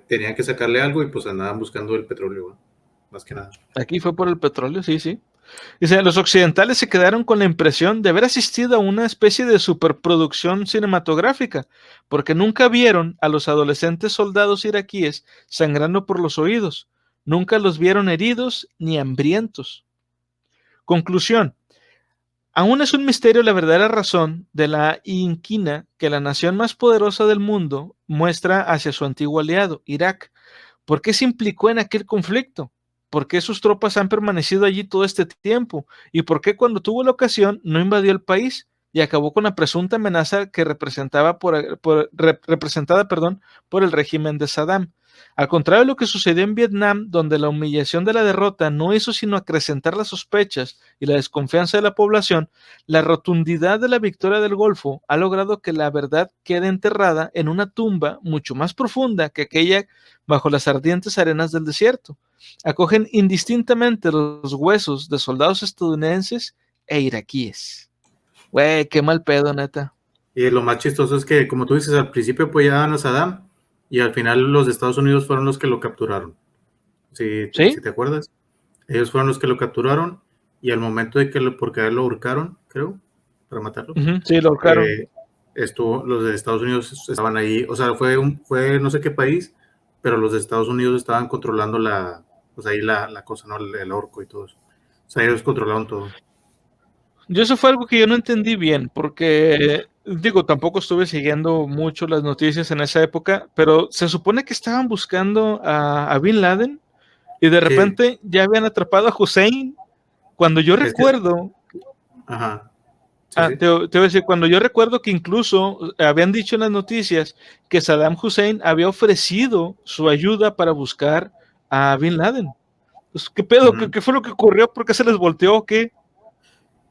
tenían que sacarle algo y pues andaban buscando el petróleo, ¿no? Más que nada. Aquí fue por el petróleo, sí, sí. Dice, los occidentales se quedaron con la impresión de haber asistido a una especie de superproducción cinematográfica, porque nunca vieron a los adolescentes soldados iraquíes sangrando por los oídos, nunca los vieron heridos ni hambrientos. Conclusión. Aún es un misterio la verdadera razón de la inquina que la nación más poderosa del mundo muestra hacia su antiguo aliado, Irak. ¿Por qué se implicó en aquel conflicto? ¿Por qué sus tropas han permanecido allí todo este tiempo? ¿Y por qué cuando tuvo la ocasión no invadió el país y acabó con la presunta amenaza que representada, por el régimen de Saddam? Al contrario de lo que sucedió en Vietnam, donde la humillación de la derrota no hizo sino acrecentar las sospechas y la desconfianza de la población, la rotundidad de la victoria del Golfo ha logrado que la verdad quede enterrada en una tumba mucho más profunda que aquella bajo las ardientes arenas del desierto. Acogen indistintamente los huesos de soldados estadounidenses e iraquíes. Güey, qué mal pedo, neta. Y lo más chistoso es que, como tú dices, al principio apoyaban a Saddam y al final los Estados Unidos fueron los que lo capturaron. Si ¿Sí? te acuerdas, ellos fueron los que lo capturaron y al momento de que porque a él lo ahorcaron, creo, para matarlo, Sí, lo ahorcaron. los de Estados Unidos estaban ahí, o sea, fue no sé qué país, pero los de Estados Unidos estaban controlando pues ahí la cosa, ¿no? El orco y todo eso. O sea, ellos controlaron todo. Yo eso fue algo que yo no entendí bien, porque, digo, tampoco estuve siguiendo mucho las noticias en esa época, pero se supone que estaban buscando a Bin Laden y de Sí, repente ya habían atrapado a Hussein. Cuando yo es que, recuerdo, ajá, sí, sí. te voy a decir, cuando yo recuerdo que incluso habían dicho en las noticias que Saddam Hussein había ofrecido su ayuda para buscar a Bin Laden. Pues, ¿qué pedo? Ujú. ¿Qué fue lo que ocurrió? ¿Por qué se les volteó o qué?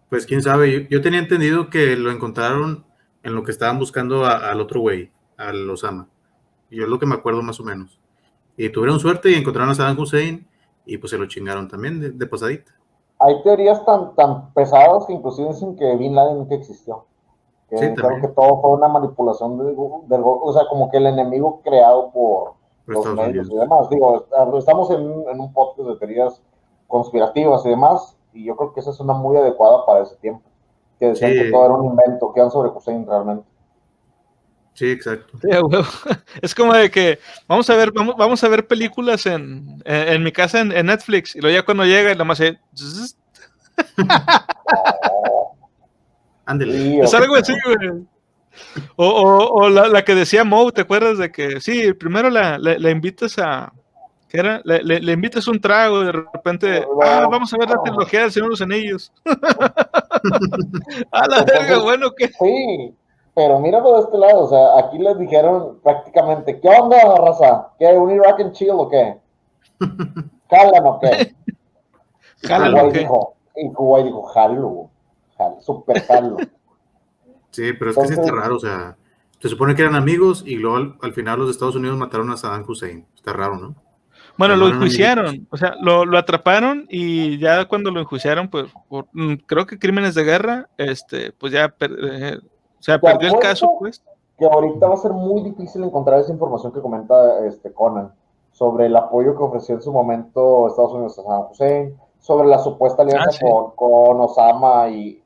Pues quién sabe, yo tenía entendido que lo encontraron en lo que estaban buscando al otro güey, al Osama. Yo es lo que me acuerdo más o menos. Y tuvieron suerte y encontraron a Saddam Hussein y pues se lo chingaron también de pasadita. Hay teorías tan pesadas que inclusive dicen que Bin Laden nunca existió. Que Sí, dijeron que también, todo fue una manipulación o sea, como que el enemigo creado por por los Estados medios y Unidos. demás. Digo, estamos en un podcast de teorías conspirativas y demás, y yo creo que esa es una muy adecuada para ese tiempo. Que decían que todo Sí, era un invento, que eran sobre Hussein realmente. sí, exacto. Sí, a huevo. Es como de que vamos a ver películas en mi casa en Netflix y luego ya cuando llega y nada más No, Ándele. sí, es algo así, güey. O la que decía Moe, ¿te acuerdas de que sí, primero la invitas a, ¿qué era? Le invitas un trago y de repente, vamos a ver la trilogía del Señor de los Anillos. A la verga, entonces, bueno, que sí, pero míralo de este lado, o sea, aquí les dijeron prácticamente, ¿qué onda, raza? ¿Qué, un Iraq and chill o qué? ¿Jalan o qué? Y jálalo, Kuwait ¿qué? dijo, jalo, super jalo. Sí, pero es que sí está Entonces, raro, o sea, se supone que eran amigos y luego al final los Estados Unidos mataron a Saddam Hussein. Está raro, ¿no? O sea, Bueno, no lo eran amiguitos. enjuiciaron, o sea, lo atraparon y ya cuando lo enjuiciaron, pues, creo que crímenes de guerra, pues ya, o sea, te perdió el caso, apuesto pues. que ahorita va a ser muy difícil encontrar esa información que comenta Conan sobre el apoyo que ofreció en su momento Estados Unidos a Saddam Hussein, sobre la supuesta Ah, alianza sí. con Osama y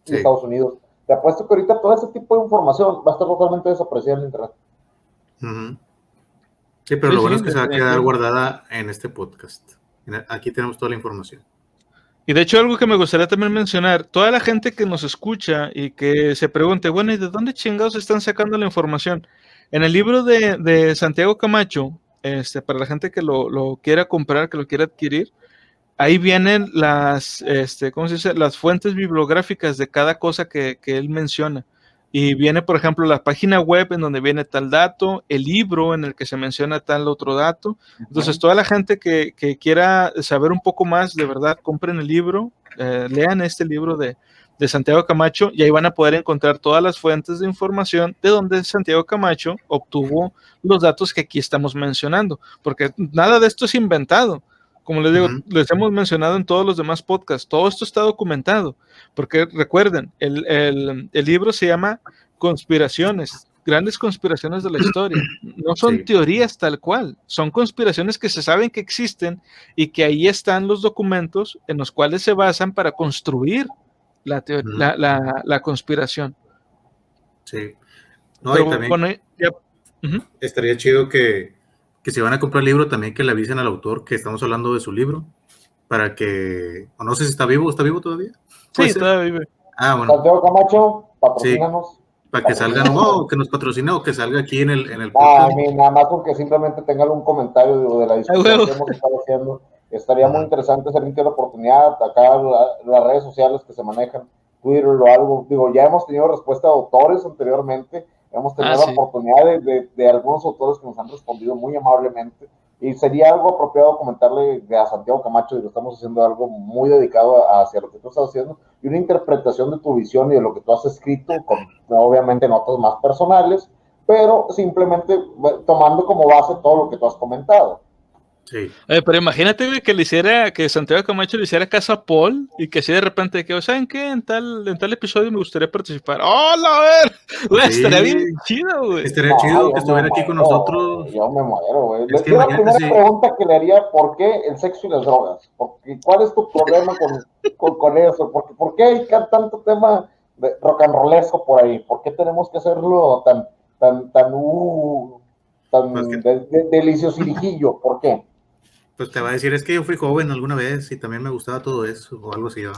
Sí. Estados Unidos. Te apuesto que ahorita todo ese tipo de información va a estar totalmente desaparecida en Internet. Ujú. Sí, pero Sí, lo bueno sí, es que se va a quedar definitivamente. guardada en este podcast. Aquí tenemos toda la información. Y de hecho, algo que me gustaría también mencionar, toda la gente que nos escucha y que se pregunte, bueno, ¿y de dónde chingados están sacando la información? En el libro de Santiago Camacho, para la gente que lo quiera comprar, que lo quiera adquirir, ahí vienen ¿cómo se dice? Las fuentes bibliográficas de cada cosa que él menciona. Y viene, por ejemplo, la página web en donde viene tal dato, el libro en el que se menciona tal otro dato. Entonces, Uh-huh. toda la gente que quiera saber un poco más, de verdad, compren el libro, lean este libro de Santiago Camacho y ahí van a poder encontrar todas las fuentes de información de donde Santiago Camacho obtuvo los datos que aquí estamos mencionando, porque nada de esto es inventado. Como les digo, Ujú. les hemos mencionado en todos los demás podcasts, todo esto está documentado, porque recuerden, el libro se llama Conspiraciones, grandes conspiraciones de la historia. No son Sí. teorías tal cual, son conspiraciones que se saben que existen y que ahí están los documentos en los cuales se basan para construir Ujú. la conspiración. Sí. No, y Pero también bueno, ya, uh-huh. estaría chido que si van a comprar el libro, también que le avisen al autor que estamos hablando de su libro, para que, o no sé si está vivo todavía, puede Sí, ser. todavía vive. Ah, bueno, Santiago Camacho, sí, patrocínanos. para que salga, Patrocínanos. no, que nos patrocine o que salga aquí en el A podcast. mí, nada más porque simplemente tengan un comentario de la Ay, discusión huevo. que hemos estado haciendo. Estaría muy Ujú. interesante si alguien tiene la oportunidad, acá las redes sociales que se manejan, Twitter o algo. Digo, ya hemos tenido respuesta de autores anteriormente, hemos Ah, tenido la sí. oportunidad de algunos autores que nos han respondido muy amablemente. Y sería algo apropiado comentarle a Santiago Camacho que estamos haciendo algo muy dedicado hacia lo que tú estás haciendo y una interpretación de tu visión y de lo que tú has escrito, con obviamente notas más personales, pero simplemente tomando como base todo lo que tú has comentado. Sí, Pero imagínate, güey, que Santiago Camacho le hiciera caso a Paul y que así de repente, que, ¿saben qué? En tal episodio me gustaría participar. ¡Hola, a ver! pues Güey, estaría sí, bien chido, güey. estaría No, chido que yo me estuviera aquí con muero, nosotros. yo me muero, güey. Es que Yo la imagínate primera si, pregunta que le haría, ¿por qué el sexo y las drogas? Porque, ¿cuál es tu problema con eso? ¿Por qué hay tanto tema de rock and rollesco por ahí? ¿Por qué tenemos que hacerlo pues, que, tan deliciosirijillo? ¿Por qué? pues te va a decir, es que yo fui joven alguna vez y también me gustaba todo eso, o algo así, ¿va?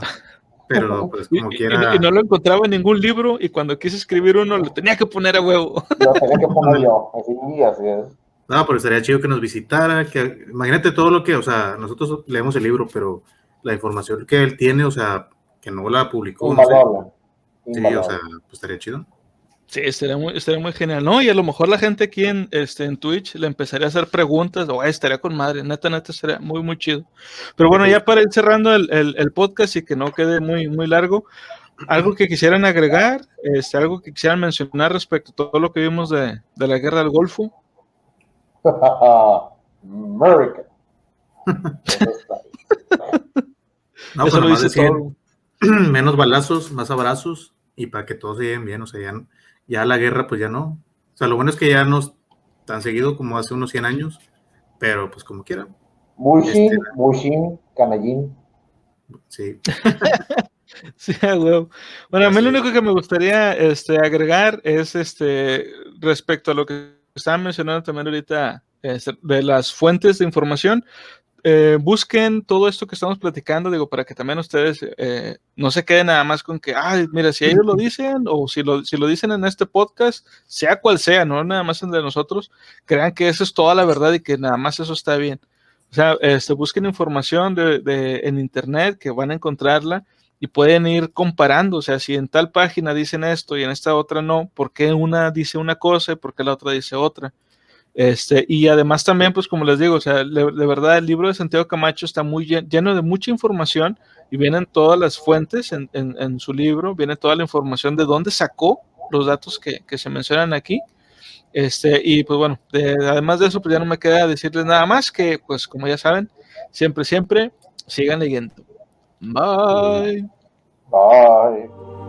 pero pues como Y quiera. no lo encontraba en ningún libro, y cuando quise escribir uno lo tenía que poner a huevo. Lo tenía que poner yo, así es. No, pero estaría chido que nos visitara, que imagínate todo lo que, o sea, nosotros leemos el libro, pero la información que él tiene, o sea, que no la publicó, no sé. Invaluable. Sí, o sea, pues estaría chido. Sí, estaría muy genial, ¿no? Y a lo mejor la gente aquí en Twitch le empezaría a hacer preguntas, o estaría con madre, neta, estaría muy, muy chido. Pero bueno, ya para ir cerrando el podcast y que no quede muy, muy largo, algo que quisieran agregar, algo que quisieran mencionar respecto a todo lo que vimos de la guerra del Golfo. American. No, Eso pues lo nomás dice decían, todo. menos balazos, más abrazos, y para que todos se lleven bien, o sea, ya la guerra, pues ya no. O sea, lo bueno es que ya no es tan seguido como hace unos 100 años, pero pues como quiera. Bushin, Canallín. Sí. Sí, huevo. Bueno, a mí Así lo es. único que me gustaría agregar es respecto a lo que estaban mencionando también ahorita, de las fuentes de información. Busquen todo esto que estamos platicando, digo, para que también ustedes no se queden nada más con que, ay, mira, si ellos lo dicen, o si lo dicen en este podcast, sea cual sea, no nada más el de nosotros, crean que eso es toda la verdad y que nada más eso está bien. O sea, busquen información en internet, que van a encontrarla, y pueden ir comparando. O sea, si en tal página dicen esto y en esta otra no, ¿por qué una dice una cosa y por qué la otra dice otra? Y además también, pues como les digo, o sea, de verdad el libro de Santiago Camacho está muy lleno de mucha información, y vienen todas las fuentes en su libro, viene toda la información de dónde sacó los datos que se mencionan aquí. Y pues bueno, además de eso, pues ya no me queda decirles nada más que, pues como ya saben, siempre sigan leyendo. Bye. Bye.